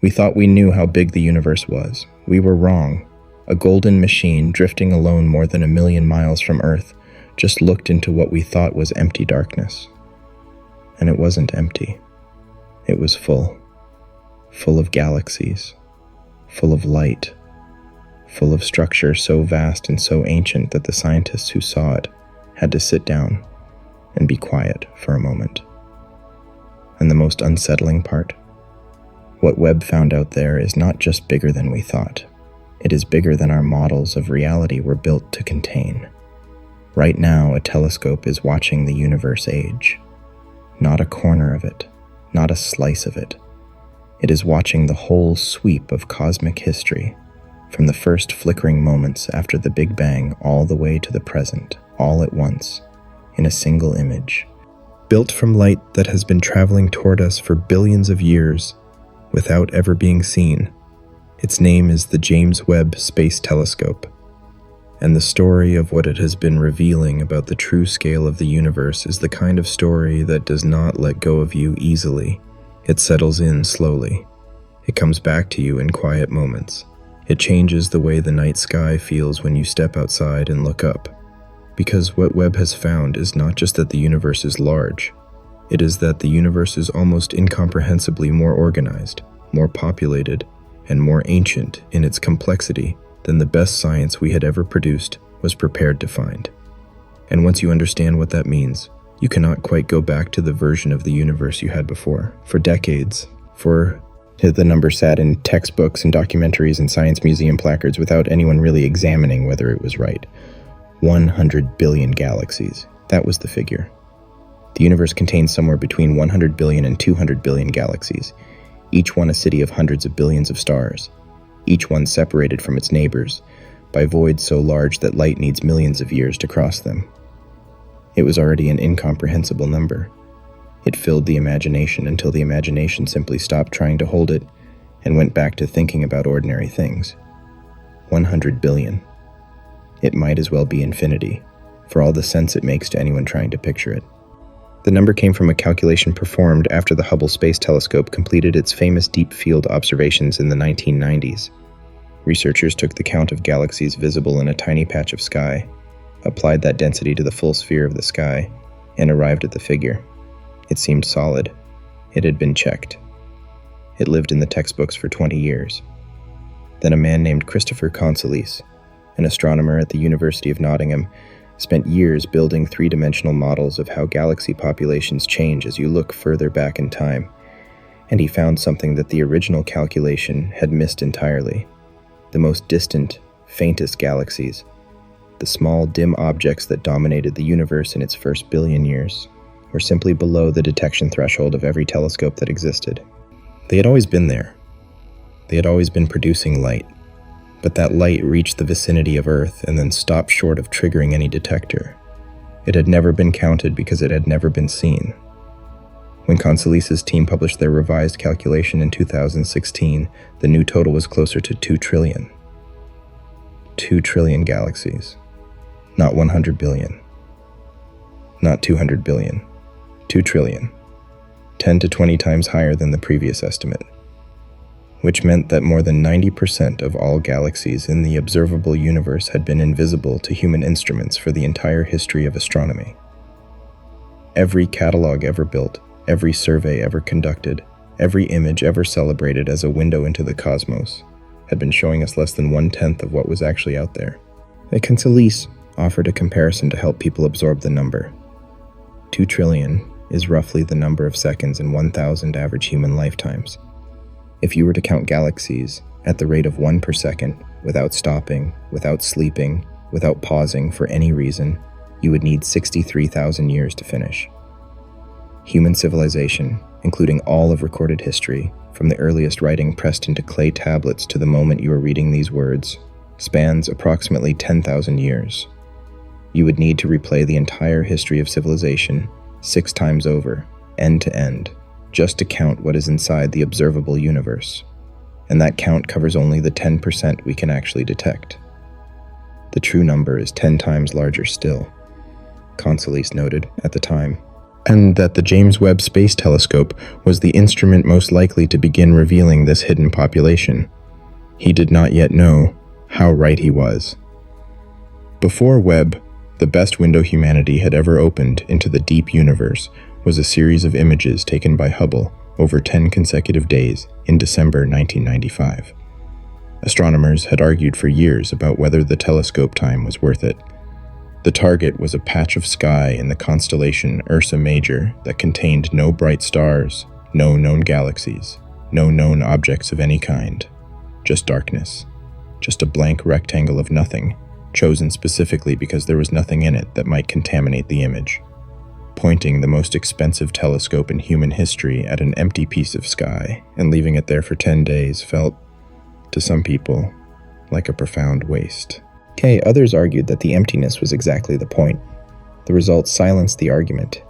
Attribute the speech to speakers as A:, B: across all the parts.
A: We thought we knew how big the universe was. We were wrong. A golden machine, drifting alone more than 1 million miles from Earth, just looked into what we thought was empty darkness. And it wasn't empty. It was full. Full of galaxies. Full of light. Full of structure so vast and so ancient that the scientists who saw it had to sit down and be quiet for a moment. And the most unsettling part? What Webb found out there is not just bigger than we thought. It is bigger than our models of reality were built to contain. Right now, a telescope is watching the universe age. Not a corner of it, not a slice of it. It is watching the whole sweep of cosmic history, from the first flickering moments after the Big Bang all the way to the present, all at once, in a single image. Built from light that has been traveling toward us for billions of years without ever being seen. Its name is the James Webb Space Telescope, and the story of what it has been revealing about the true scale of the universe is the kind of story that does not let go of you easily. It settles in slowly. It comes back to you in quiet moments. It changes the way the night sky feels when you step outside and look up. Because what Webb has found is not just that the universe is large, it is that the universe is almost incomprehensibly more organized, more populated, and more ancient in its complexity than the best science we had ever produced was prepared to find. And once you understand what that means, you cannot quite go back to the version of the universe you had before. For decades, the number sat in textbooks and documentaries and science museum placards without anyone really examining whether it was right. 100 billion galaxies. That was the figure. The universe contains somewhere between 100 billion and 200 billion galaxies, each one a city of hundreds of billions of stars, each one separated from its neighbors by voids so large that light needs millions of years to cross them. It was already an incomprehensible number. It filled the imagination until the imagination simply stopped trying to hold it and went back to thinking about ordinary things. 100 billion. It might as well be infinity, for all the sense it makes to anyone trying to picture it. The number came from a calculation performed after the Hubble Space Telescope completed its famous deep field observations in the 1990s. Researchers took the count of galaxies visible in a tiny patch of sky, applied that density to the full sphere of the sky, and arrived at the figure. It seemed solid. It had been checked. It lived in the textbooks for 20 years. Then a man named Christopher Consolis, an astronomer at the University of Nottingham, spent years building three-dimensional models of how galaxy populations change as you look further back in time, and he found something that the original calculation had missed entirely. The most distant, faintest galaxies, the small, dim objects that dominated the universe in its first billion years, were simply below the detection threshold of every telescope that existed. They had always been there. They had always been producing light. But that light reached the vicinity of Earth and then stopped short of triggering any detector. It had never been counted because it had never been seen. When Consolis' team published their revised calculation in 2016, the new total was closer to 2 trillion. 2 trillion galaxies. Not 100 billion. Not 200 billion. 2 trillion. 10 to 20 times higher than the previous estimate, which meant that more than 90% of all galaxies in the observable universe had been invisible to human instruments for the entire history of astronomy. Every catalog ever built, every survey ever conducted, every image ever celebrated as a window into the cosmos had been showing us less than 1/10 of what was actually out there. Consolis offered a comparison to help people absorb the number. 2 trillion is roughly the number of seconds in 1,000 average human lifetimes. If you were to count galaxies at the rate of 1 per second, without stopping, without sleeping, without pausing for any reason, you would need 63,000 years to finish. Human civilization, including all of recorded history, from the earliest writing pressed into clay tablets to the moment you are reading these words, spans approximately 10,000 years. You would need to replay the entire history of civilization 6 times over, end to end, just to count what is inside the observable universe. And that count covers only the 10% we can actually detect. The true number is 10 times larger still, Consolis noted at the time. and that the James Webb Space Telescope was the instrument most likely to begin revealing this hidden population. He did not yet know how right he was. Before Webb, the best window humanity had ever opened into the deep universe was a series of images taken by Hubble over 10 consecutive days in December 1995. Astronomers had argued for years about whether the telescope time was worth it. The target was a patch of sky in the constellation Ursa Major that contained no bright stars, no known galaxies, no known objects of any kind. Just darkness. Just a blank rectangle of nothing, chosen specifically because there was nothing in it that might contaminate the image. Pointing the most expensive telescope in human history at an empty piece of sky and leaving it there for 10 days felt, to some people, like a profound waste. Others argued that the emptiness was exactly the point. The results silenced the argument.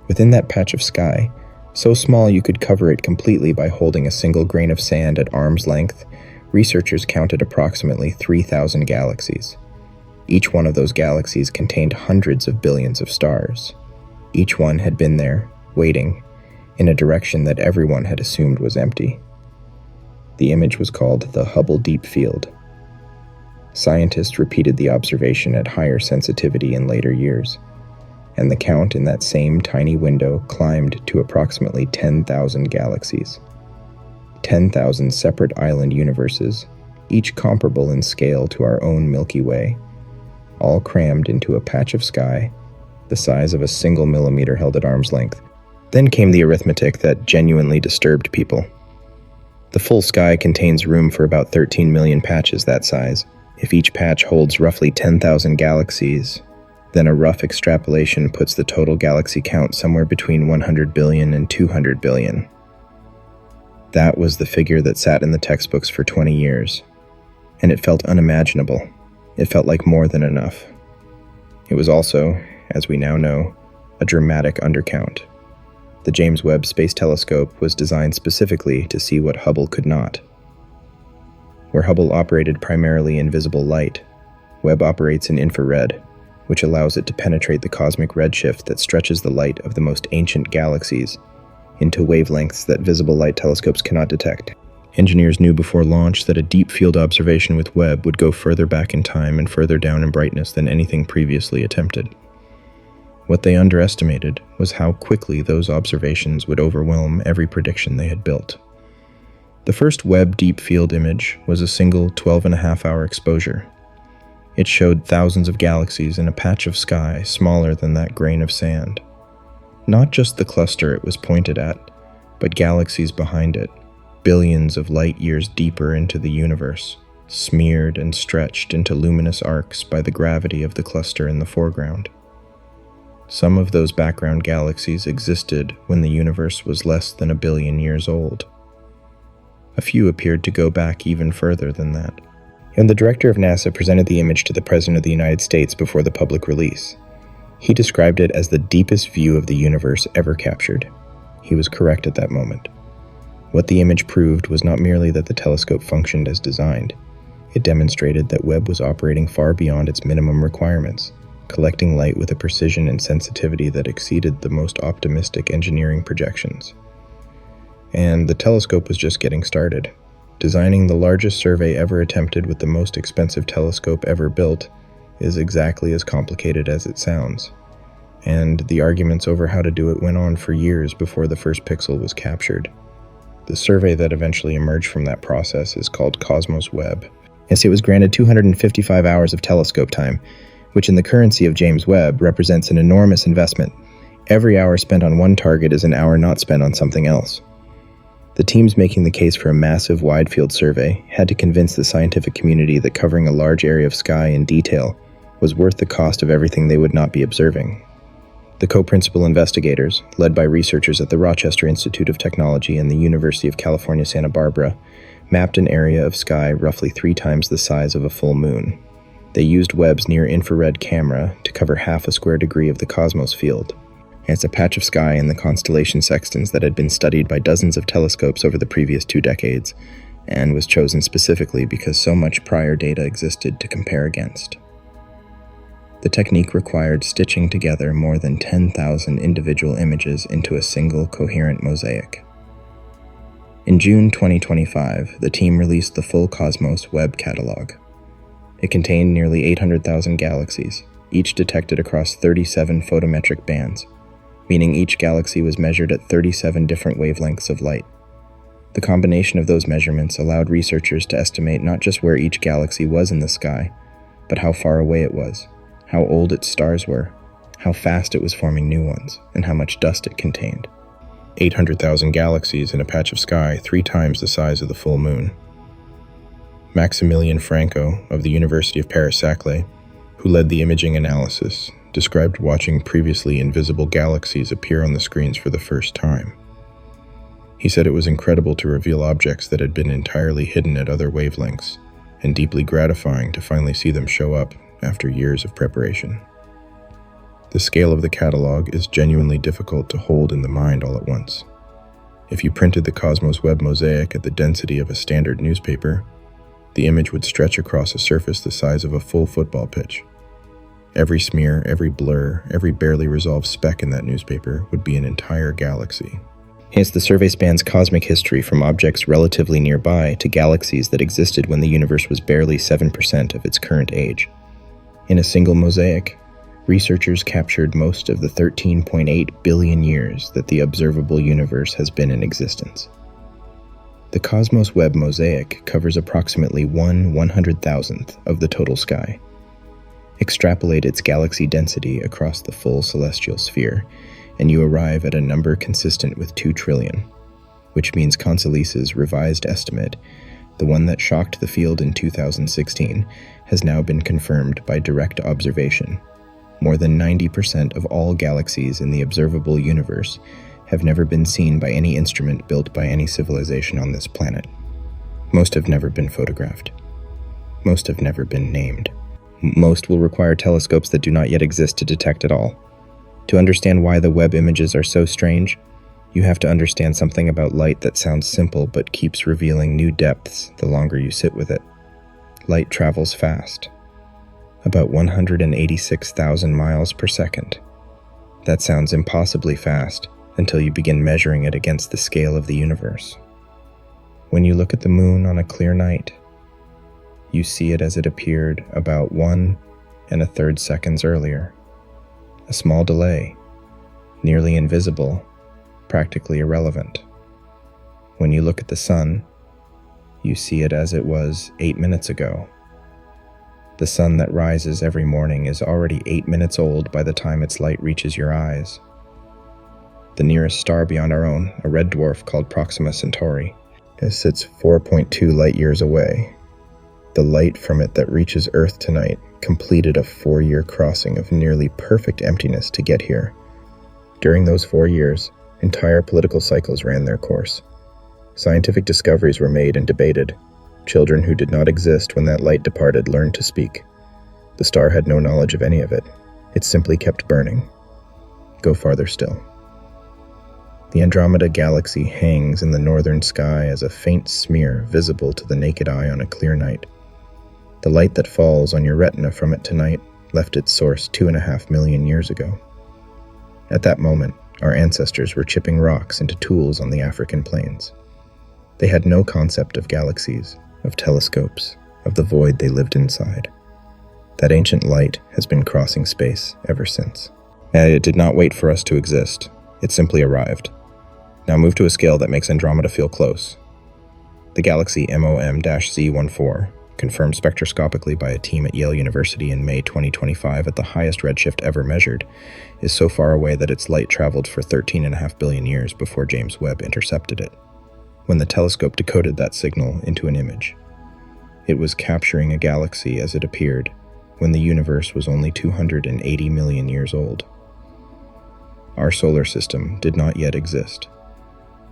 A: Within that patch of sky, so small you could cover it completely by holding a single grain of sand at arm's length, researchers counted approximately 3,000 galaxies. Each one of those galaxies contained hundreds of billions of stars. Each one had been there, waiting, in a direction that everyone had assumed was empty. The image was called the Hubble Deep Field. Scientists repeated the observation at higher sensitivity in later years, and the count in that same tiny window climbed to approximately 10,000 galaxies. 10,000 separate island universes, each comparable in scale to our own Milky Way, all crammed into a patch of sky the size of a single millimeter held at arm's length. Then came the arithmetic that genuinely disturbed people. The full sky contains room for about 13 million patches that size. If each patch holds roughly 10,000 galaxies, then a rough extrapolation puts the total galaxy count somewhere between 100 billion and 200 billion. That was the figure that sat in the textbooks for 20 years, and it felt unimaginable. It felt like more than enough. It was also, as we now know, a dramatic undercount. The James Webb Space Telescope was designed specifically to see what Hubble could not. Where Hubble operated primarily in visible light, Webb operates in infrared, which allows it to penetrate the cosmic redshift that stretches the light of the most ancient galaxies into wavelengths that visible light telescopes cannot detect. Engineers knew before launch that a deep field observation with Webb would go further back in time and further down in brightness than anything previously attempted. What they underestimated was how quickly those observations would overwhelm every prediction they had built. The first Webb deep field image was a single 12.5-hour exposure. It showed thousands of galaxies in a patch of sky smaller than that grain of sand. Not just the cluster it was pointed at, but galaxies behind it, billions of light years deeper into the universe, smeared and stretched into luminous arcs by the gravity of the cluster in the foreground. Some of those background galaxies existed when the universe was less than 1 billion years old. A few appeared to go back even further than that. And the director of NASA presented the image to the President of the United States before the public release. He described it as the deepest view of the universe ever captured. He was correct at that moment. What the image proved was not merely that the telescope functioned as designed. It demonstrated that Webb was operating far beyond its minimum requirements, collecting light with a precision and sensitivity that exceeded the most optimistic engineering projections. And the telescope was just getting started. Designing the largest survey ever attempted with the most expensive telescope ever built is exactly as complicated as it sounds. And the arguments over how to do it went on for years before the first pixel was captured. The survey that eventually emerged from that process is called Cosmos Webb. Yes, it was granted 255 hours of telescope time, which in the currency of James Webb represents an enormous investment. Every hour spent on one target is an hour not spent on something else. The teams making the case for a massive wide-field survey had to convince the scientific community that covering a large area of sky in detail was worth the cost of everything they would not be observing. The co-principal investigators, led by researchers at the Rochester Institute of Technology and the University of California, Santa Barbara, mapped an area of sky roughly 3 times the size of a full moon. They used Webb's near-infrared camera to cover half a square degree of the cosmos field. It's a patch of sky in the constellation sextants that had been studied by dozens of telescopes over the previous 2 decades, and was chosen specifically because so much prior data existed to compare against. The technique required stitching together more than 10,000 individual images into a single coherent mosaic. In June 2025, the team released the full Cosmos Webb catalog. It contained nearly 800,000 galaxies, each detected across 37 photometric bands, meaning each galaxy was measured at 37 different wavelengths of light. The combination of those measurements allowed researchers to estimate not just where each galaxy was in the sky, but how far away it was, how old its stars were, how fast it was forming new ones, and how much dust it contained. 800,000 galaxies in a patch of sky 3 times the size of the full moon. Maximilien Franco of the University of Paris-Saclay, who led the imaging analysis, described watching previously invisible galaxies appear on the screens for the first time. He said it was incredible to reveal objects that had been entirely hidden at other wavelengths, and deeply gratifying to finally see them show up after years of preparation. The scale of the catalog is genuinely difficult to hold in the mind all at once. If you printed the Cosmos Webb mosaic at the density of a standard newspaper, the image would stretch across a surface the size of a full football pitch. Every smear, every blur, every barely resolved speck in that newspaper would be an entire galaxy. Hence, the survey spans cosmic history from objects relatively nearby to galaxies that existed when the universe was barely 7% of its current age. In a single mosaic, researchers captured most of the 13.8 billion years that the observable universe has been in existence. The Cosmos Webb mosaic covers approximately 1/100,000th of the total sky. Extrapolate its galaxy density across the full celestial sphere, and you arrive at a number consistent with 2 trillion, which means Consolise's revised estimate, the one that shocked the field in 2016, has now been confirmed by direct observation. More than 90% of all galaxies in the observable universe have never been seen by any instrument built by any civilization on this planet. Most have never been photographed. Most have never been named. Most will require telescopes that do not yet exist to detect at all. To understand why the Webb images are so strange, you have to understand something about light that sounds simple but keeps revealing new depths the longer you sit with it. Light travels fast, about 186,000 miles per second. That sounds impossibly fast until you begin measuring it against the scale of the universe. When you look at the moon on a clear night, you see it as it appeared about 1 1/3 seconds earlier. A small delay, nearly invisible, practically irrelevant. When you look at the sun, you see it as it was 8 minutes ago. The sun that rises every morning is already 8 minutes old by the time its light reaches your eyes. The nearest star beyond our own, a red dwarf called Proxima Centauri, sits 4.2 light-years away. The light from it that reaches Earth tonight completed a 4-year crossing of nearly perfect emptiness to get here. During those 4 years, entire political cycles ran their course. Scientific discoveries were made and debated. Children who did not exist when that light departed learned to speak. The star had no knowledge of any of it. It simply kept burning. Go farther still. The Andromeda Galaxy hangs in the northern sky as a faint smear visible to the naked eye on a clear night. The light that falls on your retina from it tonight left its source 2.5 million years ago. At that moment, our ancestors were chipping rocks into tools on the African plains. They had no concept of galaxies, of telescopes, of the void they lived inside. That ancient light has been crossing space ever since. And it did not wait for us to exist. It simply arrived. Now move to a scale that makes Andromeda feel close. The galaxy MOM-Z14, confirmed spectroscopically by a team at Yale University in May 2025 at the highest redshift ever measured, is so far away that its light traveled for 13.5 billion years before James Webb intercepted it. When the telescope decoded that signal into an image, it was capturing a galaxy as it appeared when the universe was only 280 million years old. Our solar system did not yet exist.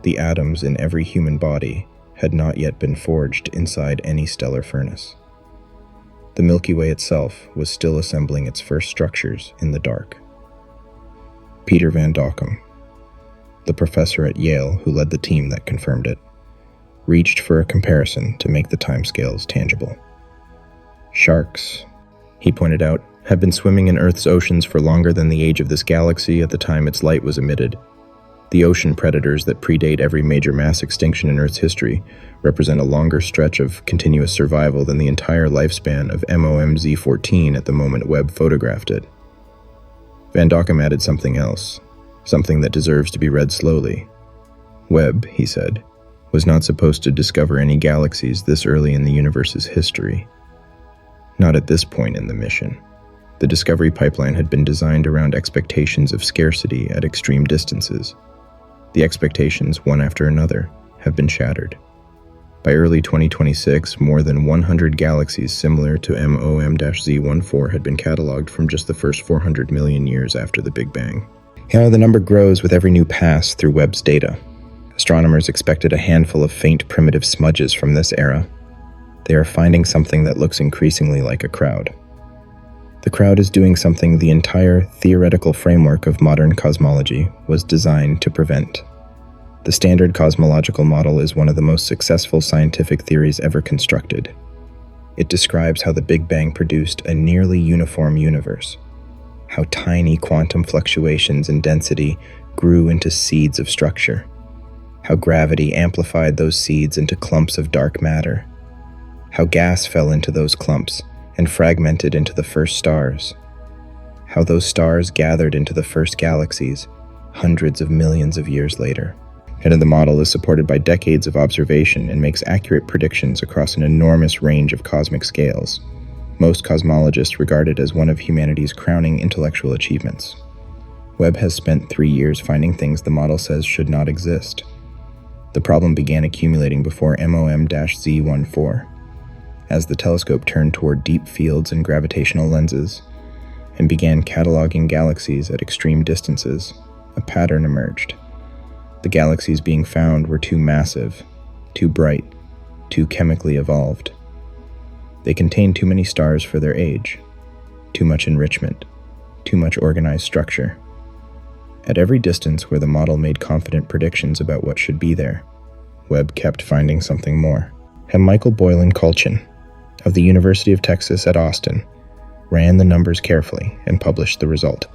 A: The atoms in every human body had not yet been forged inside any stellar furnace. The Milky Way itself was still assembling its first structures in the dark. Peter Van Dokkum, the professor at Yale who led the team that confirmed it, reached for a comparison to make the timescales tangible. Sharks, he pointed out, have been swimming in Earth's oceans for longer than the age of this galaxy at the time its light was emitted. The ocean predators that predate every major mass extinction in Earth's history represent a longer stretch of continuous survival than the entire lifespan of MOMZ-14 at the moment Webb photographed it. Van Dockum added something else, something that deserves to be read slowly. Webb, he said, was not supposed to discover any galaxies this early in the universe's history. Not at this point in the mission. The discovery pipeline had been designed around expectations of scarcity at extreme distances. The expectations, one after another, have been shattered. By early 2026, more than 100 galaxies similar to MOM-Z14 had been cataloged from just the first 400 million years after the Big Bang. The number grows with every new pass through Webb's data. Astronomers expected a handful of faint primitive smudges from this era. They are finding something that looks increasingly like a crowd. The crowd is doing something the entire theoretical framework of modern cosmology was designed to prevent. The standard cosmological model is one of the most successful scientific theories ever constructed. It describes how the Big Bang produced a nearly uniform universe, how tiny quantum fluctuations in density grew into seeds of structure, how gravity amplified those seeds into clumps of dark matter, how gas fell into those clumps and fragmented into the first stars, how those stars gathered into the first galaxies hundreds of millions of years later. And the model is supported by decades of observation and makes accurate predictions across an enormous range of cosmic scales. Most cosmologists regard it as one of humanity's crowning intellectual achievements. Webb has spent 3 years finding things the model says should not exist. The problem began accumulating before MOM-Z14, as the telescope turned toward deep fields and gravitational lenses, and began cataloging galaxies at extreme distances. A pattern emerged. The galaxies being found were too massive, too bright, too chemically evolved. They contained too many stars for their age, too much enrichment, too much organized structure. At every distance where the model made confident predictions about what should be there, Webb kept finding something more. And Michael Boylan Colchin, of the University of Texas at Austin, ran the numbers carefully and published the result.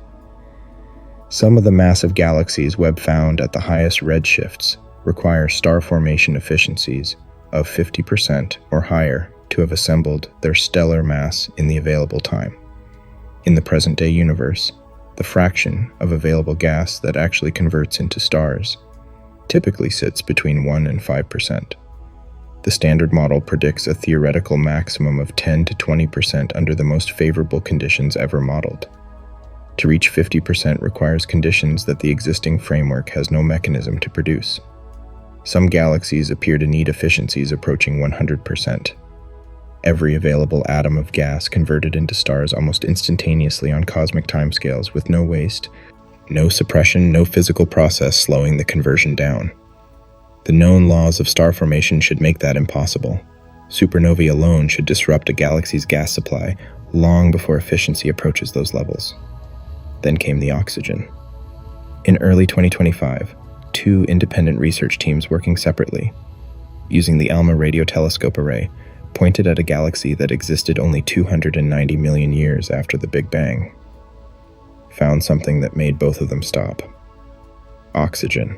A: Some of the massive galaxies Webb found at the highest redshifts require star formation efficiencies of 50% or higher to have assembled their stellar mass in the available time. In the present-day universe, the fraction of available gas that actually converts into stars typically sits between 1 and 5%. The standard model predicts a theoretical maximum of 10 to 20% under the most favorable conditions ever modeled. To reach 50% requires conditions that the existing framework has no mechanism to produce. Some galaxies appear to need efficiencies approaching 100%. Every available atom of gas converted into stars almost instantaneously on cosmic timescales with no waste, no suppression, no physical process slowing the conversion down. The known laws of star formation should make that impossible. Supernovae alone should disrupt a galaxy's gas supply long before efficiency approaches those levels. Then came the oxygen. In early 2025, 2 independent research teams working separately, using the ALMA radio telescope array, pointed at a galaxy that existed only 290 million years after the Big Bang. Found something that made both of them stop. Oxygen.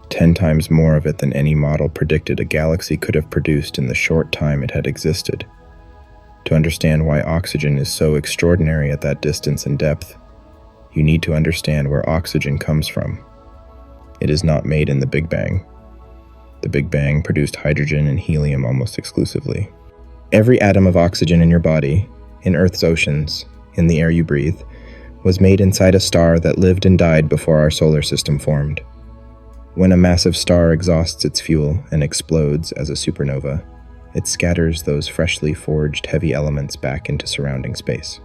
A: 10 times more of it than any model predicted a galaxy could have produced in the short time it had existed. To understand why oxygen is so extraordinary at that distance and depth, you need to understand where oxygen comes from. It is not made in the Big Bang. The Big Bang produced hydrogen and helium almost exclusively. Every atom of oxygen in your body, in Earth's oceans, in the air you breathe, was made inside a star that lived and died before our solar system formed. When a massive star exhausts its fuel and explodes as a supernova, it scatters those freshly forged heavy elements back into surrounding space.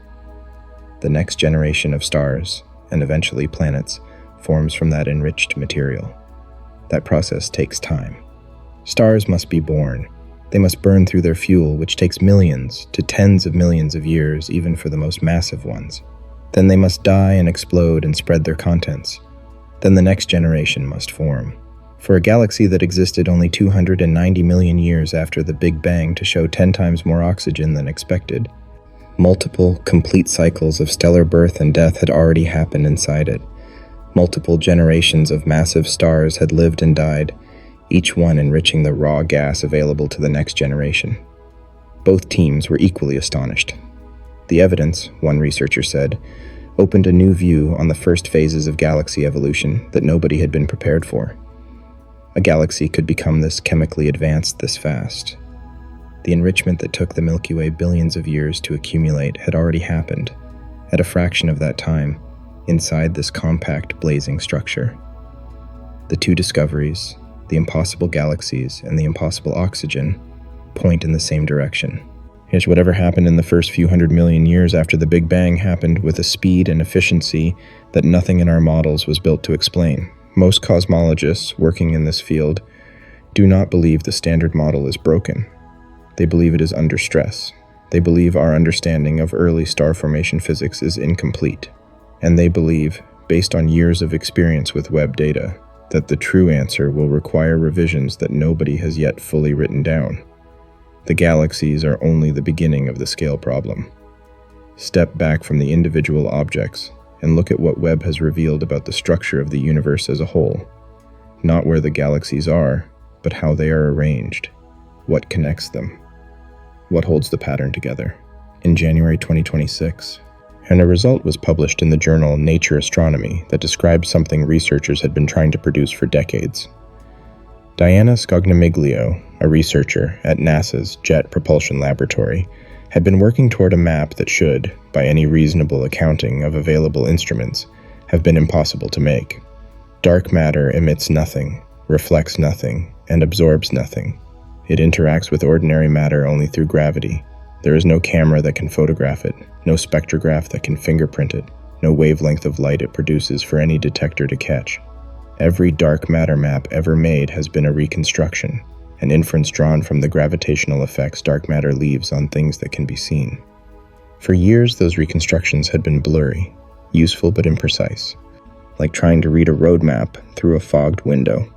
A: The next generation of stars, and eventually planets, forms from that enriched material. That process takes time. Stars must be born. They must burn through their fuel, which takes millions to tens of millions of years, even for the most massive ones. Then they must die and explode and spread their contents. Then the next generation must form. For a galaxy that existed only 290 million years after the Big Bang to show 10 times more oxygen than expected, Multiple, complete cycles of stellar birth and death had already happened inside it. Multiple generations of massive stars had lived and died, each one enriching the raw gas available to the next generation. Both teams were equally astonished. The evidence, one researcher said, opened a new view on the first phases of galaxy evolution that nobody had been prepared for. A galaxy could become this chemically advanced this fast. The enrichment that took the Milky Way billions of years to accumulate had already happened, at a fraction of that time, inside this compact, blazing structure. The two discoveries, the impossible galaxies and the impossible oxygen, point in the same direction. Here's whatever happened in the first few 100 million years after the Big Bang happened with a speed and efficiency that nothing in our models was built to explain. Most cosmologists working in this field do not believe the standard model is broken. They believe it is under stress. They believe our understanding of early star formation physics is incomplete. And they believe, based on years of experience with Webb data, that the true answer will require revisions that nobody has yet fully written down. The galaxies are only the beginning of the scale problem. Step back from the individual objects and look at what Webb has revealed about the structure of the universe as a whole. Not where the galaxies are, but how they are arranged. What connects them? What holds the pattern together? In January 2026, and a result was published in the journal Nature Astronomy that described something researchers had been trying to produce for decades. Diana Scognamiglio, a researcher at NASA's Jet Propulsion Laboratory, had been working toward a map that should, by any reasonable accounting of available instruments, have been impossible to make. Dark matter emits nothing, reflects nothing, and absorbs nothing. It interacts with ordinary matter only through gravity. There is no camera that can photograph it, no spectrograph that can fingerprint it, no wavelength of light it produces for any detector to catch. Every dark matter map ever made has been a reconstruction, an inference drawn from the gravitational effects dark matter leaves on things that can be seen. For years, those reconstructions had been blurry, useful but imprecise, like trying to read a road map through a fogged window.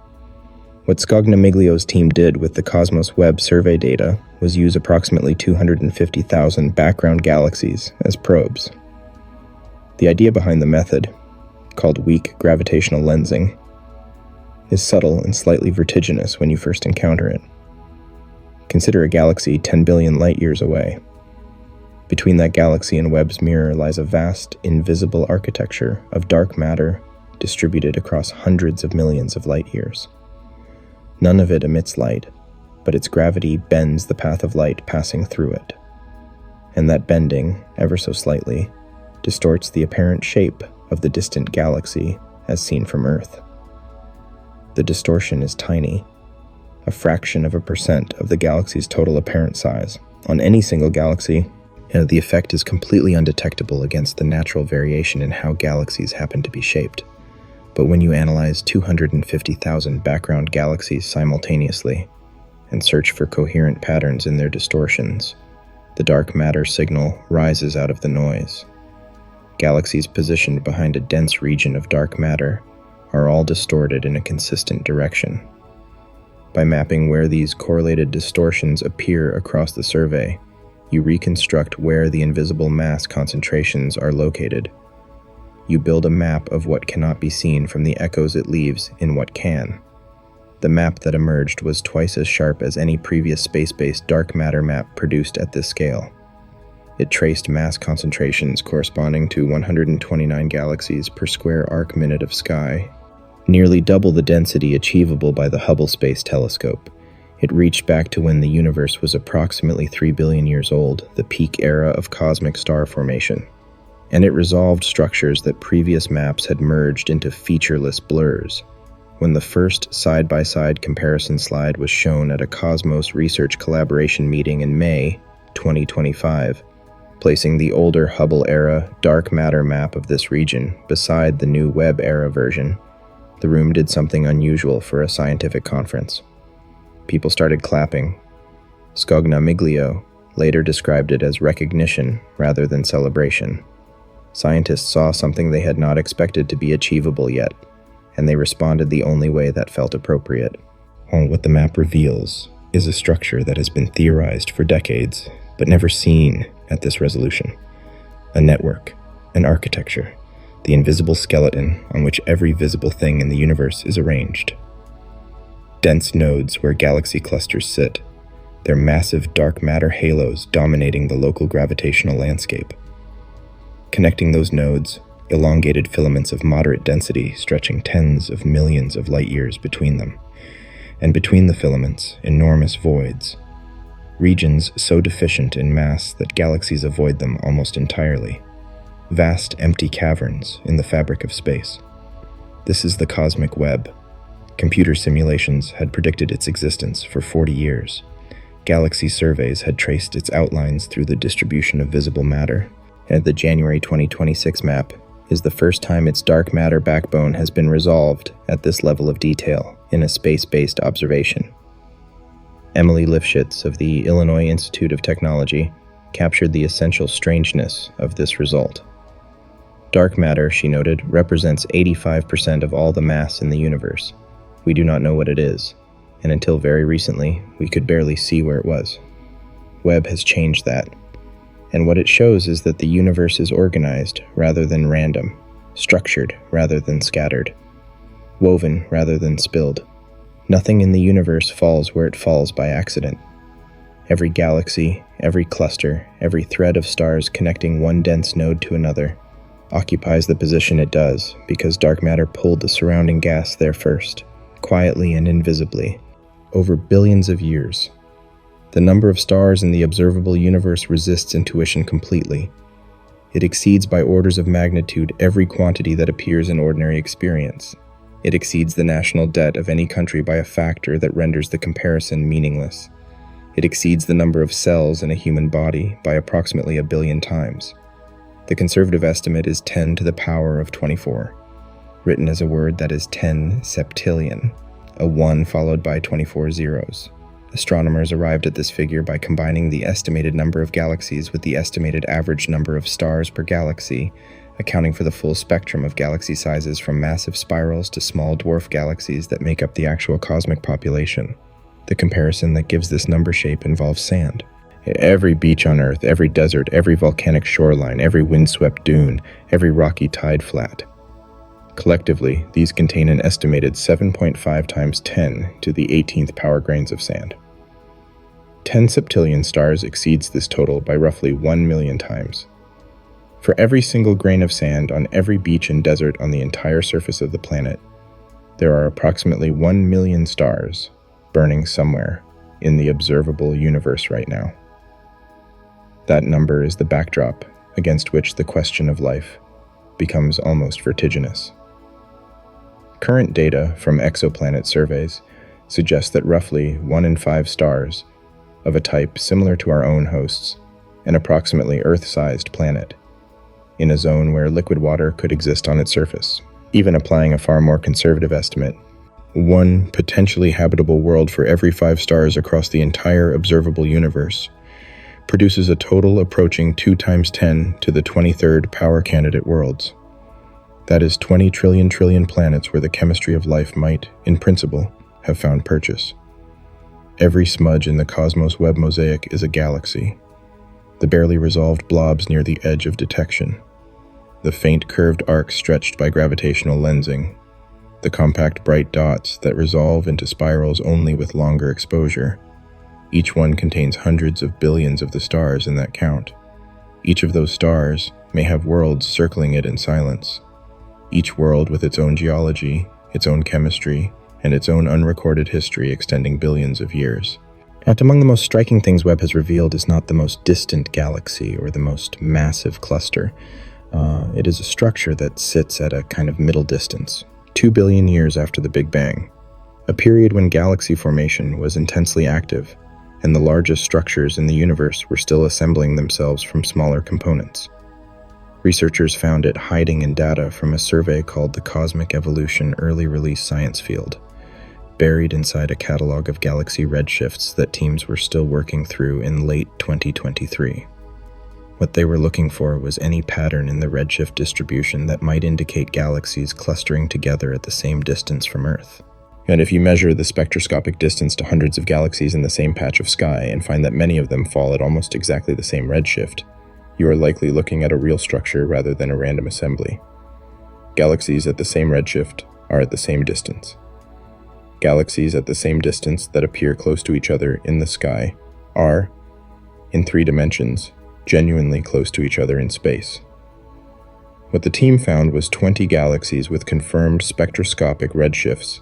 A: What Scognamiglio's team did with the Cosmos Webb survey data was use approximately 250,000 background galaxies as probes. The idea behind the method, called weak gravitational lensing, is subtle and slightly vertiginous when you first encounter it. Consider a galaxy 10 billion light-years away. Between that galaxy and Webb's mirror lies a vast, invisible architecture of dark matter distributed across hundreds of millions of light-years. None of it emits light, but its gravity bends the path of light passing through it. And that bending, ever so slightly, distorts the apparent shape of the distant galaxy as seen from Earth. The distortion is tiny, a fraction of a percent of the galaxy's total apparent size. On any single galaxy, the effect is completely undetectable against the natural variation in how galaxies happen to be shaped. But when you analyze 250,000 background galaxies simultaneously and search for coherent patterns in their distortions, the dark matter signal rises out of the noise. Galaxies positioned behind a dense region of dark matter are all distorted in a consistent direction. By mapping where these correlated distortions appear across the survey, you reconstruct where the invisible mass concentrations are located. You build a map of what cannot be seen from the echoes it leaves in what can. The map that emerged was twice as sharp as any previous space-based dark matter map produced at this scale. It traced mass concentrations corresponding to 129 galaxies per square arc minute of sky, nearly double the density achievable by the Hubble Space Telescope. It reached back to when the universe was approximately 3 billion years old, the peak era of cosmic star formation. And it resolved structures that previous maps had merged into featureless blurs. When the first side-by-side comparison slide was shown at a Cosmos Research Collaboration meeting in May 2025, placing the older Hubble-era dark matter map of this region beside the new Webb-era version, the room did something unusual for a scientific conference. People started clapping. Scognamiglio later described it as recognition rather than celebration. Scientists saw something they had not expected to be achievable yet, and they responded the only way that felt appropriate. What the map reveals is a structure that has been theorized for decades, but never seen at this resolution. A network, an architecture, the invisible skeleton on which every visible thing in the universe is arranged. Dense nodes where galaxy clusters sit, their massive dark matter halos dominating the local gravitational landscape. Connecting those nodes, elongated filaments of moderate density stretching tens of millions of light years between them. And between the filaments, enormous voids, regions so deficient in mass that galaxies avoid them almost entirely. Vast empty caverns in the fabric of space. This is the cosmic web. Computer simulations had predicted its existence for 40 years. Galaxy surveys had traced its outlines through the distribution of visible matter, and the January 2026 map is the first time its dark matter backbone has been resolved at this level of detail in a space-based observation. Emily Lifshitz of the Illinois Institute of Technology captured the essential strangeness of this result. Dark matter, she noted, represents 85% of all the mass in the universe. We do not know what it is, and until very recently, we could barely see where it was. Webb has changed that, and what it shows is that the universe is organized rather than random, structured rather than scattered, woven rather than spilled. Nothing in the universe falls where it falls by accident. Every galaxy, every cluster, every thread of stars connecting one dense node to another occupies the position it does because dark matter pulled the surrounding gas there first, quietly and invisibly, over billions of years. The number of stars in the observable universe resists intuition completely. It exceeds by orders of magnitude every quantity that appears in ordinary experience. It exceeds the national debt of any country by a factor that renders the comparison meaningless. It exceeds the number of cells in a human body by approximately 1 billion times. The conservative estimate is 10 to the power of 24, written as a word that is 10 septillion, a 1 followed by 24 zeros. Astronomers arrived at this figure by combining the estimated number of galaxies with the estimated average number of stars per galaxy, accounting for the full spectrum of galaxy sizes from massive spirals to small dwarf galaxies that make up the actual cosmic population. The comparison that gives this number shape involves sand. Every beach on Earth, every desert, every volcanic shoreline, every windswept dune, every rocky tide flat. Collectively, these contain an estimated 7.5 times 10 to the 18th power grains of sand. 10 septillion stars exceeds this total by roughly 1 million times. For every single grain of sand on every beach and desert on the entire surface of the planet, there are approximately 1 million stars burning somewhere in the observable universe right now. That number is the backdrop against which the question of life becomes almost vertiginous. Current data from exoplanet surveys suggest that roughly 1 in 5 stars of a type similar to our own hosts an approximately Earth-sized planet, in a zone where liquid water could exist on its surface. Even applying a far more conservative estimate, 1 potentially habitable world for every 5 stars across the entire observable universe produces a total approaching 2 times 10 to the 23rd power candidate worlds. That is 20 trillion planets where the chemistry of life might, in principle, have found purchase. Every smudge in the cosmos web mosaic is a galaxy. The barely resolved blobs near the edge of detection. The faint curved arcs stretched by gravitational lensing. The compact bright dots that resolve into spirals only with longer exposure. Each one contains hundreds of billions of the stars in that count. Each of those stars may have worlds circling it in silence. Each world with its own geology, its own chemistry, and its own unrecorded history extending billions of years. Yet among the most striking things Webb has revealed is not the most distant galaxy or the most massive cluster. It is a structure that sits at a kind of middle distance, 2 billion years after the Big Bang, a period when galaxy formation was intensely active, and the largest structures in the universe were still assembling themselves from smaller components. Researchers found it hiding in data from a survey called the Cosmic Evolution Early Release Science Field, buried inside a catalog of galaxy redshifts that teams were still working through in late 2023. What they were looking for was any pattern in the redshift distribution that might indicate galaxies clustering together at the same distance from Earth. And if you measure the spectroscopic distance to hundreds of galaxies in the same patch of sky and find that many of them fall at almost exactly the same redshift, you are likely looking at a real structure rather than a random assembly. Galaxies at the same redshift are at the same distance. Galaxies at the same distance that appear close to each other in the sky are, in 3 dimensions, genuinely close to each other in space. What the team found was 20 galaxies with confirmed spectroscopic redshifts,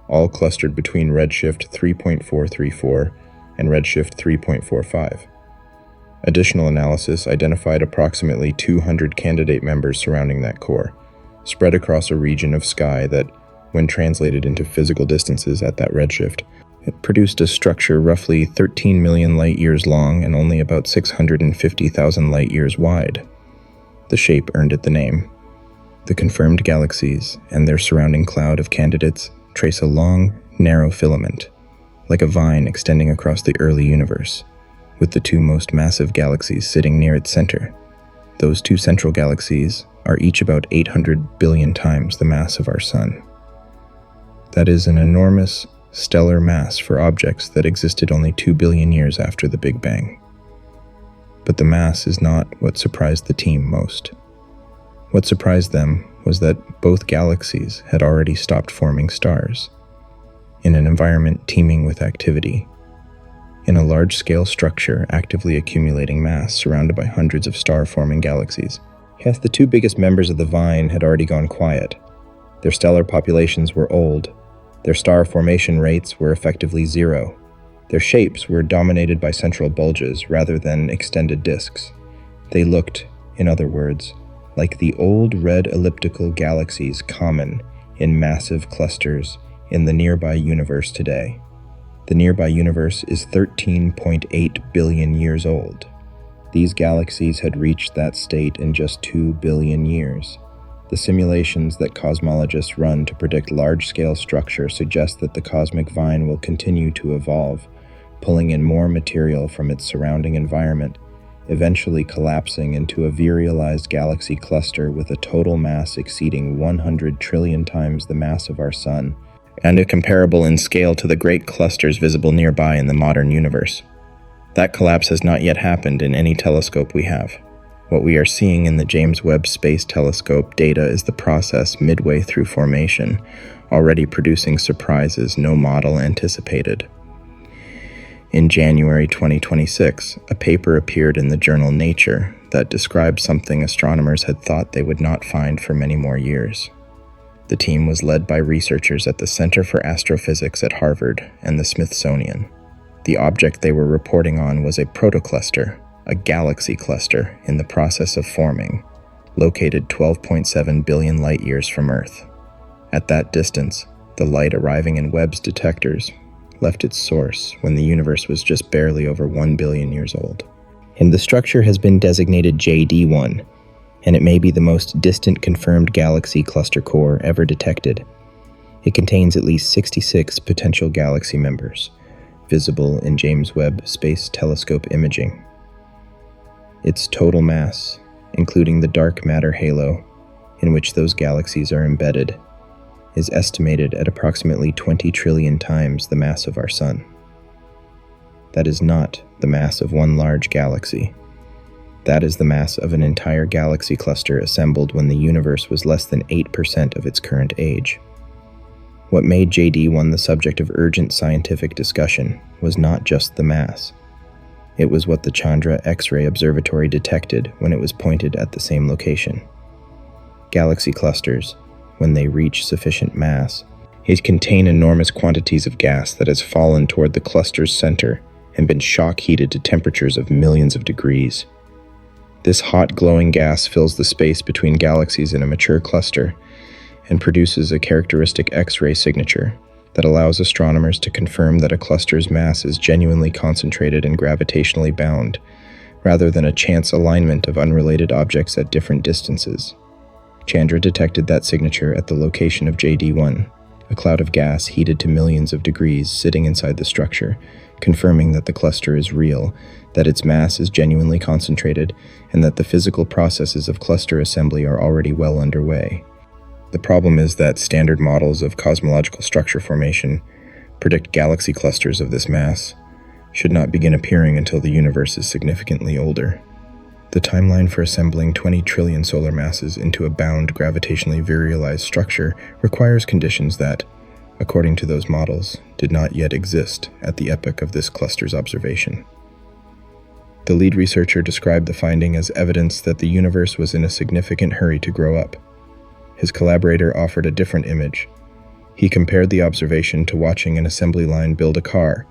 A: all clustered between redshift 3.434 and redshift 3.45. Additional analysis identified approximately 200 candidate members surrounding that core, spread across a region of sky that, when translated into physical distances at that redshift, it produced a structure roughly 13 million light-years long and only about 650,000 light-years wide. The shape earned it the name. The confirmed galaxies and their surrounding cloud of candidates trace a long, narrow filament, like a vine extending across the early universe, with the 2 most massive galaxies sitting near its center. Those 2 central galaxies are each about 800 billion times the mass of our Sun. That is an enormous, stellar mass for objects that existed only 2 billion years after the Big Bang. But the mass is not what surprised the team most. What surprised them was that both galaxies had already stopped forming stars, in an environment teeming with activity, in a large-scale structure actively accumulating mass surrounded by hundreds of star-forming galaxies. Yes, the 2 biggest members of the vine had already gone quiet. Their stellar populations were old. Their star formation rates were effectively 0. Their shapes were dominated by central bulges rather than extended disks. They looked, in other words, like the old red elliptical galaxies common in massive clusters in the nearby universe today. The nearby universe is 13.8 billion years old. These galaxies had reached that state in just 2 billion years. The simulations that cosmologists run to predict large-scale structure suggest that the cosmic vine will continue to evolve, pulling in more material from its surrounding environment, eventually collapsing into a virialized galaxy cluster with a total mass exceeding 100 trillion times the mass of our Sun, and comparable in scale to the great clusters visible nearby in the modern universe. That collapse has not yet happened in any telescope we have. What we are seeing in the James Webb Space Telescope data is the process midway through formation, already producing surprises no model anticipated. In January 2026, a paper appeared in the journal Nature that described something astronomers had thought they would not find for many more years. The team was led by researchers at the Center for Astrophysics at Harvard and the Smithsonian. The object they were reporting on was a protocluster, a galaxy cluster in the process of forming, located 12.7 billion light-years from Earth. At that distance, the light arriving in Webb's detectors left its source when the universe was just barely over 1 billion years old. And the structure has been designated JD1, and it may be the most distant confirmed galaxy cluster core ever detected. It contains at least 66 potential galaxy members, visible in James Webb Space Telescope imaging. Its total mass, including the dark matter halo in which those galaxies are embedded, is estimated at approximately 20 trillion times the mass of our Sun. That is not the mass of one large galaxy. That is the mass of an entire galaxy cluster assembled when the universe was less than 8% of its current age. What made JD1 the subject of urgent scientific discussion was not just the mass. It was what the Chandra X-ray Observatory detected when it was pointed at the same location. Galaxy clusters, when they reach sufficient mass, contain enormous quantities of gas that has fallen toward the cluster's center and been shock-heated to temperatures of millions of degrees. This hot, glowing gas fills the space between galaxies in a mature cluster and produces a characteristic X-ray signature that allows astronomers to confirm that a cluster's mass is genuinely concentrated and gravitationally bound, rather than a chance alignment of unrelated objects at different distances. Chandra detected that signature at the location of JD1, a cloud of gas heated to millions of degrees sitting inside the structure, confirming that the cluster is real, that its mass is genuinely concentrated, and that the physical processes of cluster assembly are already well underway. The problem is that standard models of cosmological structure formation predict galaxy clusters of this mass should not begin appearing until the universe is significantly older. The timeline for assembling 20 trillion solar masses into a bound, gravitationally virialized structure requires conditions that, according to those models, did not yet exist at the epoch of this cluster's observation. The lead researcher described the finding as evidence that the universe was in a significant hurry to grow up. His collaborator offered a different image. He compared the observation to watching an assembly line build a car,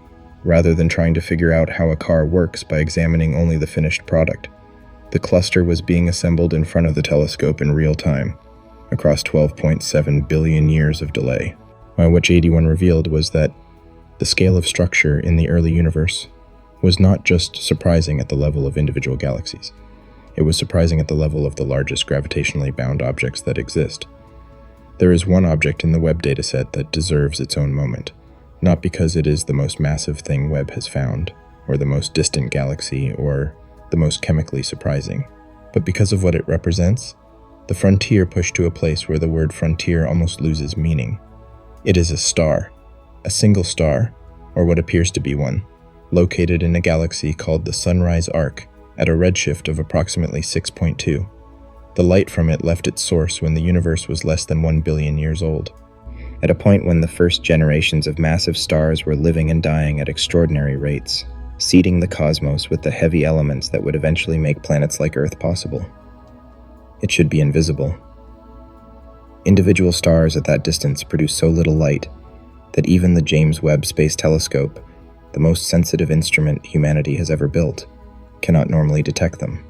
A: rather than trying to figure out how a car works by examining only the finished product. The cluster was being assembled in front of the telescope in real time, across 12.7 billion years of delay. What JD1 revealed was that the scale of structure in the early universe was not just surprising at the level of individual galaxies. It was surprising at the level of the largest gravitationally bound objects that exist. There is one object in the Webb dataset that deserves its own moment, not because it is the most massive thing Webb has found, or the most distant galaxy, or the most chemically surprising, but because of what it represents. The frontier pushed to a place where the word frontier almost loses meaning. It is a star, a single star, or what appears to be one, located in a galaxy called the Sunrise Arc at a redshift of approximately 6.2. The light from it left its source when the universe was less than 1 billion years old, at a point when the first generations of massive stars were living and dying at extraordinary rates, seeding the cosmos with the heavy elements that would eventually make planets like Earth possible. It should be invisible. Individual stars at that distance produce so little light that even the James Webb Space Telescope, the most sensitive instrument humanity has ever built, cannot normally detect them.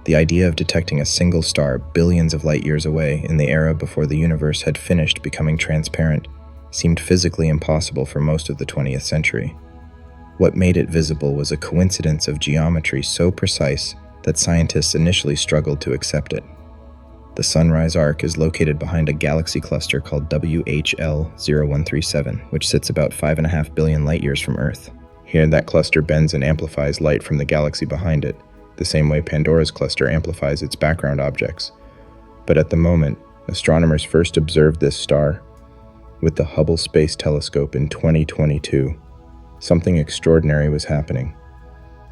A: The idea of detecting a single star billions of light years away in the era before the universe had finished becoming transparent seemed physically impossible for most of the 20th century. What made it visible was a coincidence of geometry so precise that scientists initially struggled to accept it. The Sunrise Arc is located behind a galaxy cluster called WHL-0137, which sits about 5.5 billion light-years from Earth. Here, that cluster bends and amplifies light from the galaxy behind it, the same way Pandora's cluster amplifies its background objects. But at the moment, astronomers first observed this star with the Hubble Space Telescope in 2022. Something extraordinary was happening.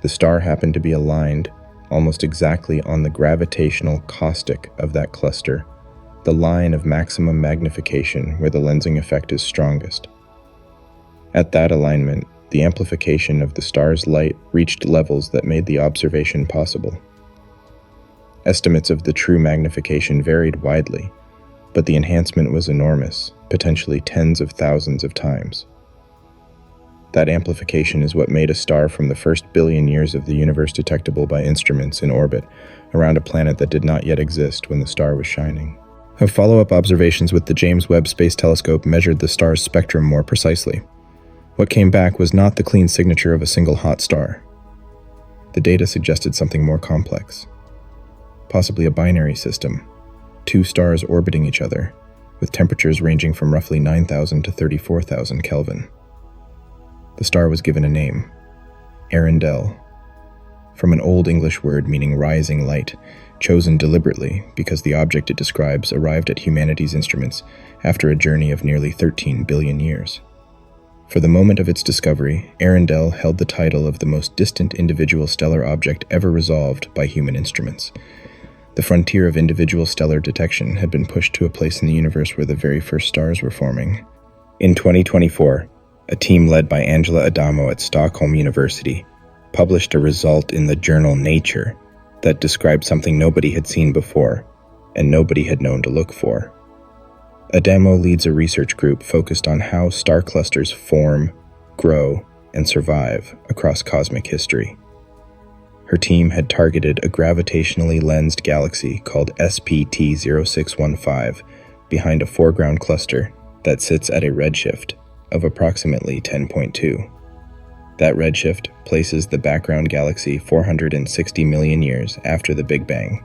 A: The star happened to be aligned almost exactly on the gravitational caustic of that cluster, the line of maximum magnification where the lensing effect is strongest. At that alignment, the amplification of the star's light reached levels that made the observation possible. Estimates of the true magnification varied widely, but the enhancement was enormous, potentially tens of thousands of times. That amplification is what made a star from the first billion years of the universe detectable by instruments in orbit around a planet that did not yet exist when the star was shining. Follow-up observations with the James Webb Space Telescope measured the star's spectrum more precisely. What came back was not the clean signature of a single hot star. The data suggested something more complex, possibly a binary system, two stars orbiting each other, with temperatures ranging from roughly 9,000 to 34,000 Kelvin. The star was given a name, Arundel, from an Old English word meaning rising light, chosen deliberately because the object it describes arrived at humanity's instruments after a journey of nearly 13 billion years. For the moment of its discovery, Arundel held the title of the most distant individual stellar object ever resolved by human instruments. The frontier of individual stellar detection had been pushed to a place in the universe where the very first stars were forming. In 2024, a team led by Angela Adamo at Stockholm University published a result in the journal Nature that described something nobody had seen before and nobody had known to look for. Adamo leads a research group focused on how star clusters form, grow, and survive across cosmic history. Her team had targeted a gravitationally lensed galaxy called SPT-0615 behind a foreground cluster that sits at a redshift of approximately 10.2. That redshift places the background galaxy 460 million years after the Big Bang,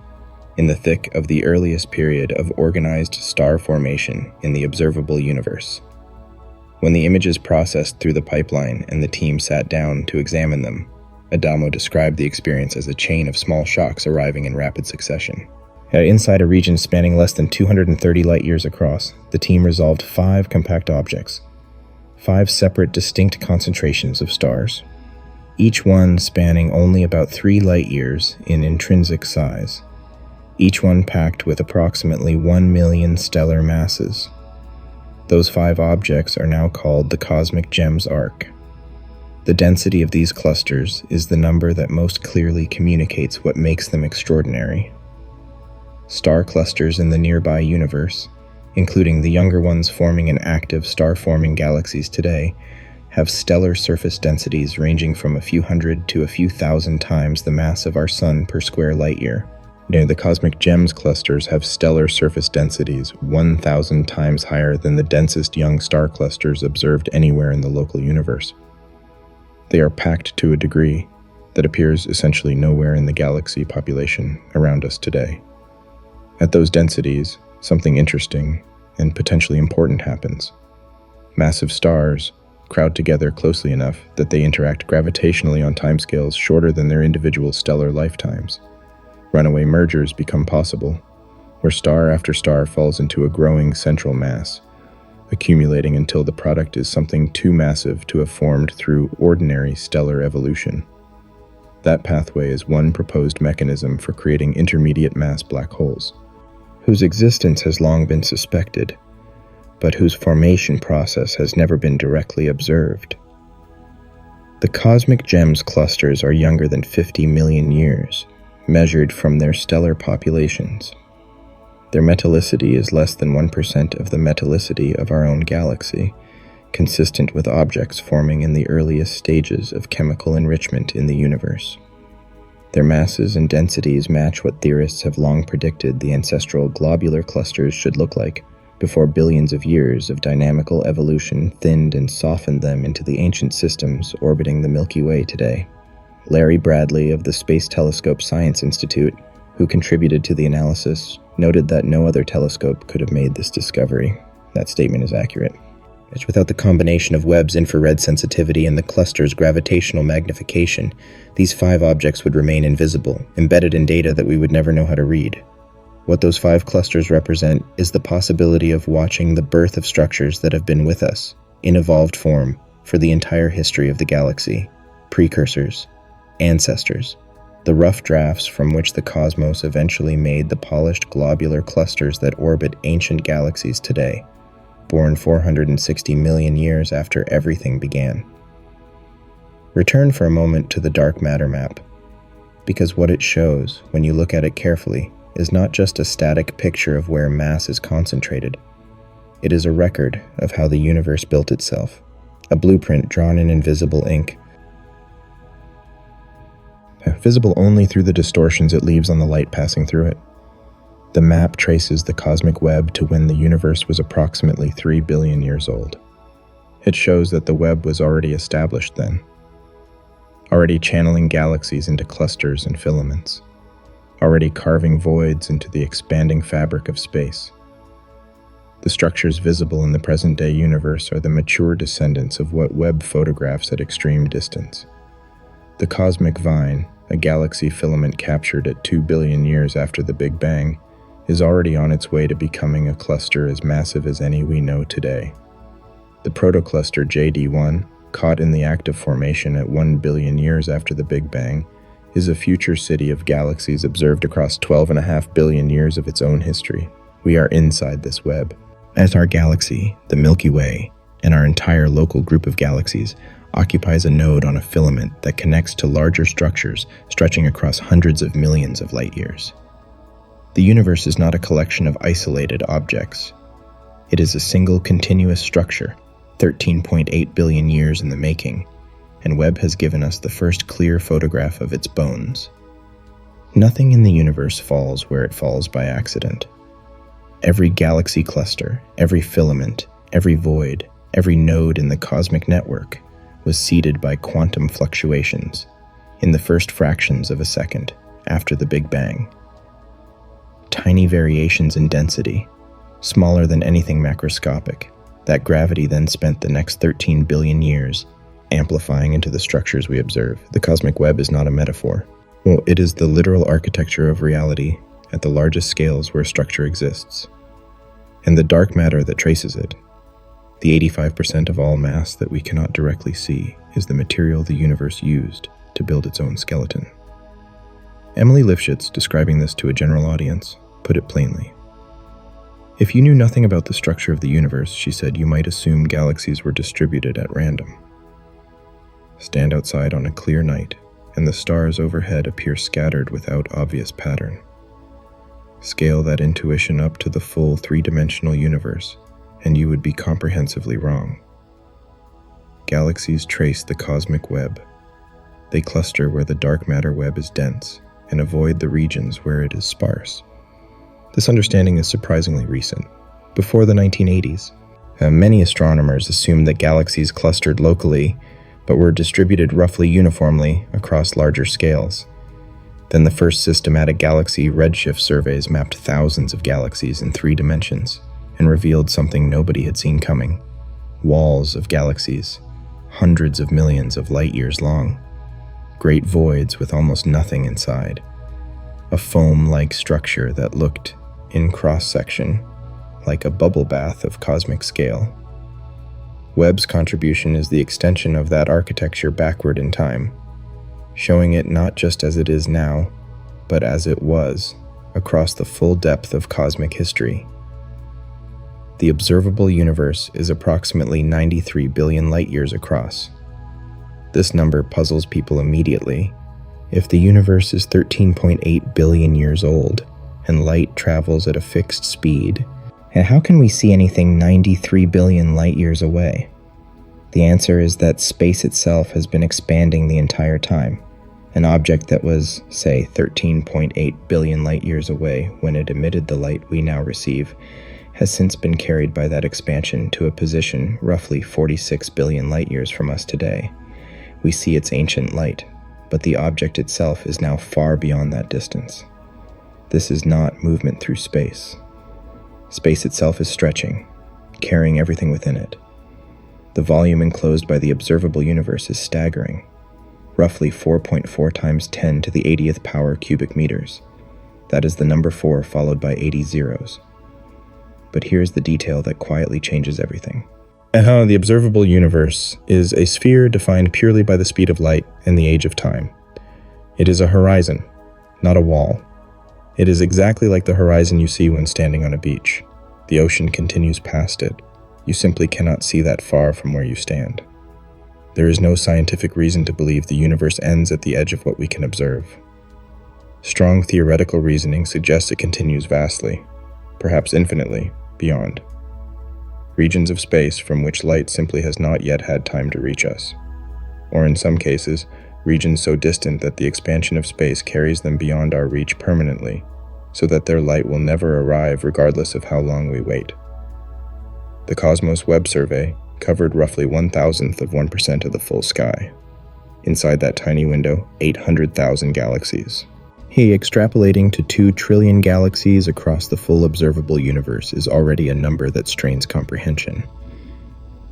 A: in the thick of the earliest period of organized star formation in the observable universe. When the images processed through the pipeline and the team sat down to examine them, Adamo described the experience as a chain of small shocks arriving in rapid succession. Inside a region spanning less than 230 light-years across, the team resolved 5 compact objects, 5 separate distinct concentrations of stars, each one spanning only about 3 light-years in intrinsic size, each one packed with approximately 1 million stellar masses. Those 5 objects are now called the cosmic gems arc. The density of these clusters is the number that most clearly communicates what makes them extraordinary. Star clusters in the nearby universe, including the younger ones forming in active star-forming galaxies today, have stellar surface densities ranging from a few hundred to a few thousand times the mass of our Sun per square light-year. The cosmic gems clusters have stellar surface densities 1,000 times higher than the densest young star clusters observed anywhere in the local universe. They are packed to a degree that appears essentially nowhere in the galaxy population around us today. At those densities, something interesting and potentially important happens. Massive stars crowd together closely enough that they interact gravitationally on timescales shorter than their individual stellar lifetimes. Runaway mergers become possible, where star after star falls into a growing central mass, accumulating until the product is something too massive to have formed through ordinary stellar evolution. That pathway is one proposed mechanism for creating intermediate mass black holes, whose existence has long been suspected, but whose formation process has never been directly observed. The cosmic gems clusters are younger than 50 million years, measured from their stellar populations. Their metallicity is less than 1% of the metallicity of our own galaxy, consistent with objects forming in the earliest stages of chemical enrichment in the universe. Their masses and densities match what theorists have long predicted the ancestral globular clusters should look like before billions of years of dynamical evolution thinned and softened them into the ancient systems orbiting the Milky Way today. Larry Bradley of the Space Telescope Science Institute, who contributed to the analysis, noted that no other telescope could have made this discovery. That statement is accurate. Without the combination of Webb's infrared sensitivity and the cluster's gravitational magnification, these 5 objects would remain invisible, embedded in data that we would never know how to read. What those 5 clusters represent is the possibility of watching the birth of structures that have been with us, in evolved form, for the entire history of the galaxy. Precursors, ancestors, the rough drafts from which the cosmos eventually made the polished globular clusters that orbit ancient galaxies today, born 460 million years after everything began. Return for a moment to the dark matter map, because what it shows, when you look at it carefully, is not just a static picture of where mass is concentrated. It is a record of how the universe built itself, a blueprint drawn in invisible ink, visible only through the distortions it leaves on the light passing through it. The map traces the cosmic web to when the universe was approximately 3 billion years old. It shows that the web was already established then, already channeling galaxies into clusters and filaments, already carving voids into the expanding fabric of space. The structures visible in the present-day universe are the mature descendants of what Webb photographs at extreme distance. The cosmic vine, a galaxy filament captured at 2 billion years after the Big Bang, is already on its way to becoming a cluster as massive as any we know today. The protocluster JD1, caught in the act of formation at 1 billion years after the Big Bang, is a future city of galaxies observed across 12.5 billion years of its own history. We are inside this web. As our galaxy, the Milky Way, and our entire local group of galaxies, occupies a node on a filament that connects to larger structures stretching across hundreds of millions of light years. The universe is not a collection of isolated objects. It is a single continuous structure, 13.8 billion years in the making, and Webb has given us the first clear photograph of its bones. Nothing in the universe falls where it falls by accident. Every galaxy cluster, every filament, every void, every node in the cosmic network was seeded by quantum fluctuations in the first fractions of a second after the Big Bang. Tiny variations in density, smaller than anything macroscopic, that gravity then spent the next 13 billion years amplifying into the structures we observe. The cosmic web is not a metaphor. Well, it is the literal architecture of reality, at the largest scales where structure exists. And the dark matter that traces it, the 85% of all mass that we cannot directly see, is the material the universe used to build its own skeleton. Emily Lifshitz, describing this to a general audience, put it plainly. If you knew nothing about the structure of the universe, she said, you might assume galaxies were distributed at random. Stand outside on a clear night, and the stars overhead appear scattered without obvious pattern. Scale that intuition up to the full three-dimensional universe, and you would be comprehensively wrong. Galaxies trace the cosmic web. They cluster where the dark matter web is dense, and avoid the regions where it is sparse. This understanding is surprisingly recent. Before the 1980s, many astronomers assumed that galaxies clustered locally, but were distributed roughly uniformly across larger scales. Then the first systematic galaxy redshift surveys mapped thousands of galaxies in 3 dimensions and revealed something nobody had seen coming. Walls of galaxies, hundreds of millions of light years long. Great voids with almost nothing inside. A foam-like structure that looked, in cross-section, like a bubble bath of cosmic scale. Webb's contribution is the extension of that architecture backward in time, showing it not just as it is now, but as it was, across the full depth of cosmic history. The observable universe is approximately 93 billion light-years across. This number puzzles people immediately. If the universe is 13.8 billion years old, and light travels at a fixed speed, and how can we see anything 93 billion light-years away? The answer is that space itself has been expanding the entire time. An object that was, say, 13.8 billion light-years away when it emitted the light we now receive has since been carried by that expansion to a position roughly 46 billion light-years from us today. We see its ancient light, but the object itself is now far beyond that distance. This is not movement through space. Space itself is stretching, carrying everything within it. The volume enclosed by the observable universe is staggering, roughly 4.4 times 10 to the 80th power cubic meters. That is the number 4 followed by 80 zeros. But here's the detail that quietly changes everything. The observable universe is a sphere defined purely by the speed of light and the age of time. It is a horizon, not a wall. It is exactly like the horizon you see when standing on a beach. The ocean continues past it. You simply cannot see that far from where you stand. There is no scientific reason to believe the universe ends at the edge of what we can observe. Strong theoretical reasoning suggests it continues vastly, perhaps infinitely, beyond. Regions of space from which light simply has not yet had time to reach us. Or in some cases, regions so distant that the expansion of space carries them beyond our reach permanently, so that their light will never arrive regardless of how long we wait. The Cosmos Webb survey covered roughly 1,000% of the full sky. Inside that tiny window, 800,000 galaxies. Extrapolating to 2 trillion galaxies across the full observable universe is already a number that strains comprehension.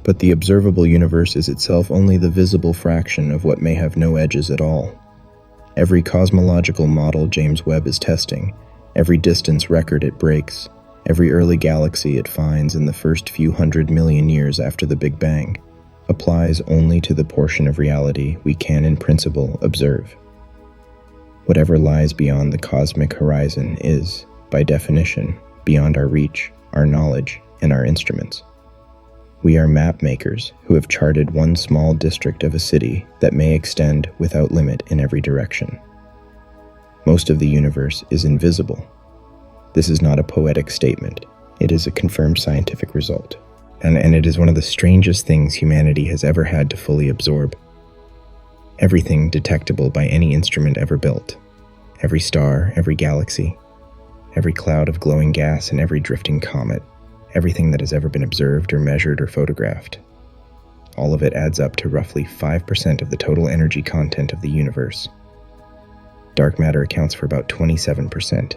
A: But the observable universe is itself only the visible fraction of what may have no edges at all. Every cosmological model James Webb is testing, every distance record it breaks, every early galaxy it finds in the first few 100 million years after the Big Bang, applies only to the portion of reality we can in principle observe. Whatever lies beyond the cosmic horizon is, by definition, beyond our reach, our knowledge, and our instruments. We are map makers who have charted one small district of a city that may extend without limit in every direction. Most of the universe is invisible. This is not a poetic statement. It is a confirmed scientific result. And it is one of the strangest things humanity has ever had to fully absorb. Everything detectable by any instrument ever built. Every star, every galaxy, every cloud of glowing gas, and every drifting comet. Everything that has ever been observed or measured or photographed. All of it adds up to roughly 5% of the total energy content of the universe. Dark matter accounts for about 27%.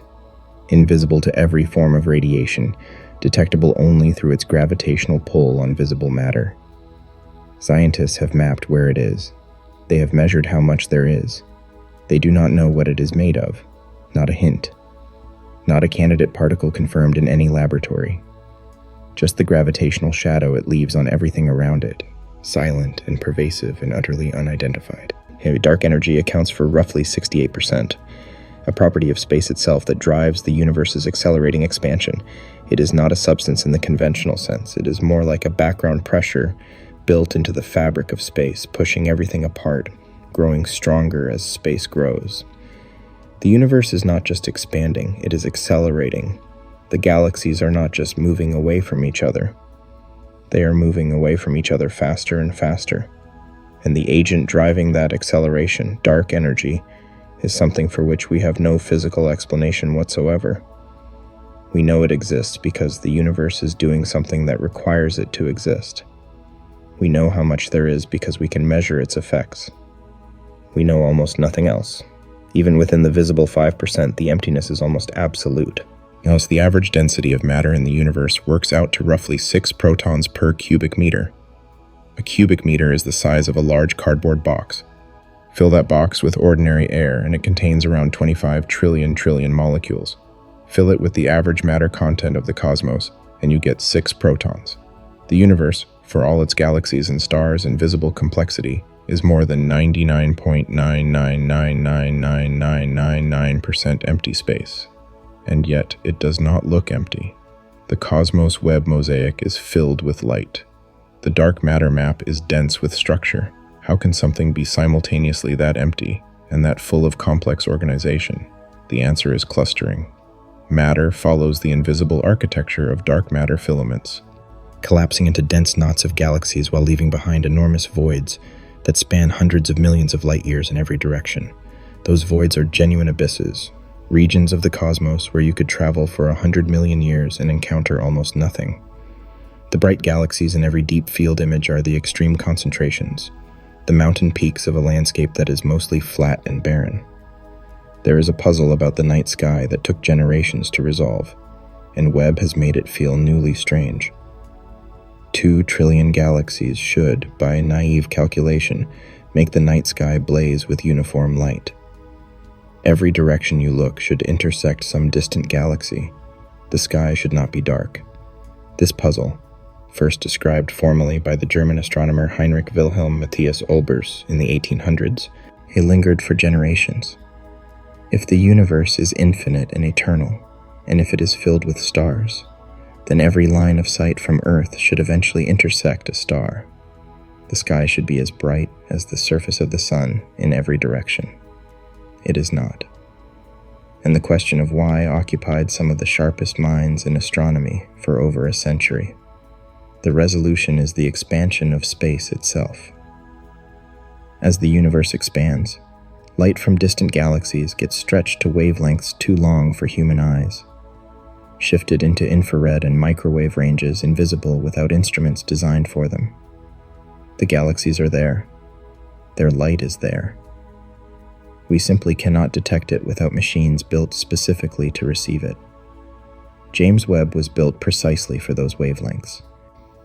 A: Invisible to every form of radiation, detectable only through its gravitational pull on visible matter. Scientists have mapped where it is. They have measured how much there is. They do not know what it is made of, not a hint. Not a candidate particle confirmed in any laboratory. Just the gravitational shadow it leaves on everything around it, silent and pervasive and utterly unidentified. Dark energy accounts for roughly 68%, a property of space itself that drives the universe's accelerating expansion. It is not a substance in the conventional sense. It is more like a background pressure built into the fabric of space, pushing everything apart, growing stronger as space grows. The universe is not just expanding, it is accelerating. The galaxies are not just moving away from each other. They are moving away from each other faster and faster. And the agent driving that acceleration, dark energy, is something for which we have no physical explanation whatsoever. We know it exists because the universe is doing something that requires it to exist. We know how much there is because we can measure its effects. We know almost nothing else. Even within the visible 5%, the emptiness is almost absolute. Else, the average density of matter in the universe works out to roughly 6 protons per cubic meter. A cubic meter is the size of a large cardboard box. Fill that box with ordinary air, and it contains around 25 trillion molecules. Fill it with the average matter content of the cosmos, and you get 6 protons. The universe, for all its galaxies and stars and visible complexity, is more than 99.9999999% empty space. And yet, it does not look empty. The cosmos web mosaic is filled with light. The dark matter map is dense with structure. How can something be simultaneously that empty and that full of complex organization? The answer is clustering. Matter follows the invisible architecture of dark matter filaments, collapsing into dense knots of galaxies while leaving behind enormous voids that span hundreds of millions of light years in every direction. Those voids are genuine abysses, regions of the cosmos where you could travel for 100 million years and encounter almost nothing. The bright galaxies in every deep field image are the extreme concentrations, the mountain peaks of a landscape that is mostly flat and barren. There is a puzzle about the night sky that took generations to resolve, and Webb has made it feel newly strange. 2 trillion galaxies should, by naive calculation, make the night sky blaze with uniform light. Every direction you look should intersect some distant galaxy. The sky should not be dark. This puzzle, first described formally by the German astronomer Heinrich Wilhelm Matthias Olbers in the 1800s, it lingered for generations. If the universe is infinite and eternal, and if it is filled with stars, then every line of sight from Earth should eventually intersect a star. The sky should be as bright as the surface of the sun in every direction. It is not. And the question of why occupied some of the sharpest minds in astronomy for over a century. The resolution is the expansion of space itself. As the universe expands, light from distant galaxies gets stretched to wavelengths too long for human eyes, shifted into infrared and microwave ranges invisible without instruments designed for them. The galaxies are there. Their light is there. We simply cannot detect it without machines built specifically to receive it. James Webb was built precisely for those wavelengths.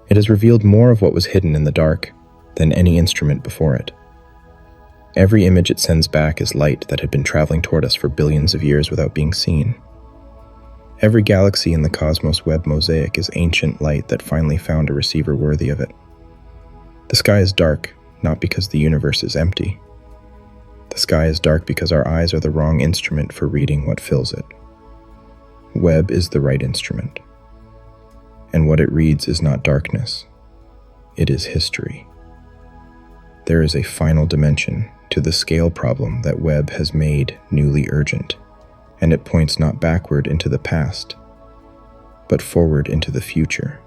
A: It has revealed more of what was hidden in the dark than any instrument before it. Every image it sends back is light that had been traveling toward us for billions of years without being seen. Every galaxy in the cosmos web mosaic is ancient light that finally found a receiver worthy of it. The sky is dark, not because the universe is empty. The sky is dark because our eyes are the wrong instrument for reading what fills it. Webb is the right instrument. And what it reads is not darkness. It is history. There is a final dimension to the scale problem that Webb has made newly urgent, and it points not backward into the past, but forward into the future.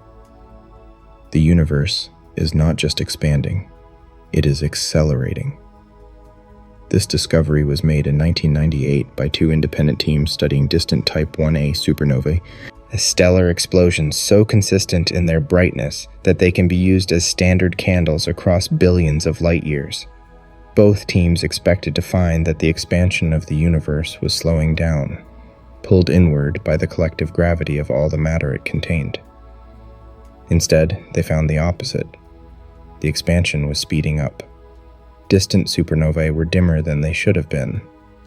A: The universe is not just expanding, it is accelerating. This discovery was made in 1998 by 2 independent teams studying distant Type 1a supernovae, a stellar explosion so consistent in their brightness that they can be used as standard candles across billions of light years. Both teams expected to find that the expansion of the universe was slowing down, pulled inward by the collective gravity of all the matter it contained. Instead, they found the opposite. The expansion was speeding up. Distant supernovae were dimmer than they should have been,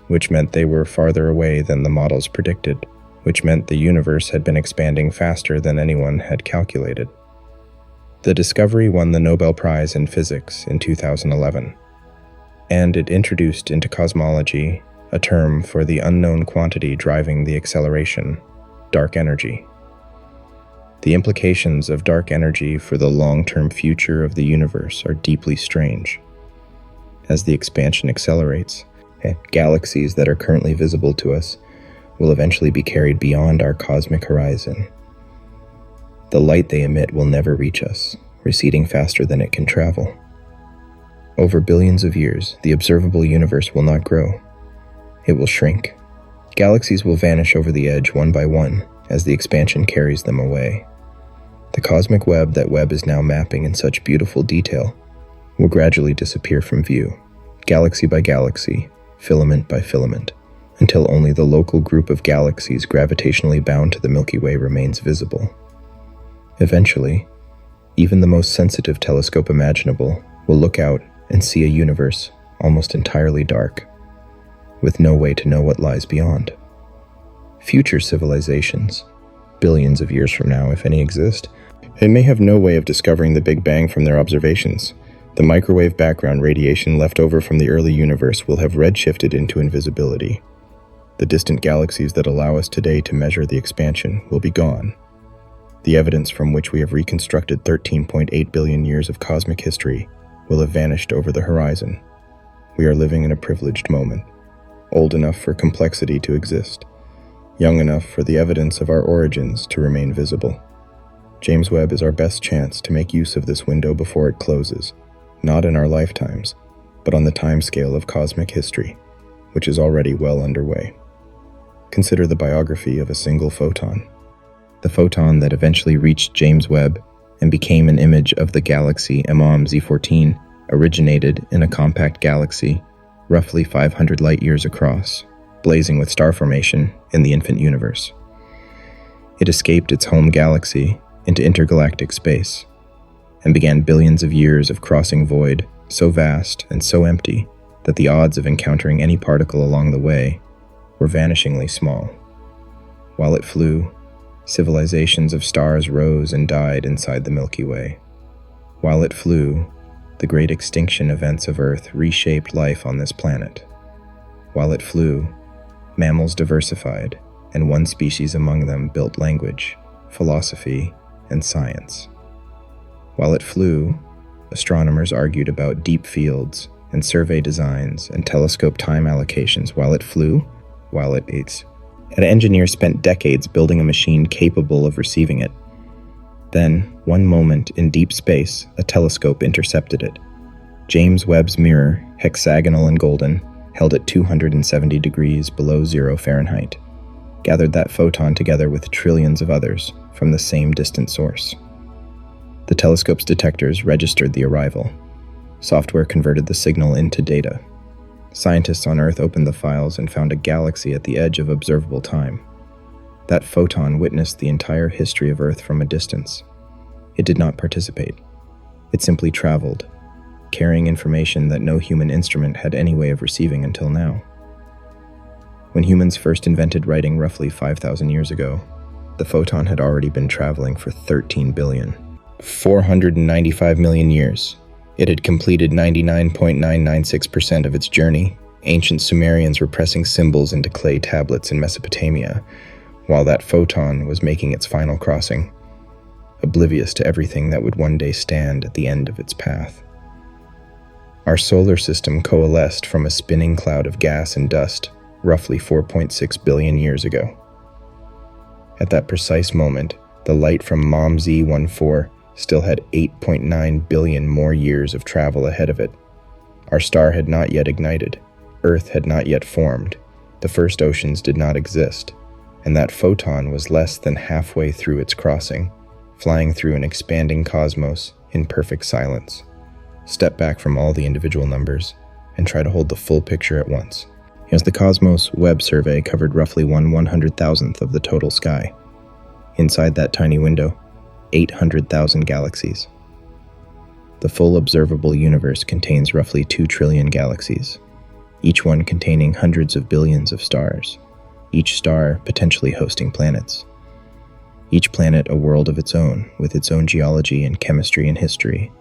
A: which meant they were farther away than the models predicted, which meant the universe had been expanding faster than anyone had calculated. The discovery won the Nobel Prize in Physics in 2011, and it introduced into cosmology a term for the unknown quantity driving the acceleration, dark energy. The implications of dark energy for the long-term future of the universe are deeply strange. As the expansion accelerates, galaxies that are currently visible to us will eventually be carried beyond our cosmic horizon. The light they emit will never reach us, receding faster than it can travel. Over billions of years, the observable universe will not grow. It will shrink. Galaxies will vanish over the edge one by one as the expansion carries them away. The cosmic web that Webb is now mapping in such beautiful detail will gradually disappear from view, galaxy by galaxy, filament by filament, until only the local group of galaxies gravitationally bound to the Milky Way remains visible. Eventually, even the most sensitive telescope imaginable will look out and see a universe almost entirely dark, with no way to know what lies beyond. Future civilizations, billions of years from now if any exist, they may have no way of discovering the Big Bang from their observations. The microwave background radiation left over from the early universe will have redshifted into invisibility. The distant galaxies that allow us today to measure the expansion will be gone. The evidence from which we have reconstructed 13.8 billion years of cosmic history will have vanished over the horizon. We are living in a privileged moment, old enough for complexity to exist, young enough for the evidence of our origins to remain visible. James Webb is our best chance to make use of this window before it closes, not in our lifetimes, but on the timescale of cosmic history, which is already well underway. Consider the biography of a single photon. The photon that eventually reached James Webb and became an image of the galaxy Z14 originated in a compact galaxy roughly 500 light-years across, blazing with star formation in the infant universe. It escaped its home galaxy into intergalactic space and began billions of years of crossing void so vast and so empty that the odds of encountering any particle along the way were vanishingly small. While it flew, civilizations of stars rose and died inside the Milky Way. While it flew, the great extinction events of Earth reshaped life on this planet. While it flew, mammals diversified, and one species among them built language, philosophy, and science. While it flew, astronomers argued about deep fields and survey designs and telescope time allocations. While it flew, an engineer spent decades building a machine capable of receiving it. Then, one moment in deep space, a telescope intercepted it. James Webb's mirror, hexagonal and golden, held at 270 degrees below 0 Fahrenheit, gathered that photon together with trillions of others from the same distant source. The telescope's detectors registered the arrival. Software converted the signal into data. Scientists on Earth opened the files and found a galaxy at the edge of observable time. That photon witnessed the entire history of Earth from a distance. It did not participate. It simply traveled, carrying information that no human instrument had any way of receiving until now. When humans first invented writing roughly 5,000 years ago, the photon had already been traveling for 495 million years. It had completed 99.996% of its journey. Ancient Sumerians were pressing symbols into clay tablets in Mesopotamia, while that photon was making its final crossing, oblivious to everything that would one day stand at the end of its path. Our solar system coalesced from a spinning cloud of gas and dust roughly 4.6 billion years ago. At that precise moment, the light from Z14 still had 8.9 billion more years of travel ahead of it. Our star had not yet ignited, Earth had not yet formed, the first oceans did not exist, and that photon was less than halfway through its crossing, flying through an expanding cosmos in perfect silence. Step back from all the individual numbers and try to hold the full picture at once. As the Cosmos Webb survey covered roughly 1/100,000th of the total sky. Inside that tiny window, 800,000 galaxies. The full observable universe contains roughly 2 trillion galaxies, each one containing hundreds of billions of stars, each star potentially hosting planets. Each planet a world of its own, with its own geology and chemistry and history.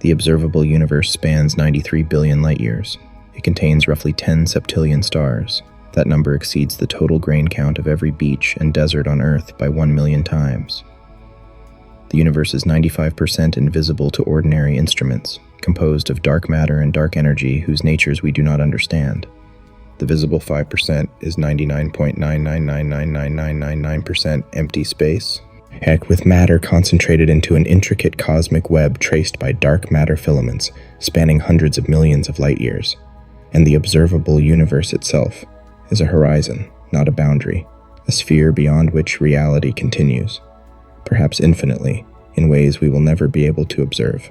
A: The observable universe spans 93 billion light-years. It contains roughly 10 septillion stars. That number exceeds the total grain count of every beach and desert on Earth by 1 million times. The universe is 95% invisible to ordinary instruments, composed of dark matter and dark energy whose natures we do not understand. The visible 5% is 99.9999999% empty space, heck, with matter concentrated into an intricate cosmic web traced by dark matter filaments spanning hundreds of millions of light-years. And the observable universe itself is a horizon, not a boundary, a sphere beyond which reality continues, perhaps infinitely, in ways we will never be able to observe.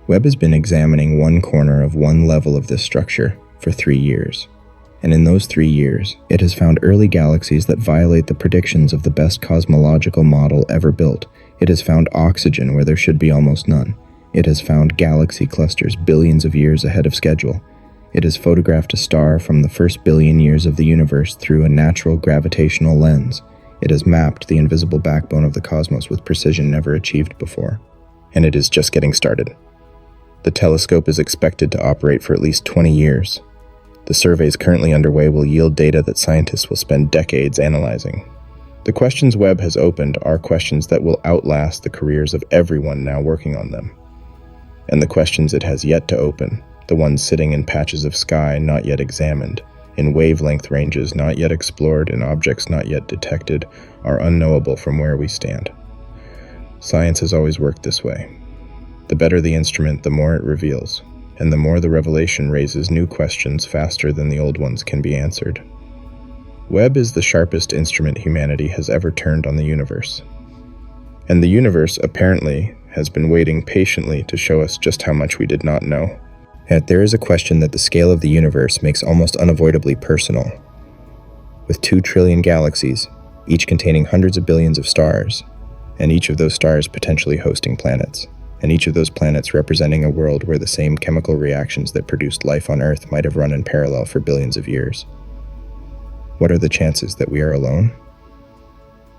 A: Webb has been examining one corner of one level of this structure for 3 years. And in those 3 years, it has found early galaxies that violate the predictions of the best cosmological model ever built. It has found oxygen where there should be almost none. It has found galaxy clusters billions of years ahead of schedule. It has photographed a star from the first billion years of the universe through a natural gravitational lens. It has mapped the invisible backbone of the cosmos with precision never achieved before. And it is just getting started. The telescope is expected to operate for at least 20 years. The surveys currently underway will yield data that scientists will spend decades analyzing. The questions Webb has opened are questions that will outlast the careers of everyone now working on them. And the questions it has yet to open, the ones sitting in patches of sky not yet examined, in wavelength ranges not yet explored and objects not yet detected, are unknowable from where we stand. Science has always worked this way. The better the instrument, the more it reveals, and the more the revelation raises new questions faster than the old ones can be answered. Webb is the sharpest instrument humanity has ever turned on the universe. And the universe, apparently, has been waiting patiently to show us just how much we did not know. Yet there is a question that the scale of the universe makes almost unavoidably personal. With 2 trillion galaxies, each containing hundreds of billions of stars, and each of those stars potentially hosting planets, and each of those planets representing a world where the same chemical reactions that produced life on Earth might have run in parallel for billions of years. What are the chances that we are alone?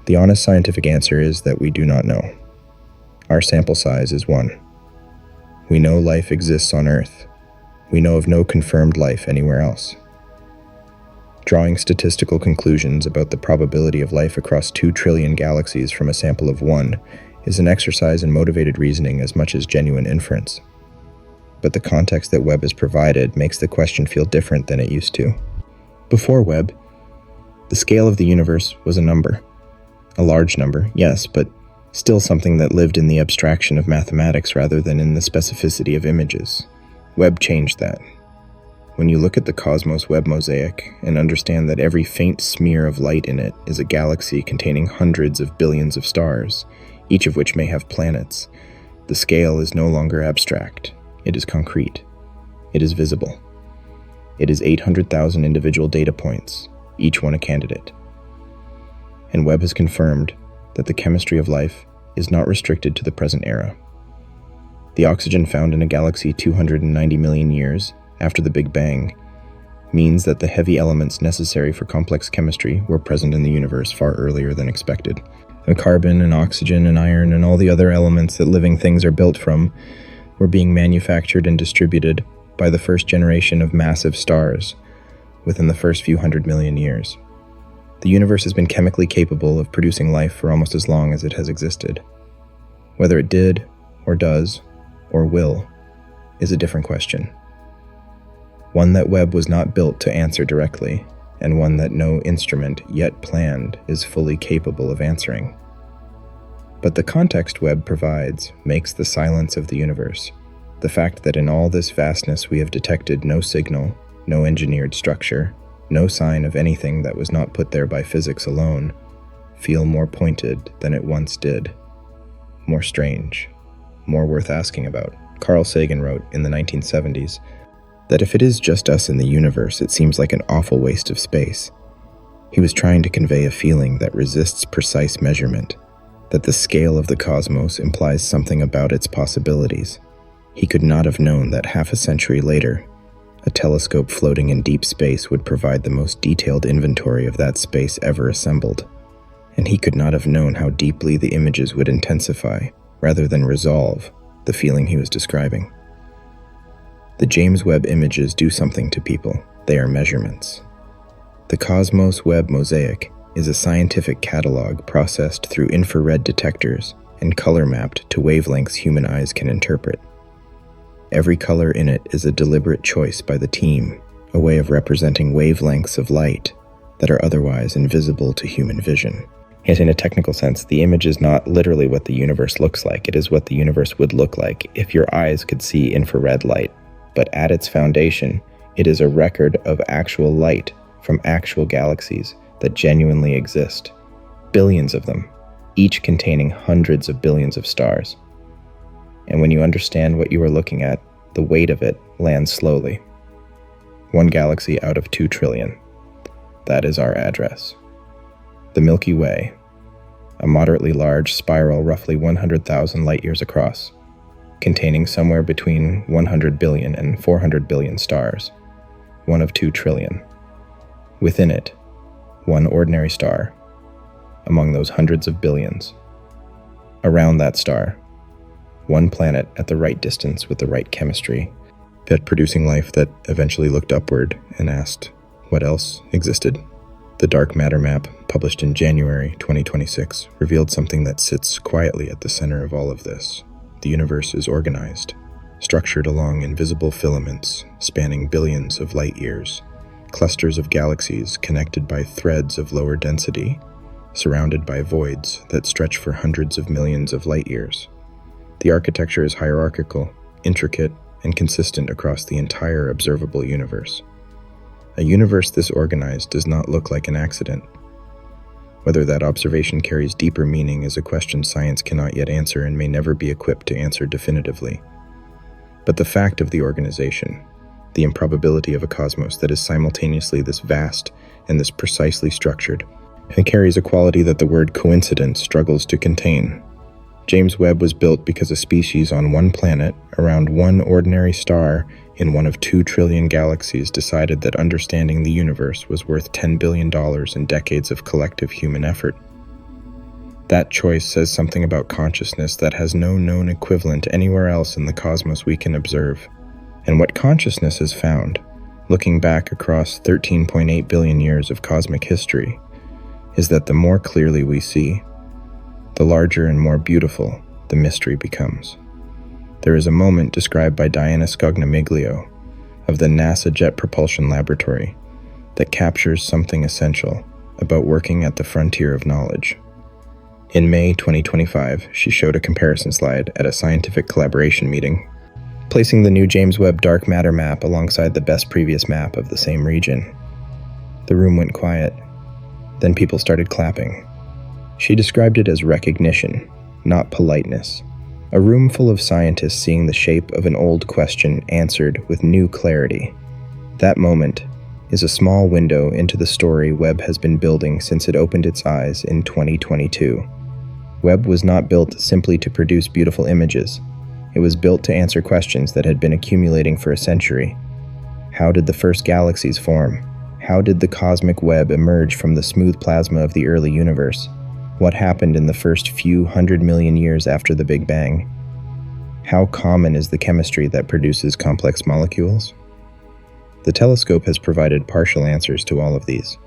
A: The honest scientific answer is that we do not know. Our sample size is 1. We know life exists on Earth. We know of no confirmed life anywhere else. Drawing statistical conclusions about the probability of life across 2 trillion galaxies from a sample of 1 is an exercise in motivated reasoning as much as genuine inference. But the context that Webb has provided makes the question feel different than it used to. Before Webb, the scale of the universe was a number. A large number, yes, but still something that lived in the abstraction of mathematics rather than in the specificity of images. Webb changed that. When you look at the cosmos Webb mosaic and understand that every faint smear of light in it is a galaxy containing hundreds of billions of stars, each of which may have planets, the scale is no longer abstract. It is concrete. It is visible. It is 800,000 individual data points, each one a candidate. And Webb has confirmed that the chemistry of life is not restricted to the present era. The oxygen found in a galaxy 290 million years after the Big Bang means that the heavy elements necessary for complex chemistry were present in the universe far earlier than expected. The carbon and oxygen and iron and all the other elements that living things are built from were being manufactured and distributed by the first generation of massive stars within the first few 100 million years. The universe has been chemically capable of producing life for almost as long as it has existed. Whether it did, or does, or will, is a different question. One that Webb was not built to answer directly, and one that no instrument yet planned is fully capable of answering. But the context Webb provides makes the silence of the universe, the fact that in all this vastness we have detected no signal, no engineered structure, no sign of anything that was not put there by physics alone, feel more pointed than it once did, more strange, more worth asking about. Carl Sagan wrote in the 1970s that if it is just us in the universe, it seems like an awful waste of space. He was trying to convey a feeling that resists precise measurement, that the scale of the cosmos implies something about its possibilities. He could not have known that half a century later, A telescope floating in deep space would provide the most detailed inventory of that space ever assembled, and he could not have known how deeply the images would intensify, rather than resolve, the feeling he was describing. The James Webb images do something to people. They are measurements. The Cosmos Webb Mosaic is a scientific catalog processed through infrared detectors and color-mapped to wavelengths human eyes can interpret. Every color in it is a deliberate choice by the team, a way of representing wavelengths of light that are otherwise invisible to human vision. Yet in a technical sense, the image is not literally what the universe looks like. It is what the universe would look like if your eyes could see infrared light. But at its foundation, it is a record of actual light from actual galaxies that genuinely exist. Billions of them, each containing hundreds of billions of stars. And when you understand what you are looking at, the weight of it lands slowly. 1 galaxy out of 2 trillion. That is our address. The Milky Way, a moderately large spiral roughly 100,000 light-years across, containing somewhere between 100 billion and 400 billion stars, 1 of 2 trillion. Within it, 1 ordinary star, among those hundreds of billions. Around that star, 1 planet at the right distance with the right chemistry, yet producing life that eventually looked upward and asked, what else existed? The dark matter map, published in January 2026, revealed something that sits quietly at the center of all of this. The universe is organized, structured along invisible filaments spanning billions of light years, clusters of galaxies connected by threads of lower density, surrounded by voids that stretch for hundreds of millions of light years. The architecture is hierarchical, intricate, and consistent across the entire observable universe. A universe this organized does not look like an accident. Whether that observation carries deeper meaning is a question science cannot yet answer and may never be equipped to answer definitively. But the fact of the organization, the improbability of a cosmos that is simultaneously this vast and this precisely structured, and carries a quality that the word coincidence struggles to contain. James Webb was built because a species on 1 planet, around 1 ordinary star in 1 of 2 trillion galaxies, decided that understanding the universe was worth $10 billion in decades of collective human effort. That choice says something about consciousness that has no known equivalent anywhere else in the cosmos we can observe. And what consciousness has found, looking back across 13.8 billion years of cosmic history, is that the more clearly we see, the larger and more beautiful the mystery becomes. There is a moment described by Diana Scognamiglio of the NASA Jet Propulsion Laboratory that captures something essential about working at the frontier of knowledge. In May 2025, she showed a comparison slide at a scientific collaboration meeting, placing the new James Webb dark matter map alongside the best previous map of the same region. The room went quiet. Then people started clapping. She described it as recognition, not politeness. A room full of scientists seeing the shape of an old question answered with new clarity. That moment is a small window into the story Webb has been building since it opened its eyes in 2022. Webb was not built simply to produce beautiful images. It was built to answer questions that had been accumulating for a century. How did the first galaxies form? How did the cosmic web emerge from the smooth plasma of the early universe? What happened in the first few 100 million years after the Big Bang? How common is the chemistry that produces complex molecules? The telescope has provided partial answers to all of these,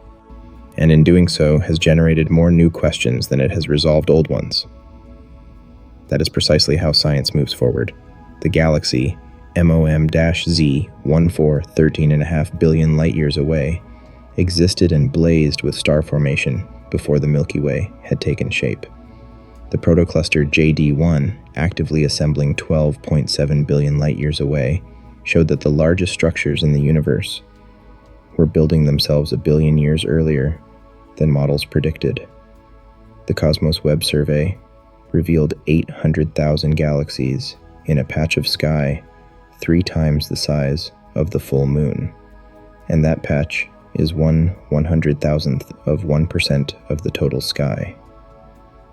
A: and in doing so has generated more new questions than it has resolved old ones. That is precisely how science moves forward. The galaxy, MOM-Z, 13.5 billion light-years away, existed and blazed with star formation before the Milky Way had taken shape. The protocluster JD1, actively assembling 12.7 billion light-years away, showed that the largest structures in the universe were building themselves a billion years earlier than models predicted. The Cosmos Webb survey revealed 800,000 galaxies in a patch of sky 3 times the size of the full moon, and that patch is 1/100,000th of 1% of the total sky.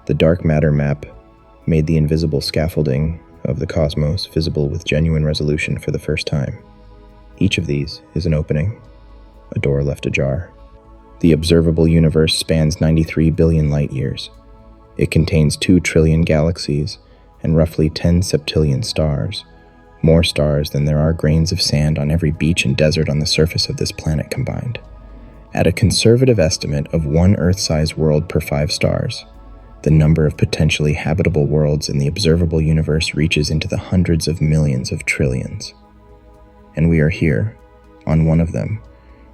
A: The dark matter map made the invisible scaffolding of the cosmos visible with genuine resolution for the first time. Each of these is an opening, a door left ajar. The observable universe spans 93 billion light-years. It contains 2 trillion galaxies and roughly 10 septillion stars, more stars than there are grains of sand on every beach and desert on the surface of this planet combined. At a conservative estimate of 1 Earth-sized world per 5 stars, the number of potentially habitable worlds in the observable universe reaches into the hundreds of millions of trillions. And we are here, on one of them,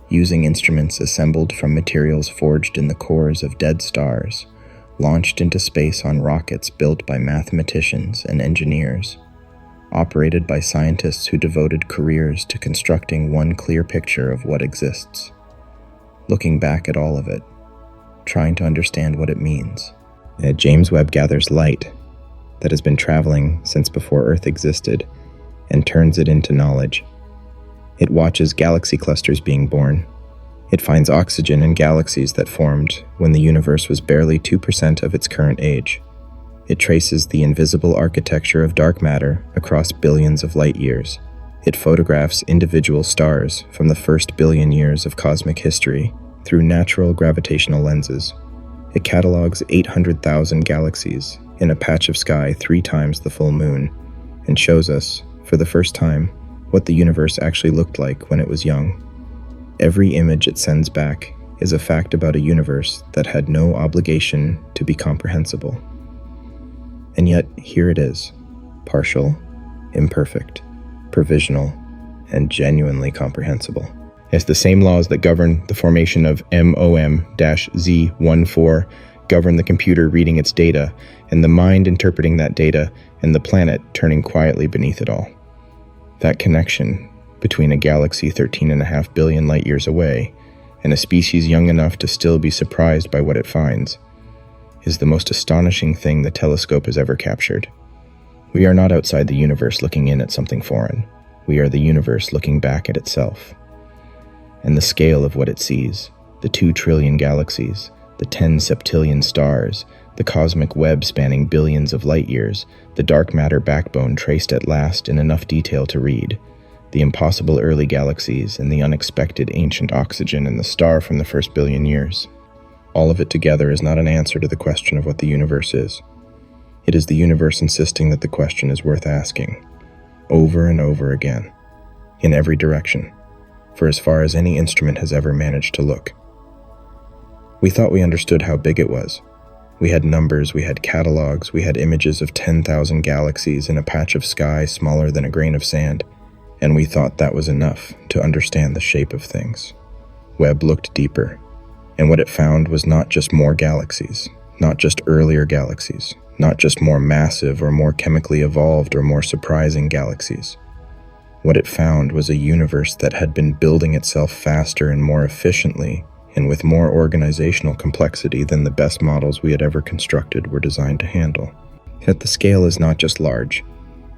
A: using instruments assembled from materials forged in the cores of dead stars, launched into space on rockets built by mathematicians and engineers, operated by scientists who devoted careers to constructing one clear picture of what exists. Looking back at all of it, trying to understand what it means. James Webb gathers light that has been traveling since before Earth existed and turns it into knowledge. It watches galaxy clusters being born. It finds oxygen in galaxies that formed when the universe was barely 2% of its current age. It traces the invisible architecture of dark matter across billions of light years. It photographs individual stars from the first billion years of cosmic history through natural gravitational lenses. It catalogs 800,000 galaxies in a patch of sky 3 times the full moon and shows us, for the first time, what the universe actually looked like when it was young. Every image it sends back is a fact about a universe that had no obligation to be comprehensible. And yet, here it is, partial, imperfect, provisional, and genuinely comprehensible. It's the same laws that govern the formation of MOM-Z14 govern the computer reading its data, and the mind interpreting that data, and the planet turning quietly beneath it all. That connection between a galaxy 13.5 billion light-years away and a species young enough to still be surprised by what it finds is the most astonishing thing the telescope has ever captured. We are not outside the universe looking in at something foreign. We are the universe looking back at itself. And the scale of what it sees, the 2 trillion galaxies, the 10 septillion stars, the cosmic web spanning billions of light-years, the dark matter backbone traced at last in enough detail to read, the impossible early galaxies and the unexpected ancient oxygen in the star from the first billion years. All of it together is not an answer to the question of what the universe is. It is the universe insisting that the question is worth asking, over and over again, in every direction, for as far as any instrument has ever managed to look. We thought we understood how big it was. We had numbers, we had catalogs, we had images of 10,000 galaxies in a patch of sky smaller than a grain of sand, and we thought that was enough to understand the shape of things. Webb looked deeper, and what it found was not just more galaxies, not just earlier galaxies, not just more massive or more chemically evolved or more surprising galaxies. What it found was a universe that had been building itself faster and more efficiently and with more organizational complexity than the best models we had ever constructed were designed to handle. Yet the scale is not just large.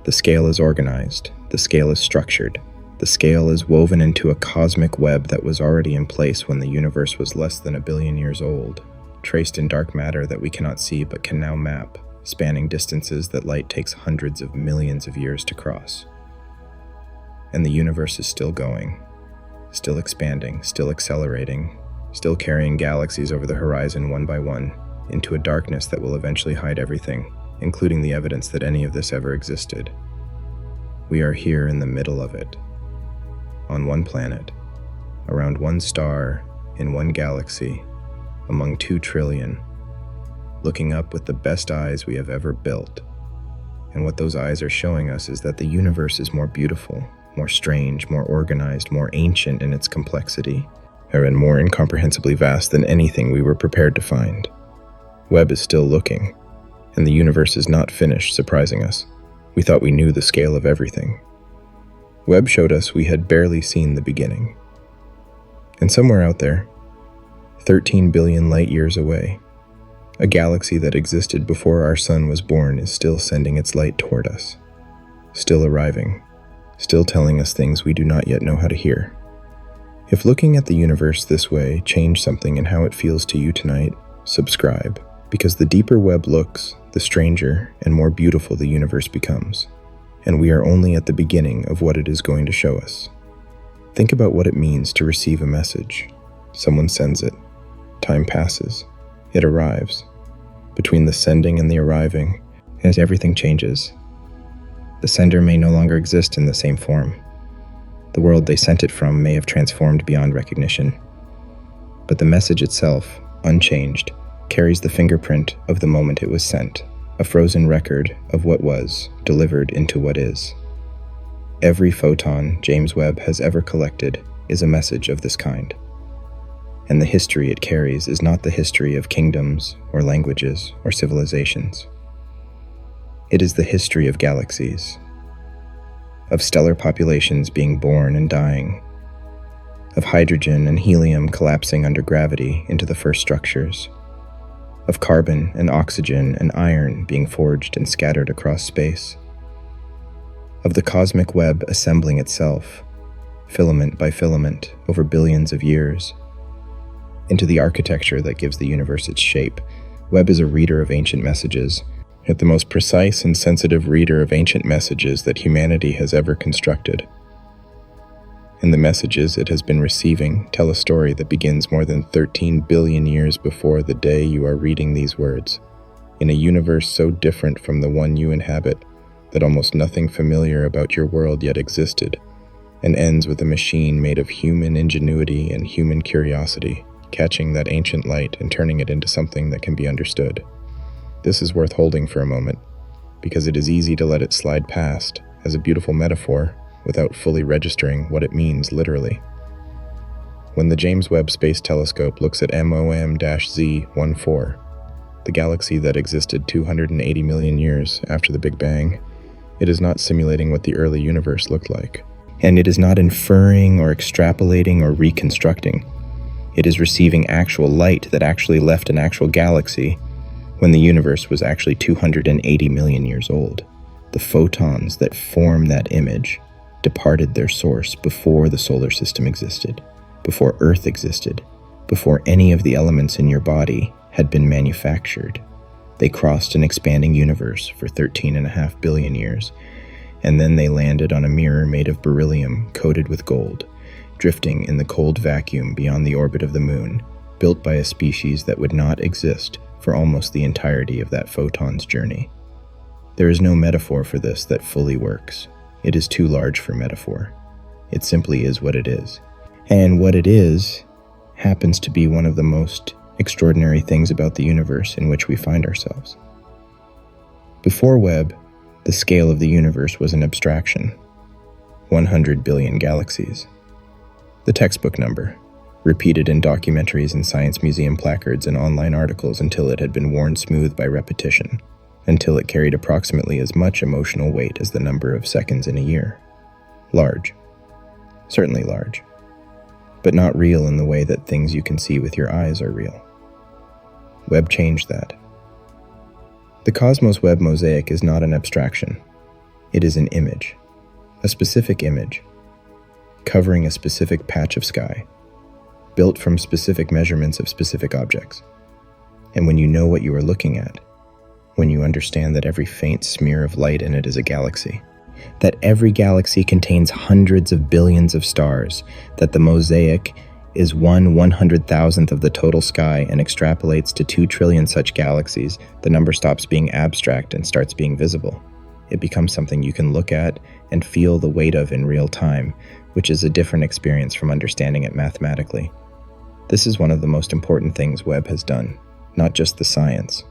A: The scale is organized. The scale is structured. The scale is woven into a cosmic web that was already in place when the universe was less than 1 billion years old, traced in dark matter that we cannot see but can now map, spanning distances that light takes hundreds of millions of years to cross. And the universe is still going, still expanding, still accelerating, still carrying galaxies over the horizon one by one, into a darkness that will eventually hide everything, including the evidence that any of this ever existed. We are here in the middle of it, on one planet, around one star, in one galaxy, among 2 trillion, looking up with the best eyes we have ever built. And what those eyes are showing us is that the universe is more beautiful, more strange, more organized, more ancient in its complexity, and more incomprehensibly vast than anything we were prepared to find. Webb is still looking, and the universe is not finished surprising us. We thought we knew the scale of everything. Webb showed us we had barely seen the beginning. And somewhere out there, 13 billion light years away, a galaxy that existed before our sun was born is still sending its light toward us, still arriving, still telling us things we do not yet know how to hear. If looking at the universe this way changed something in how it feels to you tonight, subscribe, because the deeper Webb looks, the stranger and more beautiful the universe becomes, and we are only at the beginning of what it is going to show us. Think about what it means to receive a message. Someone sends it. Time passes. It arrives. Between the sending and the arriving, as everything changes, the sender may no longer exist in the same form. The world they sent it from may have transformed beyond recognition. But the message itself, unchanged, carries the fingerprint of the moment it was sent, a frozen record of what was delivered into what is. Every photon James Webb has ever collected is a message of this kind. And the history it carries is not the history of kingdoms or languages or civilizations. It is the history of galaxies, of stellar populations being born and dying, of hydrogen and helium collapsing under gravity into the first structures, of carbon and oxygen and iron being forged and scattered across space, of the cosmic web assembling itself, filament by filament, over billions of years, into the architecture that gives the universe its shape. Webb is a reader of ancient messages, yet the most precise and sensitive reader of ancient messages that humanity has ever constructed. And the messages it has been receiving tell a story that begins more than 13 billion years before the day you are reading these words, in a universe so different from the one you inhabit that almost nothing familiar about your world yet existed, and ends with a machine made of human ingenuity and human curiosity, catching that ancient light and turning it into something that can be understood. This is worth holding for a moment, because it is easy to let it slide past as a beautiful metaphor without fully registering what it means literally. When the James Webb Space Telescope looks at MOM-Z14, the galaxy that existed 280 million years after the Big Bang, it is not simulating what the early universe looked like. And it is not inferring or extrapolating or reconstructing. It is receiving actual light that actually left an actual galaxy when the universe was actually 280 million years old. The photons that form that image departed their source before the solar system existed, before Earth existed, before any of the elements in your body had been manufactured. They crossed an expanding universe for 13.5 billion years, and then they landed on a mirror made of beryllium coated with gold, drifting in the cold vacuum beyond the orbit of the moon, built by a species that would not exist for almost the entirety of that photon's journey. There is no metaphor for this that fully works. It is too large for metaphor. It simply is what it is. And what it is happens to be one of the most extraordinary things about the universe in which we find ourselves. Before Webb, the scale of the universe was an abstraction. 100 billion galaxies. The textbook number, repeated in documentaries and science museum placards and online articles until it had been worn smooth by repetition, until it carried approximately as much emotional weight as the number of seconds in a year. Large. Certainly large. But not real in the way that things you can see with your eyes are real. Webb changed that. The Cosmos Webb mosaic is not an abstraction. It is an image. A specific image, covering a specific patch of sky, built from specific measurements of specific objects. And when you know what you are looking at, when you understand that every faint smear of light in it is a galaxy, that every galaxy contains hundreds of billions of stars, that the mosaic is 1/100,000th of the total sky and extrapolates to 2 trillion such galaxies, the number stops being abstract and starts being visible. It becomes something you can look at and feel the weight of in real time, which is a different experience from understanding it mathematically. This is one of the most important things Webb has done, not just the science,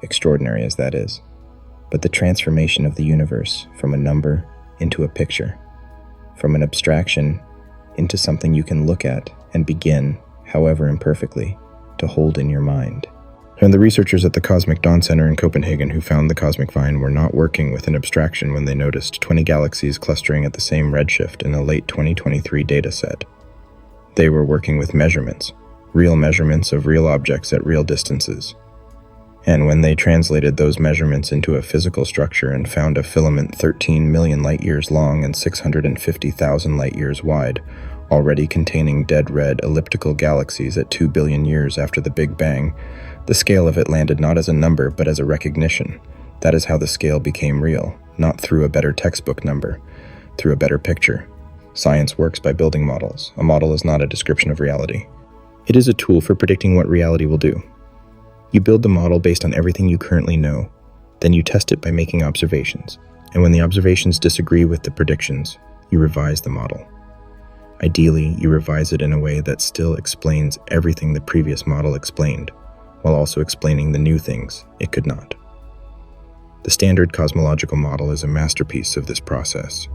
A: extraordinary as that is, but the transformation of the universe from a number into a picture, from an abstraction into something you can look at and begin, however imperfectly, to hold in your mind. And the researchers at the Cosmic Dawn Center in Copenhagen who found the cosmic vine were not working with an abstraction when they noticed 20 galaxies clustering at the same redshift in a late 2023 data set. They were working with measurements of real objects at real distances. And when they translated those measurements into a physical structure and found a filament 13 million light-years long and 650,000 light-years wide, already containing dead red elliptical galaxies at 2 billion years after the Big Bang, the scale of it landed not as a number but as a recognition. That is how the scale became real, not through a better textbook number, through a better picture. Science works by building models. A model is not a description of reality. It is a tool for predicting what reality will do. You build the model based on everything you currently know. Then you test it by making observations. And when the observations disagree with the predictions, you revise the model. Ideally, you revise it in a way that still explains everything the previous model explained, while also explaining the new things it could not. The standard cosmological model is a masterpiece of this process.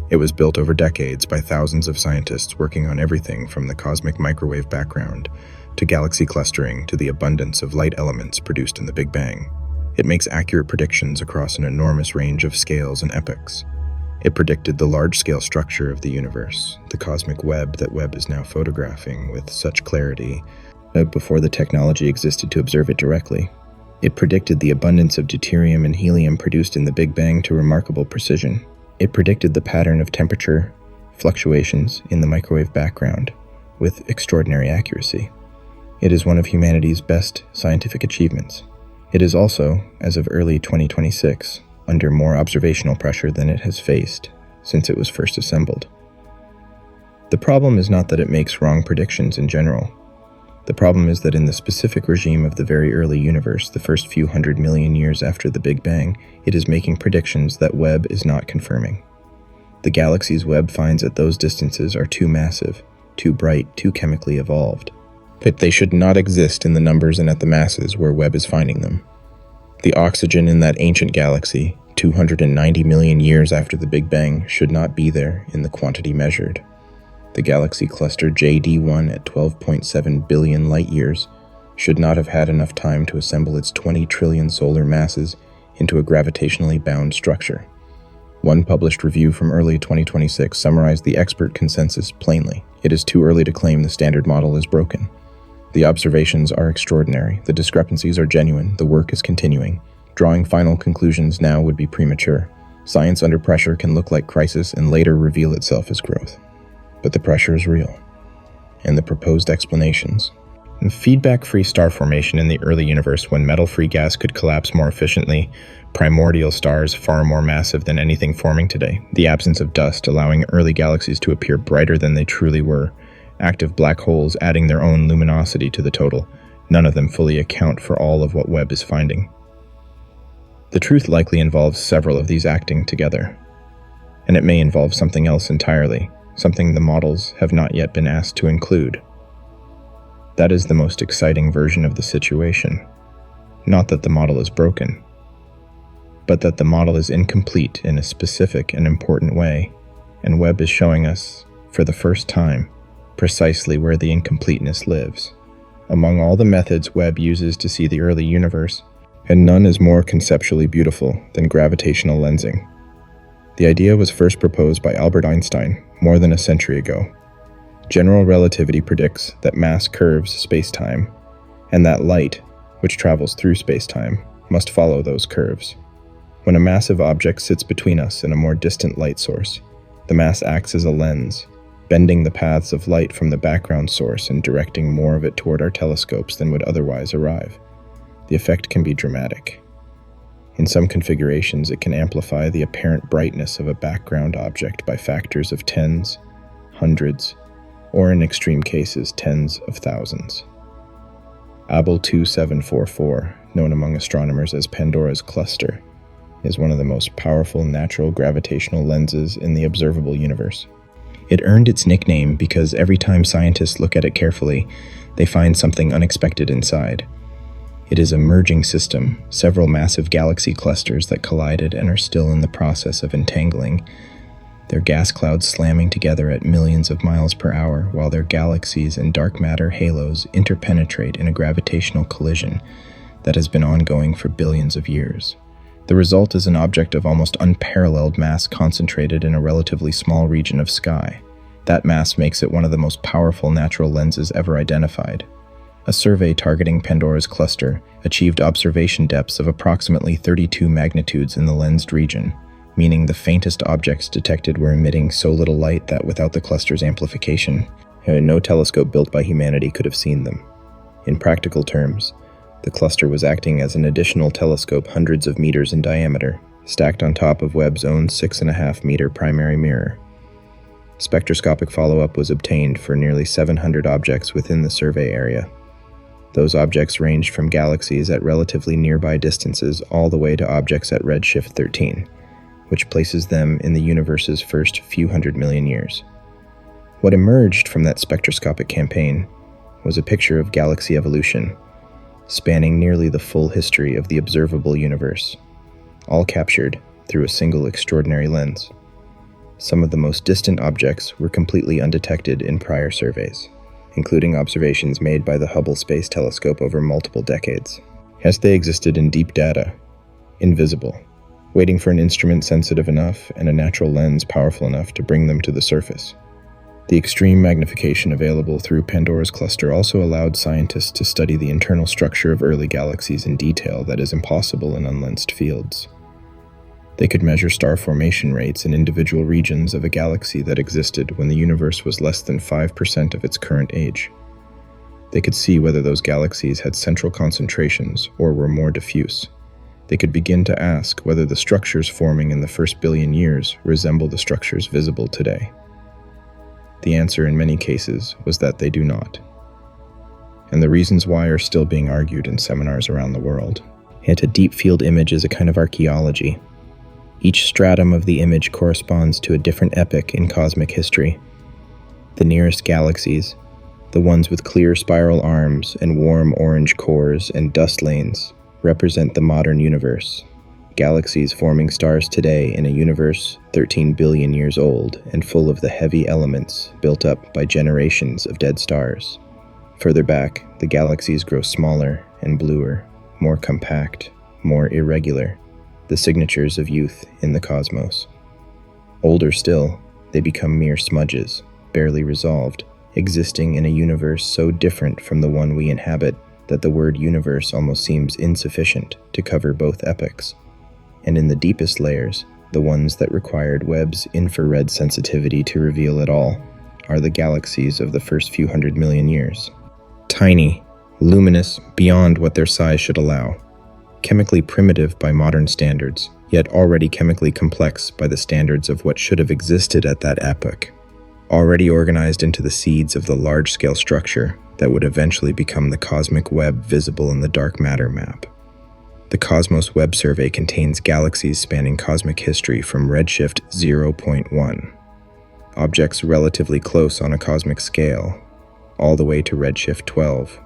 A: It was built over decades by thousands of scientists working on everything from the cosmic microwave background to galaxy clustering to the abundance of light elements produced in the Big Bang. It makes accurate predictions across an enormous range of scales and epochs. It predicted the large-scale structure of the universe, the cosmic web that Webb is now photographing with such clarity before the technology existed to observe it directly. It predicted the abundance of deuterium and helium produced in the Big Bang to remarkable precision. It predicted the pattern of temperature fluctuations in the microwave background with extraordinary accuracy. It is one of humanity's best scientific achievements. It is also, as of early 2026, under more observational pressure than it has faced since it was first assembled. The problem is not that it makes wrong predictions in general. The problem is that in the specific regime of the very early universe, the first few 100 million years after the Big Bang, it is making predictions that Webb is not confirming. The galaxies Webb finds at those distances are too massive, too bright, too chemically evolved. But they should not exist in the numbers and at the masses where Webb is finding them. The oxygen in that ancient galaxy, 290 million years after the Big Bang, should not be there in the quantity measured. The galaxy cluster JD1 at 12.7 billion light-years should not have had enough time to assemble its 20 trillion solar masses into a gravitationally bound structure. One published review from early 2026 summarized the expert consensus plainly. It is too early to claim the standard model is broken. The observations are extraordinary, the discrepancies are genuine, the work is continuing. Drawing final conclusions now would be premature. Science under pressure can look like crisis and later reveal itself as growth. But the pressure is real, and the proposed explanations. Feedback-free star formation in the early universe when metal-free gas could collapse more efficiently, primordial stars far more massive than anything forming today, the absence of dust allowing early galaxies to appear brighter than they truly were, active black holes adding their own luminosity to the total, none of them fully account for all of what Webb is finding. The truth likely involves several of these acting together, and it may involve something else entirely, something the models have not yet been asked to include. That is the most exciting version of the situation. Not that the model is broken, but that the model is incomplete in a specific and important way, and Webb is showing us, for the first time, precisely where the incompleteness lives. Among all the methods Webb uses to see the early universe, and none is more conceptually beautiful than gravitational lensing. The idea was first proposed by Albert Einstein more than a century ago. General relativity predicts that mass curves space-time, and that light, which travels through space-time, must follow those curves. When a massive object sits between us and a more distant light source, the mass acts as a lens, bending the paths of light from the background source and directing more of it toward our telescopes than would otherwise arrive. The effect can be dramatic. In some configurations, it can amplify the apparent brightness of a background object by factors of tens, hundreds, or in extreme cases, tens of thousands. Abel 2744, known among astronomers as Pandora's cluster, is one of the most powerful natural gravitational lenses in the observable universe. It earned its nickname because every time scientists look at it carefully, they find something unexpected inside. It is a merging system, several massive galaxy clusters that collided and are still in the process of entangling, their gas clouds slamming together at millions of miles per hour while their galaxies and dark matter halos interpenetrate in a gravitational collision that has been ongoing for billions of years. The result is an object of almost unparalleled mass concentrated in a relatively small region of sky. That mass makes it one of the most powerful natural lenses ever identified. A survey targeting Pandora's cluster achieved observation depths of approximately 32 magnitudes in the lensed region, meaning the faintest objects detected were emitting so little light that without the cluster's amplification, no telescope built by humanity could have seen them. In practical terms, the cluster was acting as an additional telescope hundreds of meters in diameter, stacked on top of Webb's own 6.5-meter primary mirror. Spectroscopic follow-up was obtained for nearly 700 objects within the survey area. Those objects ranged from galaxies at relatively nearby distances all the way to objects at redshift 13, which places them in the universe's first few hundred million years. What emerged from that spectroscopic campaign was a picture of galaxy evolution, spanning nearly the full history of the observable universe, all captured through a single extraordinary lens. Some of the most distant objects were completely undetected in prior surveys, including observations made by the Hubble Space Telescope over multiple decades. As they existed in deep data, invisible, waiting for an instrument sensitive enough and a natural lens powerful enough to bring them to the surface. The extreme magnification available through Pandora's cluster also allowed scientists to study the internal structure of early galaxies in detail that is impossible in unlensed fields. They could measure star formation rates in individual regions of a galaxy that existed when the universe was less than 5% of its current age. They could see whether those galaxies had central concentrations or were more diffuse. They could begin to ask whether the structures forming in the first billion years resemble the structures visible today. The answer in many cases was that they do not. And the reasons why are still being argued in seminars around the world. Yet a deep field image is a kind of archaeology. Each stratum of the image corresponds to a different epoch in cosmic history. The nearest galaxies, the ones with clear spiral arms and warm orange cores and dust lanes, represent the modern universe. Galaxies forming stars today in a universe 13 billion years old and full of the heavy elements built up by generations of dead stars. Further back, the galaxies grow smaller and bluer, more compact, more irregular, the signatures of youth in the cosmos. Older still, they become mere smudges, barely resolved, existing in a universe so different from the one we inhabit that the word universe almost seems insufficient to cover both epochs. And in the deepest layers, the ones that required Webb's infrared sensitivity to reveal it all, are the galaxies of the first few 100 million years. Tiny, luminous beyond what their size should allow, chemically primitive by modern standards, yet already chemically complex by the standards of what should have existed at that epoch, already organized into the seeds of the large-scale structure that would eventually become the cosmic web visible in the dark matter map. The Cosmos Web Survey contains galaxies spanning cosmic history from redshift 0.1, objects relatively close on a cosmic scale, all the way to redshift 12,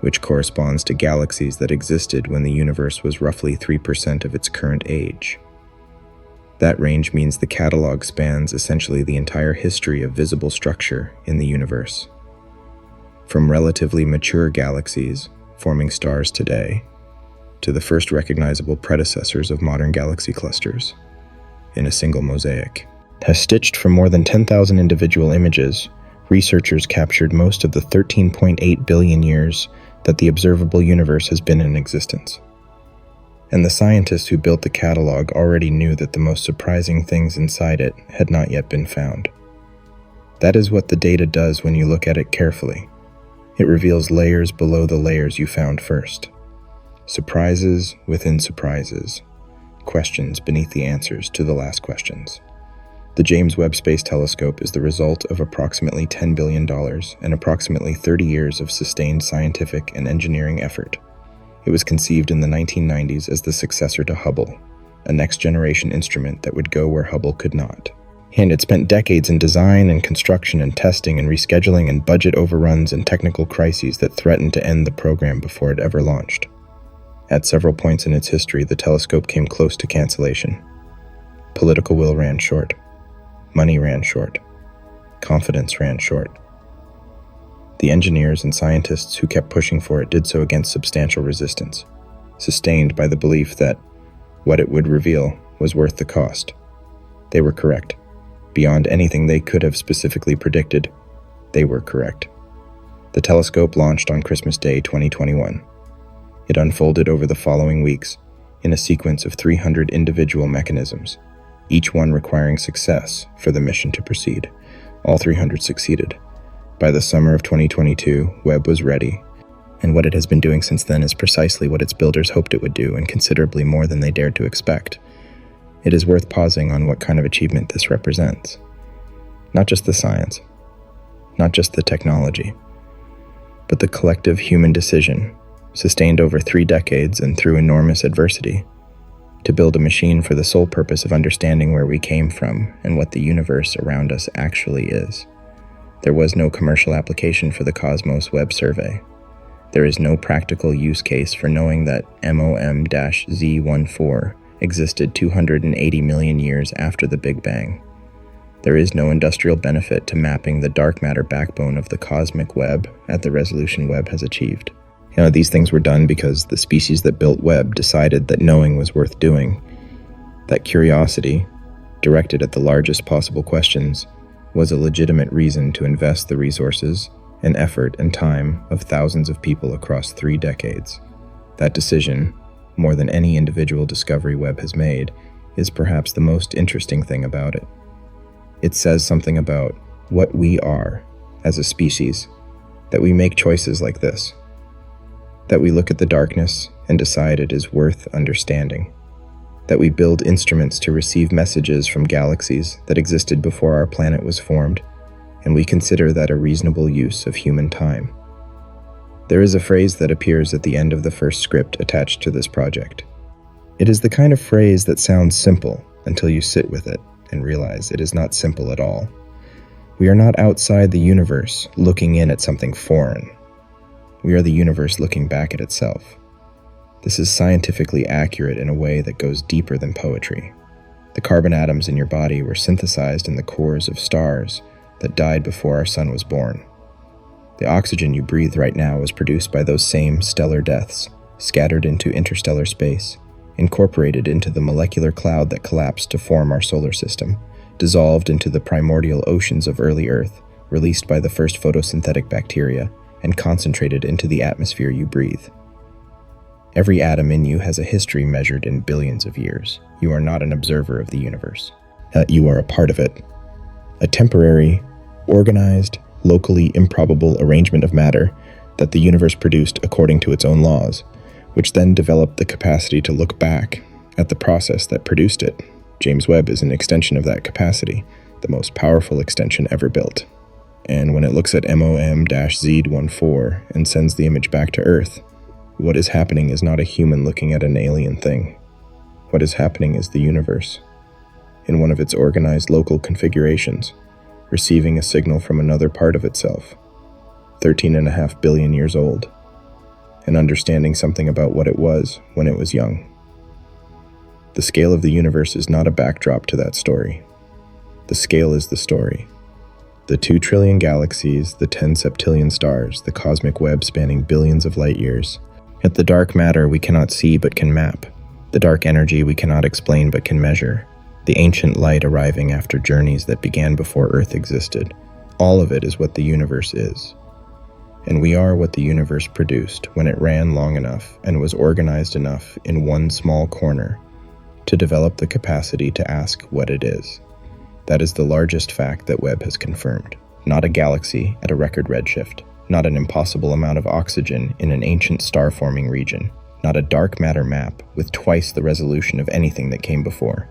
A: which corresponds to galaxies that existed when the universe was roughly 3% of its current age. That range means the catalog spans essentially the entire history of visible structure in the universe. From relatively mature galaxies, forming stars today, to the first recognizable predecessors of modern galaxy clusters, in a single mosaic. Has stitched from more than 10,000 individual images, researchers captured most of the 13.8 billion years that the observable universe has been in existence. And the scientists who built the catalog already knew that the most surprising things inside it had not yet been found. That is what the data does when you look at it carefully. It reveals layers below the layers you found first. Surprises within surprises. Questions beneath the answers to the last questions. The James Webb Space Telescope is the result of approximately $10 billion and approximately 30 years of sustained scientific and engineering effort. It was conceived in the 1990s as the successor to Hubble, a next-generation instrument that would go where Hubble could not. And it spent decades in design and construction and testing and rescheduling and budget overruns and technical crises that threatened to end the program before it ever launched. At several points in its history, the telescope came close to cancellation. Political will ran short. Money ran short. Confidence ran short. The engineers and scientists who kept pushing for it did so against substantial resistance, sustained by the belief that what it would reveal was worth the cost. They were correct. Beyond anything they could have specifically predicted, they were correct. The telescope launched on Christmas Day 2021. It unfolded over the following weeks in a sequence of 300 individual mechanisms, each one requiring success for the mission to proceed. All 300 succeeded. By the summer of 2022, Webb was ready, and what it has been doing since then is precisely what its builders hoped it would do, and considerably more than they dared to expect. It is worth pausing on what kind of achievement this represents. Not just the science, not just the technology, but the collective human decision, sustained over 3 decades and through enormous adversity, to build a machine for the sole purpose of understanding where we came from and what the universe around us actually is. There was no commercial application for the Cosmos Web Survey. There is no practical use case for knowing that MOM-Z14 existed 280 million years after the Big Bang. There is no industrial benefit to mapping the dark matter backbone of the cosmic web at the resolution Webb has achieved. These things were done because the species that built Webb decided that knowing was worth doing, that curiosity, directed at the largest possible questions, was a legitimate reason to invest the resources and effort and time of thousands of people across 3 decades. That decision, more than any individual discovery Webb has made, is perhaps the most interesting thing about it. It says something about what we are as a species, that we make choices like this, that we look at the darkness and decide it is worth understanding, that we build instruments to receive messages from galaxies that existed before our planet was formed, and we consider that a reasonable use of human time. There is a phrase that appears at the end of the first script attached to this project. It is the kind of phrase that sounds simple until you sit with it and realize it is not simple at all. We are not outside the universe looking in at something foreign. We are the universe looking back at itself. This is scientifically accurate in a way that goes deeper than poetry. The carbon atoms in your body were synthesized in the cores of stars that died before our sun was born. The oxygen you breathe right now was produced by those same stellar deaths, scattered into interstellar space, incorporated into the molecular cloud that collapsed to form our solar system, dissolved into the primordial oceans of early Earth, released by the first photosynthetic bacteria, and concentrated into the atmosphere you breathe. Every atom in you has a history measured in billions of years. You are not an observer of the universe. You are a part of it. A temporary, organized, locally improbable arrangement of matter that the universe produced according to its own laws, which then developed the capacity to look back at the process that produced it. James Webb is an extension of that capacity, the most powerful extension ever built. And when it looks at MOM-Z14 and sends the image back to Earth, what is happening is not a human looking at an alien thing. What is happening is the universe, in one of its organized local configurations, receiving a signal from another part of itself, 13.5 billion years old, and understanding something about what it was when it was young. The scale of the universe is not a backdrop to that story. The scale is the story. The 2 trillion galaxies, the 10 septillion stars, the cosmic web spanning billions of light years. Yet the dark matter we cannot see but can map. The dark energy we cannot explain but can measure. The ancient light arriving after journeys that began before Earth existed. All of it is what the universe is. And we are what the universe produced when it ran long enough and was organized enough in one small corner to develop the capacity to ask what it is. That is the largest fact that Webb has confirmed. Not a galaxy at a record redshift. Not an impossible amount of oxygen in an ancient star-forming region. Not a dark matter map with twice the resolution of anything that came before.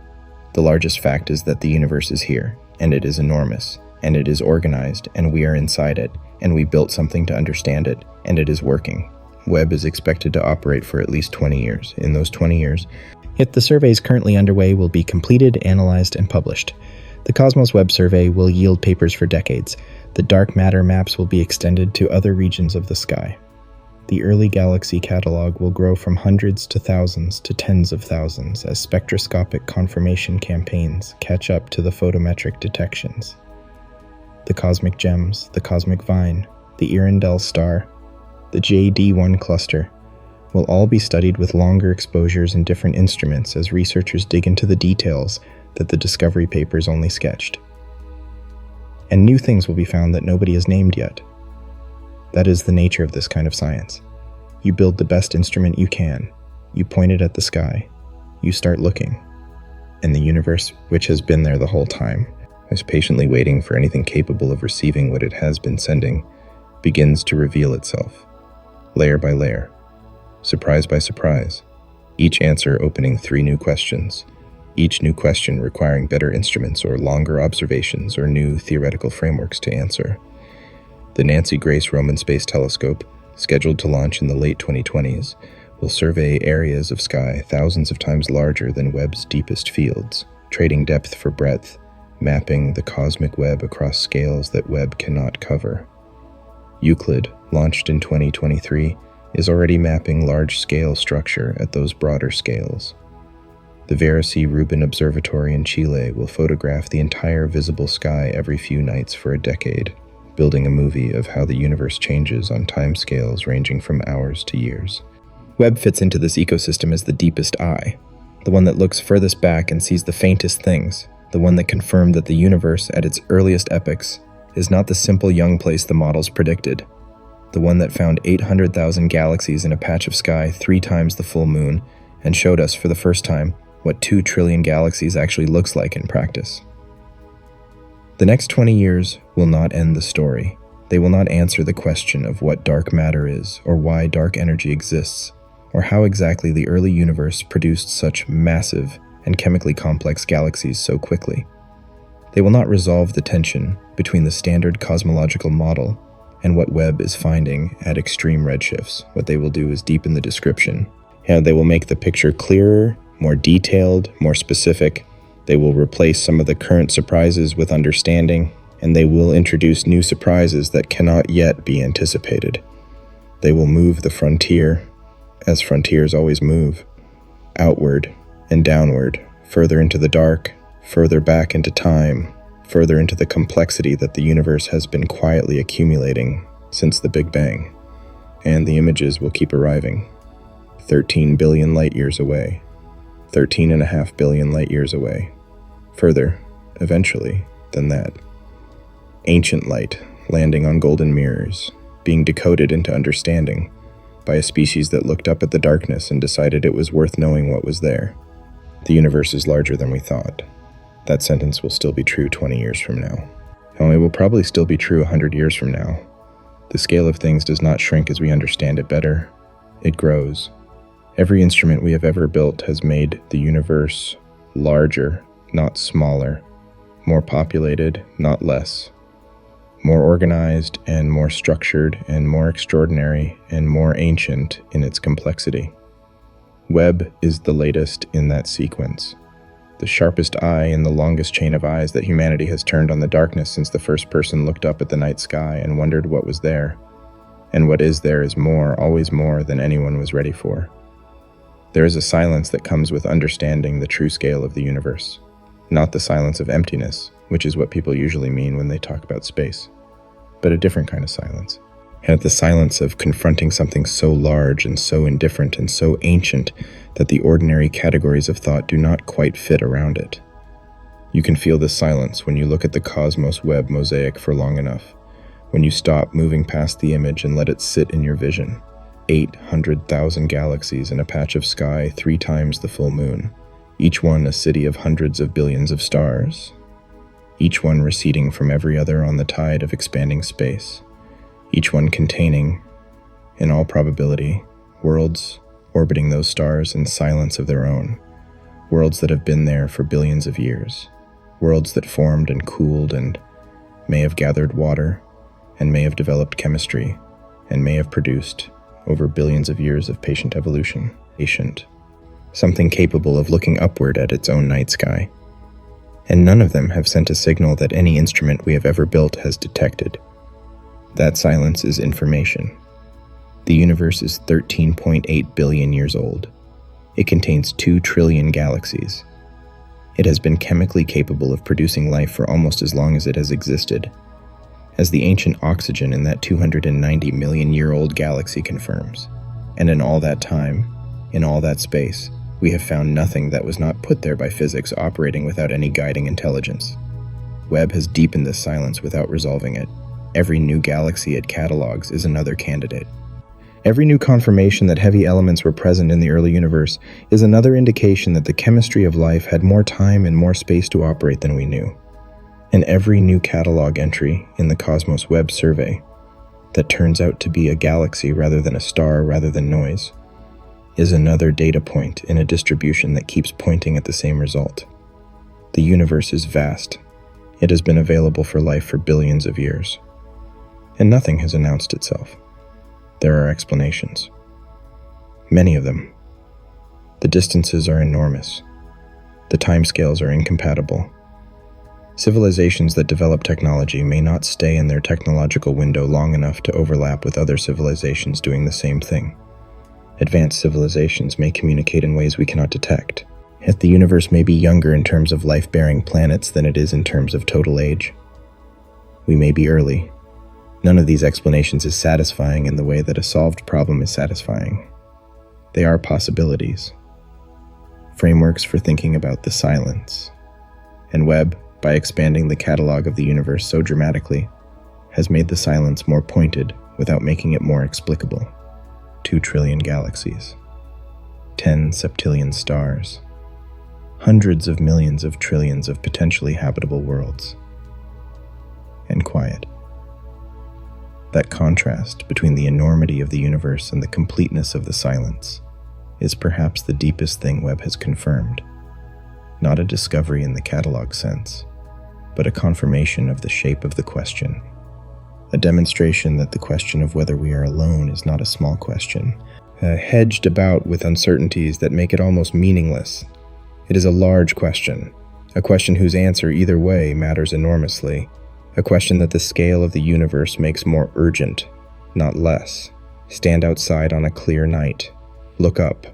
A: The largest fact is that the universe is here, and it is enormous, and it is organized, and we are inside it, and we built something to understand it, and it is working. Webb is expected to operate for at least 20 years. In those 20 years,
B: Yet the surveys currently underway will be completed, analyzed, and published. The Cosmos Web Survey will yield papers for decades. The dark matter maps will be extended to other regions of the sky. The early galaxy catalog will grow from hundreds to thousands to tens of thousands as spectroscopic confirmation campaigns catch up to the photometric detections. The cosmic gems, the cosmic vine, the Earendel star, the JD1 cluster will all be studied with longer exposures and different instruments as researchers dig into the details that the discovery papers only sketched. And new things will be found that nobody has named yet. That is the nature of this kind of science. You build the best instrument you can, you point it at the sky, you start looking, and the universe, which has been there the whole time, is patiently waiting for anything capable of receiving what it has been sending, begins to reveal itself, layer by layer, surprise by surprise, each answer opening 3 new questions,
A: each new question requiring better instruments or longer observations or new theoretical frameworks to answer. The Nancy Grace Roman Space Telescope, scheduled to launch in the late 2020s, will survey areas of sky thousands of times larger than Webb's deepest fields, trading depth for breadth, mapping the cosmic web across scales that Webb cannot cover. Euclid, launched in 2023, is already mapping large-scale structure at those broader scales. The Vera C. Rubin Observatory in Chile will photograph the entire visible sky every few nights for a decade, building a movie of how the universe changes on timescales ranging from hours to years. Webb fits into this ecosystem as the deepest eye, the one that looks furthest back and sees the faintest things, the one that confirmed that the universe at its earliest epochs is not the simple young place the models predicted, the one that found 800,000 galaxies in a patch of sky 3 times the full moon and showed us for the first time what 2 trillion galaxies actually looks like in practice. The next 20 years will not end the story. They will not answer the question of what dark matter is, or why dark energy exists, or how exactly the early universe produced such massive and chemically complex galaxies so quickly. They will not resolve the tension between the standard cosmological model and what Webb is finding at extreme redshifts. What they will do is deepen the description, and they will make the picture clearer, more detailed, more specific. They will replace some of the current surprises with understanding, and they will introduce new surprises that cannot yet be anticipated. They will move the frontier, as frontiers always move, outward and downward, further into the dark, further back into time, further into the complexity that the universe has been quietly accumulating since the Big Bang. And the images will keep arriving. 13 billion light-years away. 13.5 billion light-years away. Further, eventually, than that. Ancient light landing on golden mirrors, being decoded into understanding by a species that looked up at the darkness and decided it was worth knowing what was there. The universe is larger than we thought. That sentence will still be true 20 years from now. And it will probably still be true 100 years from now. The scale of things does not shrink as we understand it better. It grows. Every instrument we have ever built has made the universe larger, not smaller, more populated, not less, more organized and more structured and more extraordinary and more ancient in its complexity. Webb is the latest in that sequence, the sharpest eye in the longest chain of eyes that humanity has turned on the darkness since the first person looked up at the night sky and wondered what was there. And what is there is more, always more, than anyone was ready for. There is a silence that comes with understanding the true scale of the universe, not the silence of emptiness, which is what people usually mean when they talk about space, but a different kind of silence. And the silence of confronting something so large and so indifferent and so ancient that the ordinary categories of thought do not quite fit around it. You can feel this silence when you look at the cosmos Webb mosaic for long enough, when you stop moving past the image and let it sit in your vision. 800,000 galaxies in a patch of sky 3 times the full moon, each one a city of hundreds of billions of stars, each one receding from every other on the tide of expanding space, each one containing, in all probability, worlds orbiting those stars in silence of their own, worlds that have been there for billions of years, worlds that formed and cooled and may have gathered water and may have developed chemistry and may have produced, over billions of years of patient evolution, something capable of looking upward at its own night sky. And none of them have sent a signal that any instrument we have ever built has detected. That silence is information. The universe is 13.8 billion years old. It contains 2 trillion galaxies. It has been chemically capable of producing life for almost as long as it has existed, as the ancient oxygen in that 290 million-year-old galaxy confirms. And in all that time, in all that space, we have found nothing that was not put there by physics operating without any guiding intelligence. Webb has deepened this silence without resolving it. Every new galaxy it catalogs is another candidate. Every new confirmation that heavy elements were present in the early universe is another indication that the chemistry of life had more time and more space to operate than we knew. And every new catalog entry in the Cosmos Webb survey that turns out to be a galaxy rather than a star rather than noise is another data point in a distribution that keeps pointing at the same result. The universe is vast. It has been available for life for billions of years. And nothing has announced itself. There are explanations. Many of them. The distances are enormous. The timescales are incompatible. Civilizations that develop technology may not stay in their technological window long enough to overlap with other civilizations doing the same thing. Advanced civilizations may communicate in ways we cannot detect. Yet the universe may be younger in terms of life-bearing planets than it is in terms of total age. We may be early. None of these explanations is satisfying in the way that a solved problem is satisfying. They are possibilities. Frameworks for thinking about the silence. And Webb, by expanding the catalog of the universe so dramatically, has made the silence more pointed without making it more explicable. 2 trillion galaxies, 10 septillion stars, hundreds of millions of trillions of potentially habitable worlds, and quiet. That contrast between the enormity of the universe and the completeness of the silence is perhaps the deepest thing Webb has confirmed. Not a discovery in the catalog sense, but a confirmation of the shape of the question. A demonstration that the question of whether we are alone is not a small question, hedged about with uncertainties that make it almost meaningless. It is a large question, a question whose answer either way matters enormously, a question that the scale of the universe makes more urgent, not less. Stand outside on a clear night. Look up.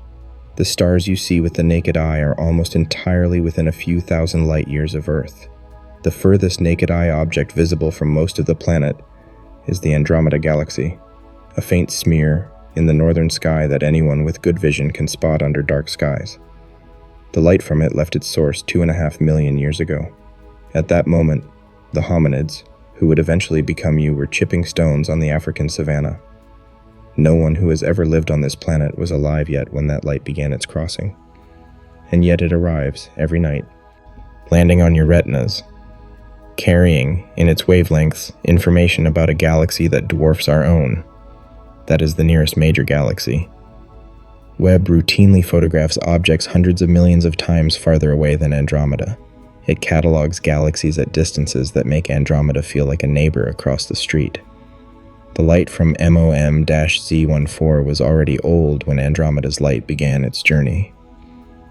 A: The stars you see with the naked eye are almost entirely within a few thousand light years of Earth. The furthest naked eye object visible from most of the planet is the Andromeda Galaxy, a faint smear in the northern sky that anyone with good vision can spot under dark skies. The light from it left its source 2.5 million years ago. At that moment, the hominids, who would eventually become you, were chipping stones on the African savanna. No one who has ever lived on this planet was alive yet when that light began its crossing. And yet it arrives every night, landing on your retinas, carrying, in its wavelengths, information about a galaxy that dwarfs our own. That is the nearest major galaxy. Webb routinely photographs objects hundreds of millions of times farther away than Andromeda. It catalogs galaxies at distances that make Andromeda feel like a neighbor across the street. The light from MOM-Z14 was already old when Andromeda's light began its journey.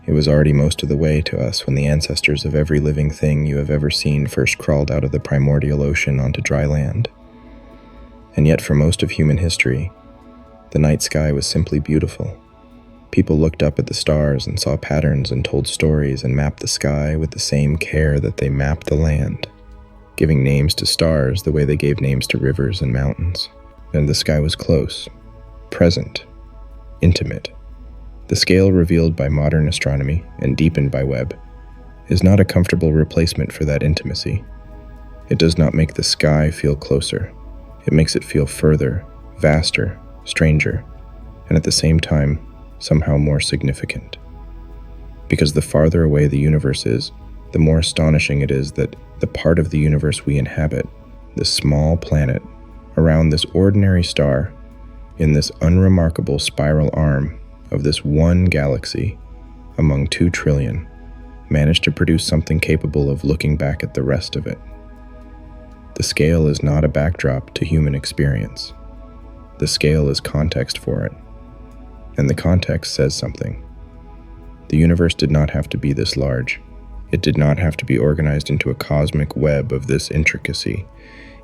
A: It was already most of the way to us when the ancestors of every living thing you have ever seen first crawled out of the primordial ocean onto dry land. And yet for most of human history, the night sky was simply beautiful. People looked up at the stars and saw patterns and told stories and mapped the sky with the same care that they mapped the land, giving names to stars the way they gave names to rivers and mountains. And the sky was close, present, intimate. The scale revealed by modern astronomy and deepened by Webb is not a comfortable replacement for that intimacy. It does not make the sky feel closer. It makes it feel further, vaster, stranger, and at the same time, somehow more significant. Because the farther away the universe is, the more astonishing it is that the part of the universe we inhabit, this small planet, around this ordinary star, in this unremarkable spiral arm of this one galaxy among 2 trillion, managed to produce something capable of looking back at the rest of it. The scale is not a backdrop to human experience. The scale is context for it. And the context says something. The universe did not have to be this large. It did not have to be organized into a cosmic web of this intricacy.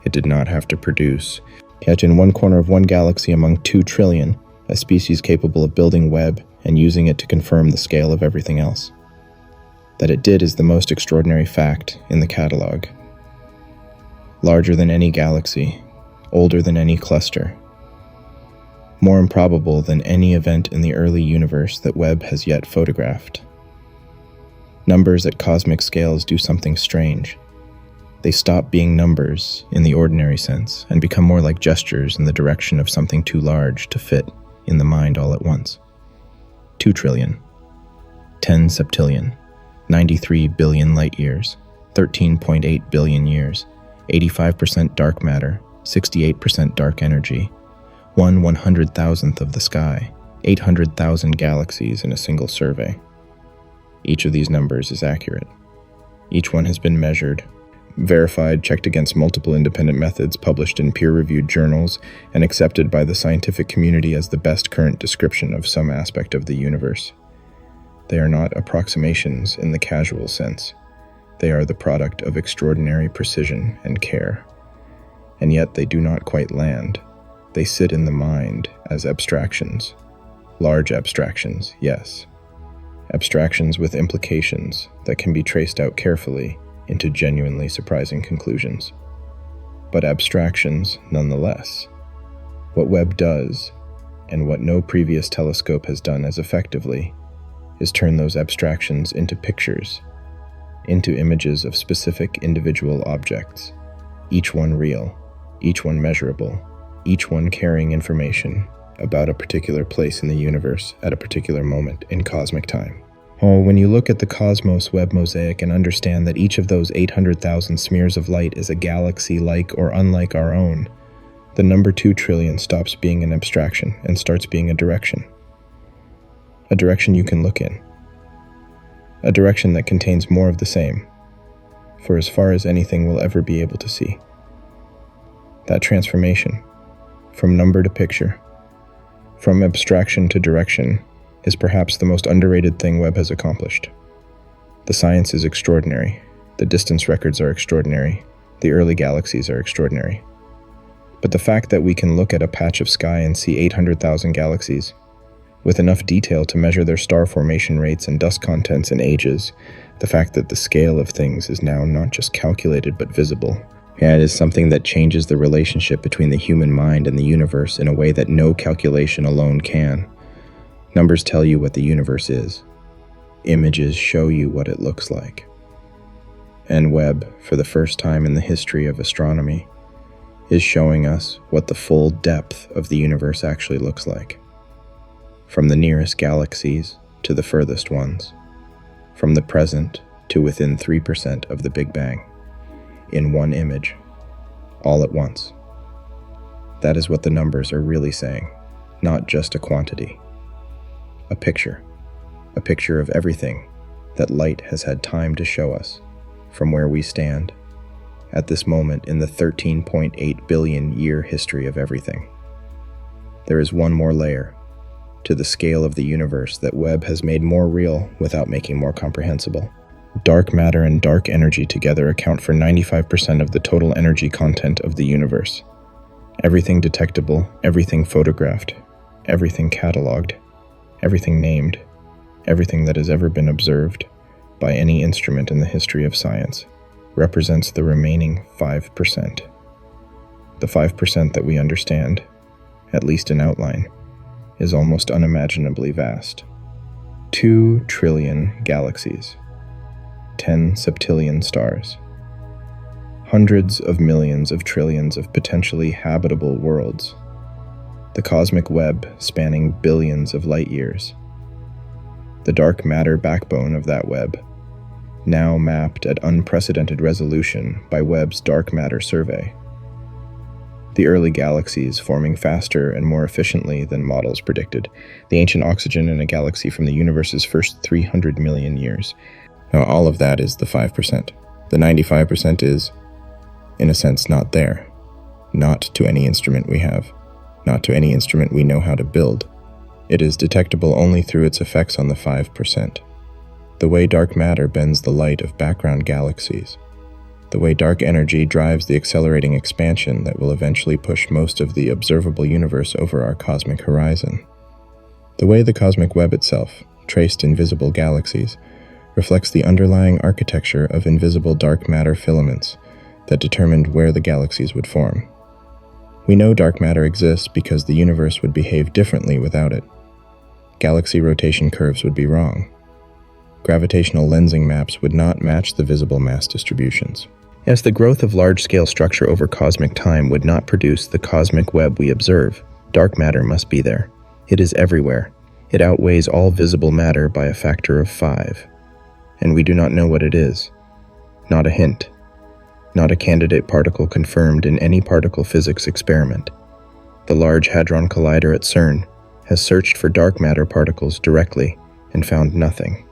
A: It did not have to produce, yet in one corner of one galaxy among 2 trillion, a species capable of building Webb and using it to confirm the scale of everything else. That it did is the most extraordinary fact in the catalog. Larger than any galaxy, older than any cluster, more improbable than any event in the early universe that Webb has yet photographed. Numbers at cosmic scales do something strange. They stop being numbers in the ordinary sense and become more like gestures in the direction of something too large to fit in the mind all at once. 2 trillion, 10 septillion, 93 billion light years, 13.8 billion years, 85% dark matter, 68% dark energy, 1/100,000th of the sky, 800,000 galaxies in a single survey. Each of these numbers is accurate. Each one has been measured, verified, checked against multiple independent methods, published in peer-reviewed journals, and accepted by the scientific community as the best current description of some aspect of the universe. They are not approximations in the casual sense. They are the product of extraordinary precision and care. And yet they do not quite land. They sit in the mind as abstractions. Large abstractions, yes. Abstractions with implications that can be traced out carefully into genuinely surprising conclusions. But abstractions nonetheless. What Webb does, and what no previous telescope has done as effectively, is turn those abstractions into pictures, into images of specific individual objects, each one real, each one measurable, each one carrying information about a particular place in the universe at a particular moment in cosmic time. Oh, when you look at the cosmos Webb mosaic and understand that each of those 800,000 smears of light is a galaxy like or unlike our own, the number 2 trillion stops being an abstraction and starts being a direction. A direction you can look in. A direction that contains more of the same, for as far as anything will ever be able to see. That transformation, from number to picture, from abstraction to direction, is perhaps the most underrated thing Webb has accomplished. The science is extraordinary, the distance records are extraordinary, the early galaxies are extraordinary. But the fact that we can look at a patch of sky and see 800,000 galaxies, with enough detail to measure their star formation rates and dust contents and ages, the fact that the scale of things is now not just calculated but visible, and is something that changes the relationship between the human mind and the universe in a way that no calculation alone can. Numbers tell you what the universe is. Images show you what it looks like. And Webb, for the first time in the history of astronomy, is showing us what the full depth of the universe actually looks like. From the nearest galaxies to the furthest ones. From the present to within 3% of the Big Bang. In one image. All at once. That is what the numbers are really saying, not just a quantity. A picture of everything that light has had time to show us from where we stand at this moment in the 13.8 billion year history of everything. There is one more layer to the scale of the universe that Webb has made more real without making more comprehensible. Dark matter and dark energy together account for 95% of the total energy content of the universe. Everything detectable, everything photographed, everything cataloged, everything named, everything that has ever been observed by any instrument in the history of science represents the remaining 5%. The 5% that we understand, at least in outline, is almost unimaginably vast. 2 trillion galaxies, 10 septillion stars, hundreds of millions of trillions of potentially habitable worlds, the cosmic web spanning billions of light years, the dark matter backbone of that web, now mapped at unprecedented resolution by Webb's dark matter survey, the early galaxies forming faster and more efficiently than models predicted, the ancient oxygen in a galaxy from the universe's first 300 million years. Now, all of that is the 5%. The 95% is, in a sense, not there. Not to any instrument we have. Not to any instrument we know how to build. It is detectable only through its effects on the 5%. The way dark matter bends the light of background galaxies. The way dark energy drives the accelerating expansion that will eventually push most of the observable universe over our cosmic horizon. The way the cosmic web itself, traced in visible galaxies, reflects the underlying architecture of invisible dark matter filaments that determined where the galaxies would form. We know dark matter exists because the universe would behave differently without it. Galaxy rotation curves would be wrong. Gravitational lensing maps would not match the visible mass distributions. As the growth of large-scale structure over cosmic time would not produce the cosmic web we observe, dark matter must be there. It is everywhere. It outweighs all visible matter by a factor of 5. And we do not know what it is. Not a hint. Not a candidate particle confirmed in any particle physics experiment. The Large Hadron Collider at CERN, has searched for dark matter particles directly and found nothing.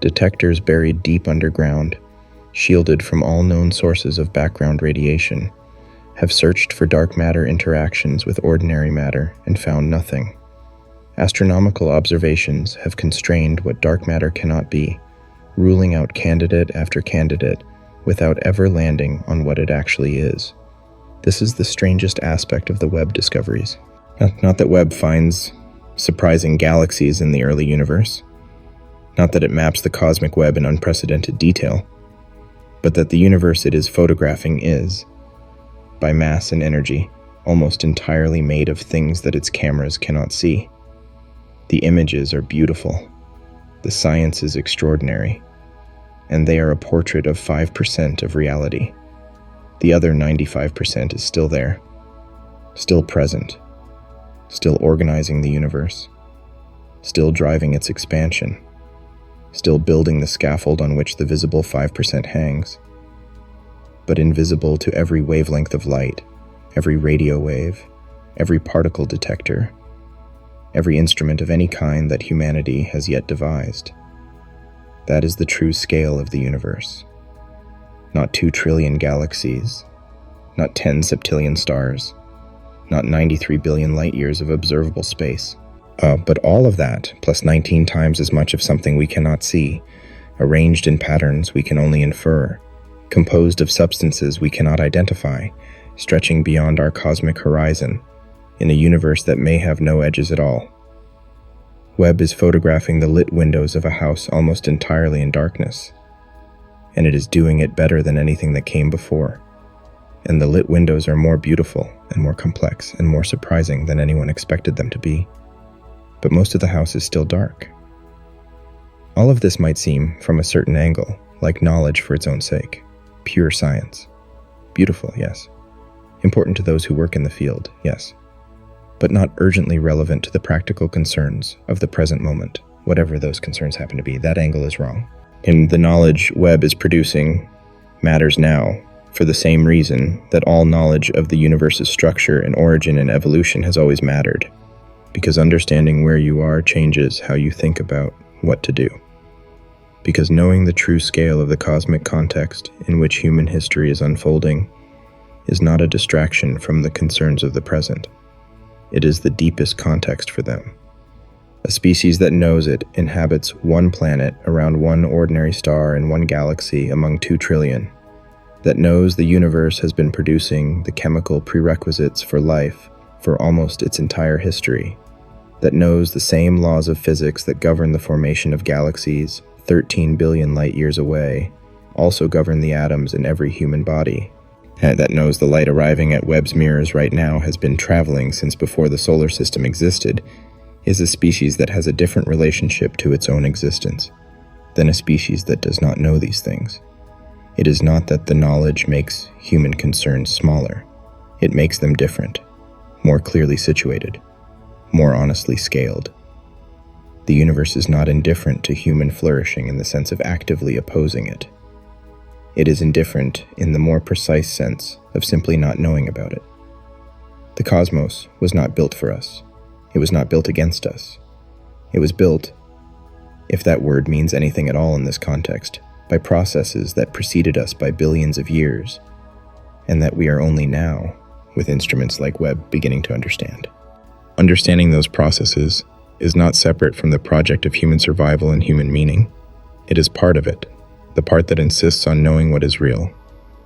A: Detectors buried deep underground, shielded from all known sources of background radiation, have searched for dark matter interactions with ordinary matter and found nothing. Astronomical observations have constrained what dark matter cannot be, ruling out candidate after candidate without ever landing on what it actually is. This is the strangest aspect of the Webb discoveries. Not that Webb finds surprising galaxies in the early universe, not that it maps the cosmic web in unprecedented detail, but that the universe it is photographing is, by mass and energy, almost entirely made of things that its cameras cannot see. The images are beautiful, the science is extraordinary, and they are a portrait of 5% of reality. The other 95% is still there, still present, still organizing the universe, still driving its expansion, still building the scaffold on which the visible 5% hangs, but invisible to every wavelength of light, every radio wave, every particle detector, every instrument of any kind that humanity has yet devised. That is the true scale of the universe. Not 2 trillion galaxies, not 10 septillion stars, not 93 billion light-years of observable space. But all of that, plus 19 times as much of something we cannot see, arranged in patterns we can only infer, composed of substances we cannot identify, stretching beyond our cosmic horizon, in a universe that may have no edges at all. Webb is photographing the lit windows of a house almost entirely in darkness, and it is doing it better than anything that came before. And the lit windows are more beautiful and more complex and more surprising than anyone expected them to be. But most of the house is still dark. All of this might seem, from a certain angle, like knowledge for its own sake, pure science. Beautiful, yes. Important to those who work in the field, yes. But not urgently relevant to the practical concerns of the present moment, whatever those concerns happen to be. That angle is wrong. And the knowledge Webb is producing matters now for the same reason that all knowledge of the universe's structure and origin and evolution has always mattered. Because understanding where you are changes how you think about what to do. Because knowing the true scale of the cosmic context in which human history is unfolding is not a distraction from the concerns of the present. It is the deepest context for them. A species that knows it inhabits one planet around one ordinary star in one galaxy among 2 trillion, that knows the universe has been producing the chemical prerequisites for life for almost its entire history, that knows the same laws of physics that govern the formation of galaxies 13 billion light-years away also govern the atoms in every human body, and that knows the light arriving at Webb's mirrors right now has been traveling since before the solar system existed, is a species that has a different relationship to its own existence than a species that does not know these things. It is not that the knowledge makes human concerns smaller. It makes them different, more clearly situated, more honestly scaled. The universe is not indifferent to human flourishing in the sense of actively opposing it. It is indifferent in the more precise sense of simply not knowing about it. The cosmos was not built for us. It was not built against us. It was built, if that word means anything at all in this context, by processes that preceded us by billions of years, and that we are only now, with instruments like Webb, beginning to understand. Understanding those processes is not separate from the project of human survival and human meaning. It is part of it, the part that insists on knowing what is real,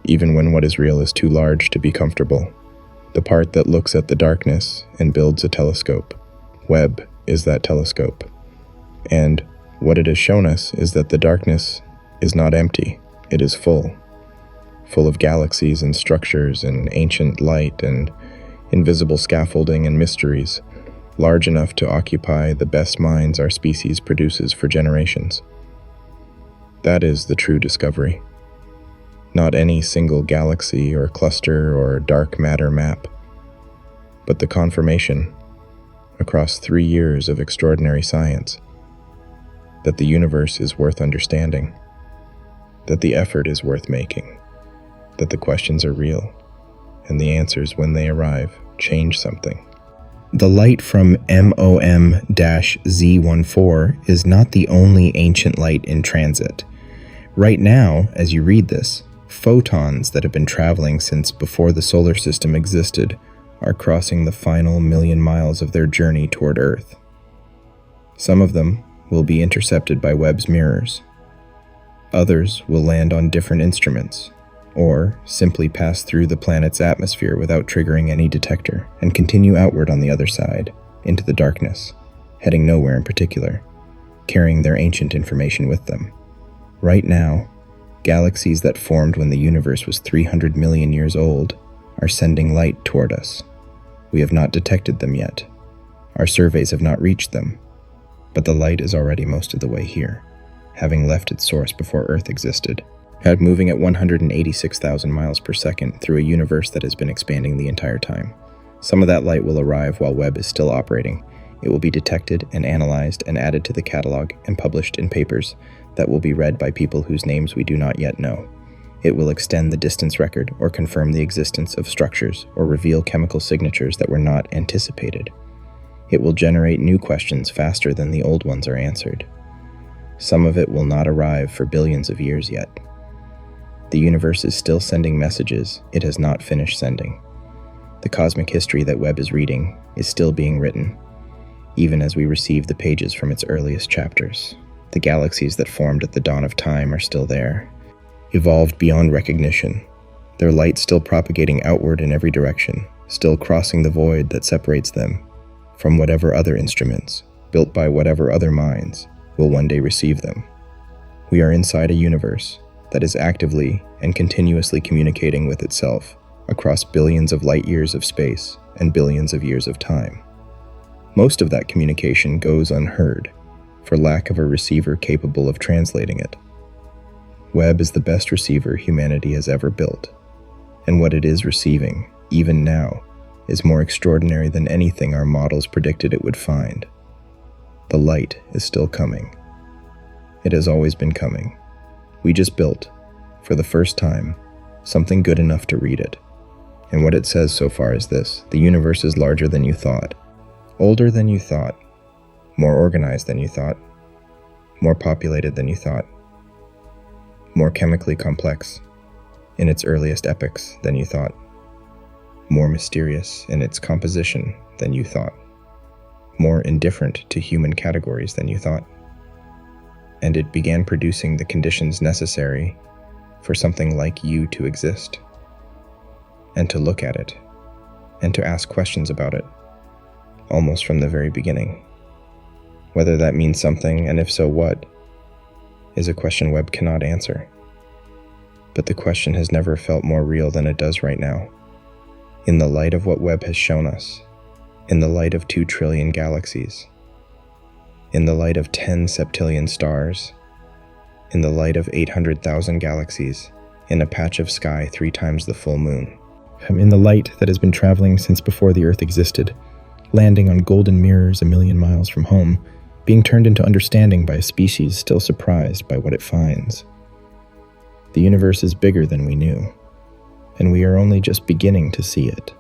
A: even when what is real is too large to be comfortable. The part that looks at the darkness and builds a telescope. Webb is that telescope. And what it has shown us is that the darkness is not empty. It is full of galaxies and structures and ancient light and invisible scaffolding and mysteries, large enough to occupy the best minds our species produces for generations. That is the true discovery. Not any single galaxy or cluster or dark matter map, but the confirmation, across 3 years of extraordinary science, that the universe is worth understanding, that the effort is worth making, that the questions are real, and the answers, when they arrive, change something. The light from MOM-Z14 is not the only ancient light in transit. Right now, as you read this, photons that have been traveling since before the solar system existed are crossing the final 1,000,000 miles of their journey toward Earth. Some of them will be intercepted by Webb's mirrors. Others will land on different instruments, or simply pass through the planet's atmosphere without triggering any detector and continue outward on the other side, into the darkness, heading nowhere in particular, carrying their ancient information with them. Right now, galaxies that formed when the universe was 300 million years old are sending light toward us. We have not detected them yet. Our surveys have not reached them, but the light is already most of the way here, having left its source before Earth existed, moving at 186,000 miles per second through a universe that has been expanding the entire time. Some of that light will arrive while Webb is still operating. It will be detected and analyzed and added to the catalog and published in papers that will be read by people whose names we do not yet know. It will extend the distance record or confirm the existence of structures or reveal chemical signatures that were not anticipated. It will generate new questions faster than the old ones are answered. Some of it will not arrive for billions of years yet. The universe is still sending messages it has not finished sending. The cosmic history that Webb is reading is still being written, even as we receive the pages from its earliest chapters. The galaxies that formed at the dawn of time are still there, evolved beyond recognition, their light still propagating outward in every direction, still crossing the void that separates them from whatever other instruments, built by whatever other minds, will one day receive them. We are inside a universe that is actively and continuously communicating with itself across billions of light years of space and billions of years of time. Most of that communication goes unheard for lack of a receiver capable of translating it. Webb is the best receiver humanity has ever built, and what it is receiving, even now, is more extraordinary than anything our models predicted it would find. The light is still coming. It has always been coming. We just built, for the first time, something good enough to read it. And what it says so far is this: the universe is larger than you thought, older than you thought, more organized than you thought, more populated than you thought, more chemically complex in its earliest epochs than you thought, more mysterious in its composition than you thought, more indifferent to human categories than you thought. And it began producing the conditions necessary for something like you to exist, and to look at it, and to ask questions about it, almost from the very beginning. Whether that means something, and if so what, is a question Webb cannot answer. But the question has never felt more real than it does right now. In the light of what Webb has shown us, in the light of 2 trillion galaxies, in the light of 10 septillion stars, in the light of 800,000 galaxies, in a patch of sky 3 times the full moon.
B: In the light that has been traveling since before the Earth existed, landing on golden mirrors 1,000,000 miles from home, being turned into understanding by a species still surprised by what it finds. The universe is bigger than we knew, and we are only just beginning to see it.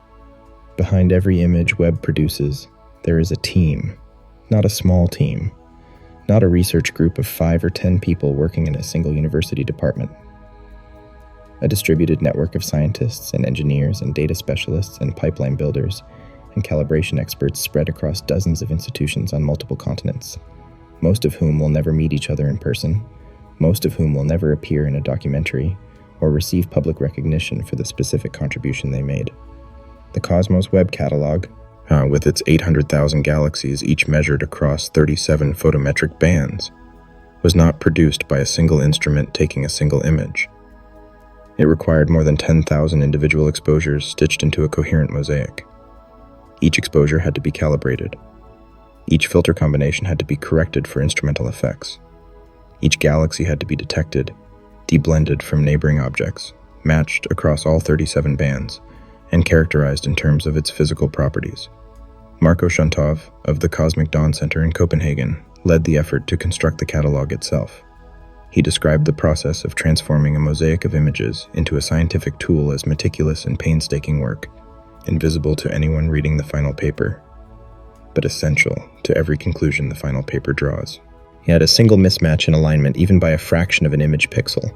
B: Behind every image Webb produces, there is a team. Not a small team, not a research group of 5 or 10 people working in a single university department. A distributed network of scientists and engineers and data specialists and pipeline builders and calibration experts spread across dozens of institutions on multiple continents, most of whom will never meet each other in person, most of whom will never appear in a documentary or receive public recognition for the specific contribution they made. The Cosmos Webb Catalog, with its 800,000 galaxies each measured across 37 photometric bands, was not produced by a single instrument taking a single image. It required more than 10,000 individual exposures stitched into a coherent mosaic. Each exposure had to be calibrated. Each filter combination had to be corrected for instrumental effects. Each galaxy had to be detected, deblended from neighboring objects, matched across all 37 bands, and characterized in terms of its physical properties. Marko Shuntov of the Cosmic Dawn Center in Copenhagen led the effort to construct the catalog itself. He described the process of transforming a mosaic of images into a scientific tool as meticulous and painstaking work, invisible to anyone reading the final paper.
A: but essential to every conclusion the final paper draws. Yet a single mismatch in alignment, even by a fraction of an image pixel,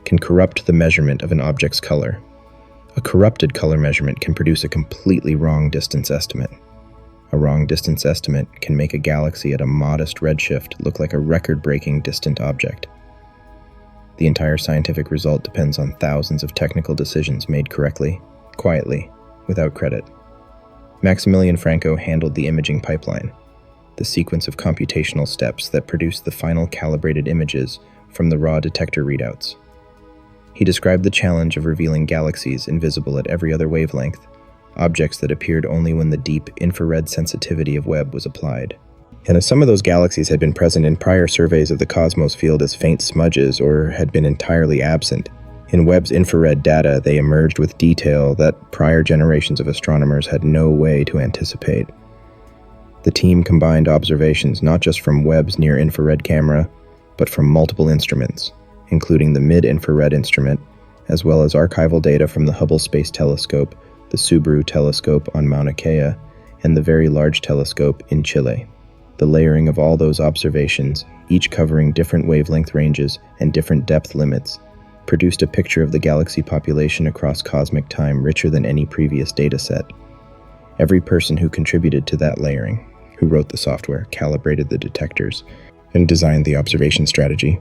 A: can corrupt the measurement of an object's color. A corrupted color measurement can produce a completely wrong distance estimate. A wrong distance estimate can make a galaxy at a modest redshift look like a record-breaking distant object. The entire scientific result depends on thousands of technical decisions made correctly, quietly, without credit. Maximilian Franco handled the imaging pipeline, the sequence of computational steps that produced the final calibrated images from the raw detector readouts. He described the challenge of revealing galaxies invisible at every other wavelength, objects that appeared only when the deep infrared sensitivity of Webb was applied. And as some of those galaxies had been present in prior surveys of the cosmos field as faint smudges or had been entirely absent, in Webb's infrared data they emerged with detail that prior generations of astronomers had no way to anticipate. The team combined observations not just from Webb's near-infrared camera, but from multiple instruments, including the mid-infrared instrument, as well as archival data from the Hubble Space Telescope, the Subaru telescope on Mauna Kea, and the Very Large Telescope in Chile. The layering of all those observations, each covering different wavelength ranges and different depth limits, produced a picture of the galaxy population across cosmic time richer than any previous dataset. Every person who contributed to that layering, who wrote the software, calibrated the detectors, and designed the observation strategy,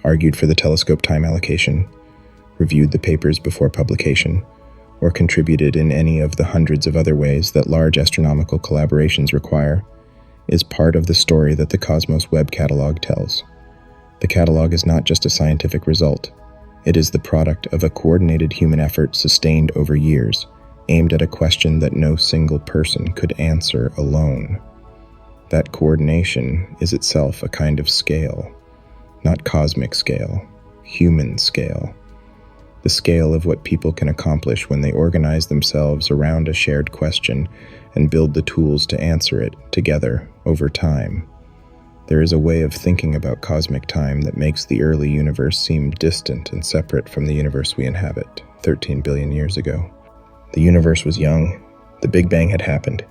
A: argued for the telescope time allocation, reviewed the papers before publication, or contributed in any of the hundreds of other ways that large astronomical collaborations require, is part of the story that the Cosmos Web Catalog tells. The catalog is not just a scientific result. It is the product of a coordinated human effort sustained over years, aimed at a question that no single person could answer alone. That coordination is itself a kind of scale, not cosmic scale, human scale. The scale of what people can accomplish when they organize themselves around a shared question and build the tools to answer it together over time. There is a way of thinking about cosmic time that makes the early universe seem distant and separate from the universe we inhabit 13 billion years ago. The universe was young. The Big Bang had happened.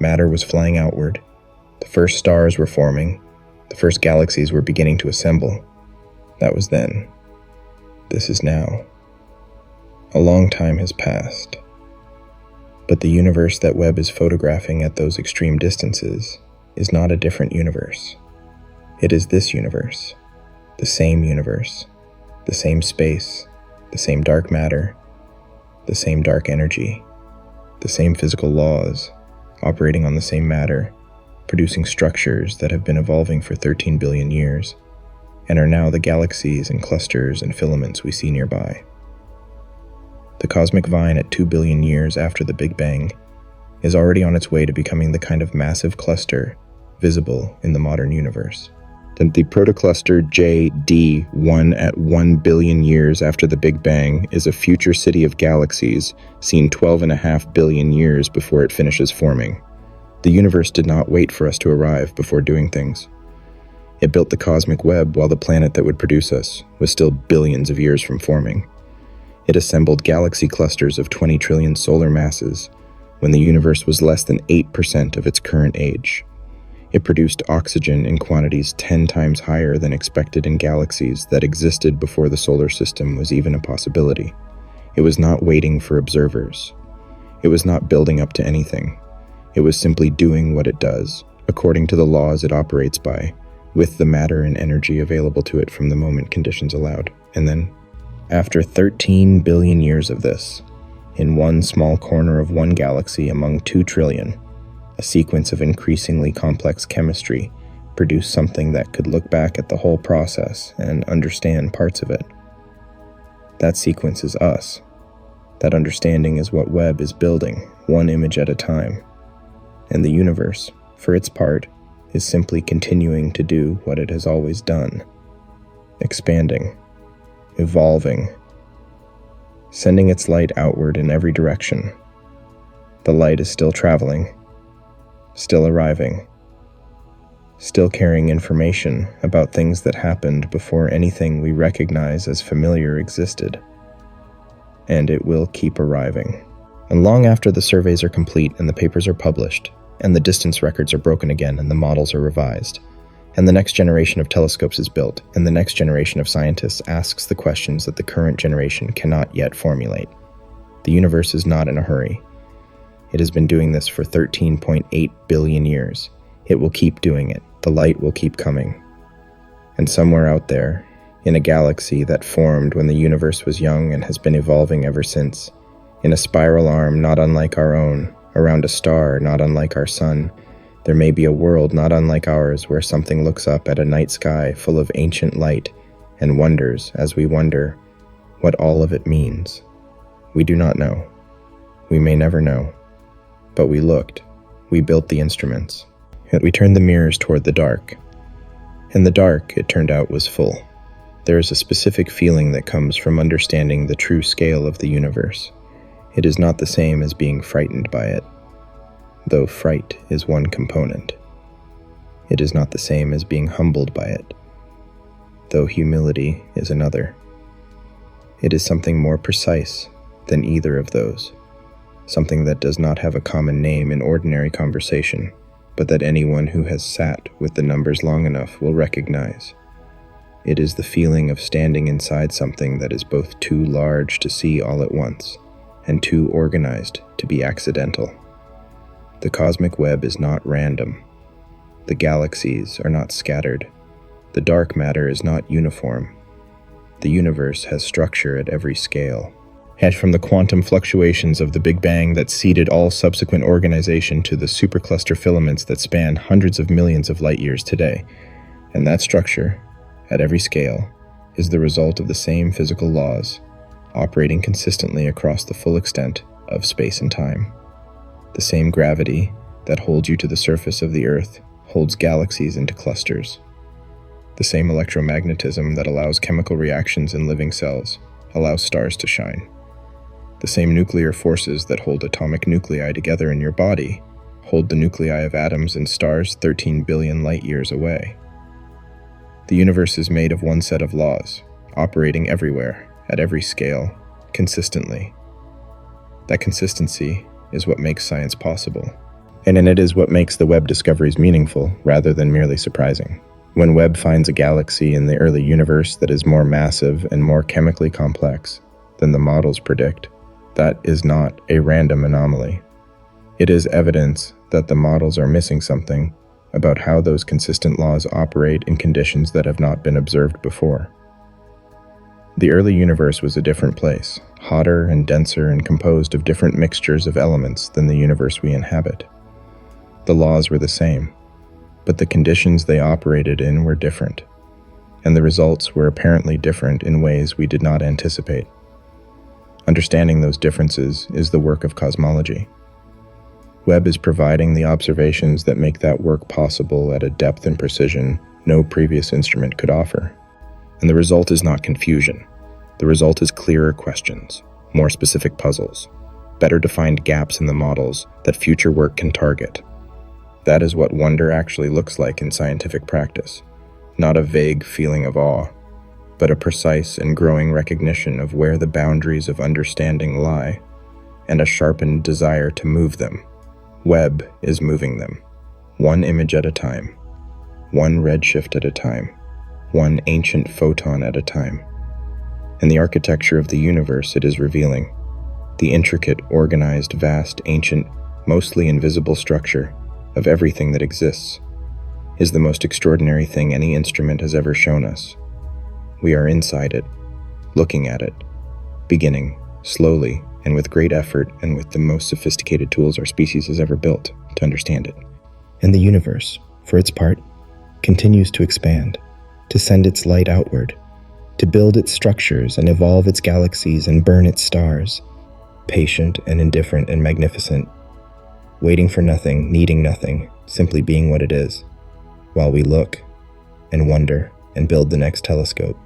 A: Matter was flying outward. The first stars were forming. The first galaxies were beginning to assemble. That was then. This is now. A long time has passed. But the universe that Webb is photographing at those extreme distances is not a different universe. It is this universe, the same space, the same dark matter, the same dark energy, the same physical laws, operating on the same matter, producing structures that have been evolving for 13 billion years, and are now the galaxies and clusters and filaments we see nearby. The cosmic vine at 2 billion years after the Big Bang is already on its way to becoming the kind of massive cluster visible in the modern universe. Then the protocluster JD1 at 1 billion years after the Big Bang is a future city of galaxies seen 12.5 billion years before it finishes forming. The universe did not wait for us to arrive before doing things. It built the cosmic web while the planet that would produce us was still billions of years from forming. It assembled galaxy clusters of 20 trillion solar masses when the universe was less than 8% of its current age. It produced oxygen in quantities 10 times higher than expected in galaxies that existed before the solar system was even a possibility. It was not waiting for observers. It was not building up to anything. It was simply doing what it does, according to the laws it operates by, with the matter and energy available to it from the moment conditions allowed. And then, after 13 billion years of this, in one small corner of one galaxy among 2 trillion, a sequence of increasingly complex chemistry produced something that could look back at the whole process and understand parts of it. That sequence is us. That understanding is what Webb is building, one image at a time. And the universe, for its part, is simply continuing to do what it has always done. Expanding. Evolving. Sending its light outward in every direction. The light is still traveling. Still arriving. Still carrying information about things that happened before anything we recognize as familiar existed. And it will keep arriving. And long after the surveys are complete and the papers are published, and the distance records are broken again, and the models are revised. And the next generation of telescopes is built, and the next generation of scientists asks the questions that the current generation cannot yet formulate. The universe is not in a hurry. It has been doing this for 13.8 billion years. It will keep doing it. The light will keep coming. And somewhere out there, in a galaxy that formed when the universe was young and has been evolving ever since, in a spiral arm not unlike our own, around a star not unlike our sun, there may be a world not unlike ours where something looks up at a night sky full of ancient light and wonders, as we wonder, what all of it means. We do not know. We may never know. But we looked. We built the instruments. And we turned the mirrors toward the dark. And the dark, it turned out, was full. There is a specific feeling that comes from understanding the true scale of the universe. It is not the same as being frightened by it, though fright is one component. It is not the same as being humbled by it, though humility is another. It is something more precise than either of those, something that does not have a common name in ordinary conversation, but that anyone who has sat with the numbers long enough will recognize. It is the feeling of standing inside something that is both too large to see all at once and too organized to be accidental. The cosmic web is not random. The galaxies are not scattered. The dark matter is not uniform. The universe has structure at every scale. And from the quantum fluctuations of the Big Bang that seeded all subsequent organization to the supercluster filaments that span hundreds of millions of light years today. And that structure, at every scale, is the result of the same physical laws, operating consistently across the full extent of space and time. The same gravity that holds you to the surface of the Earth holds galaxies into clusters. The same electromagnetism that allows chemical reactions in living cells allows stars to shine. The same nuclear forces that hold atomic nuclei together in your body hold the nuclei of atoms in stars 13 billion light years away. The universe is made of one set of laws, operating everywhere, at every scale, consistently. That consistency is what makes science possible. And it is what makes the Webb discoveries meaningful rather than merely surprising. When Webb finds a galaxy in the early universe that is more massive and more chemically complex than the models predict, that is not a random anomaly. It is evidence that the models are missing something about how those consistent laws operate in conditions that have not been observed before. The early universe was a different place, hotter and denser and composed of different mixtures of elements than the universe we inhabit. The laws were the same, but the conditions they operated in were different, and the results were apparently different in ways we did not anticipate. Understanding those differences is the work of cosmology. Webb is providing the observations that make that work possible at a depth and precision no previous instrument could offer. And the result is not confusion. The result is clearer questions, more specific puzzles, better defined gaps in the models that future work can target. That is what wonder actually looks like in scientific practice. Not a vague feeling of awe, but a precise and growing recognition of where the boundaries of understanding lie, and a sharpened desire to move them. Webb is moving them, one image at a time, one redshift at a time, one ancient photon at a time. In the architecture of the universe it is revealing, the intricate, organized, vast, ancient, mostly invisible structure of everything that exists, is the most extraordinary thing any instrument has ever shown us. We are inside it, looking at it, beginning, slowly, and with great effort and with the most sophisticated tools our species has ever built to understand it.
B: And the universe, for its part, continues to expand, to send its light outward, to build its structures and evolve its galaxies and burn its stars, patient and indifferent and magnificent, waiting for nothing, needing nothing, simply being what it is, while we look and wonder and build the next telescope.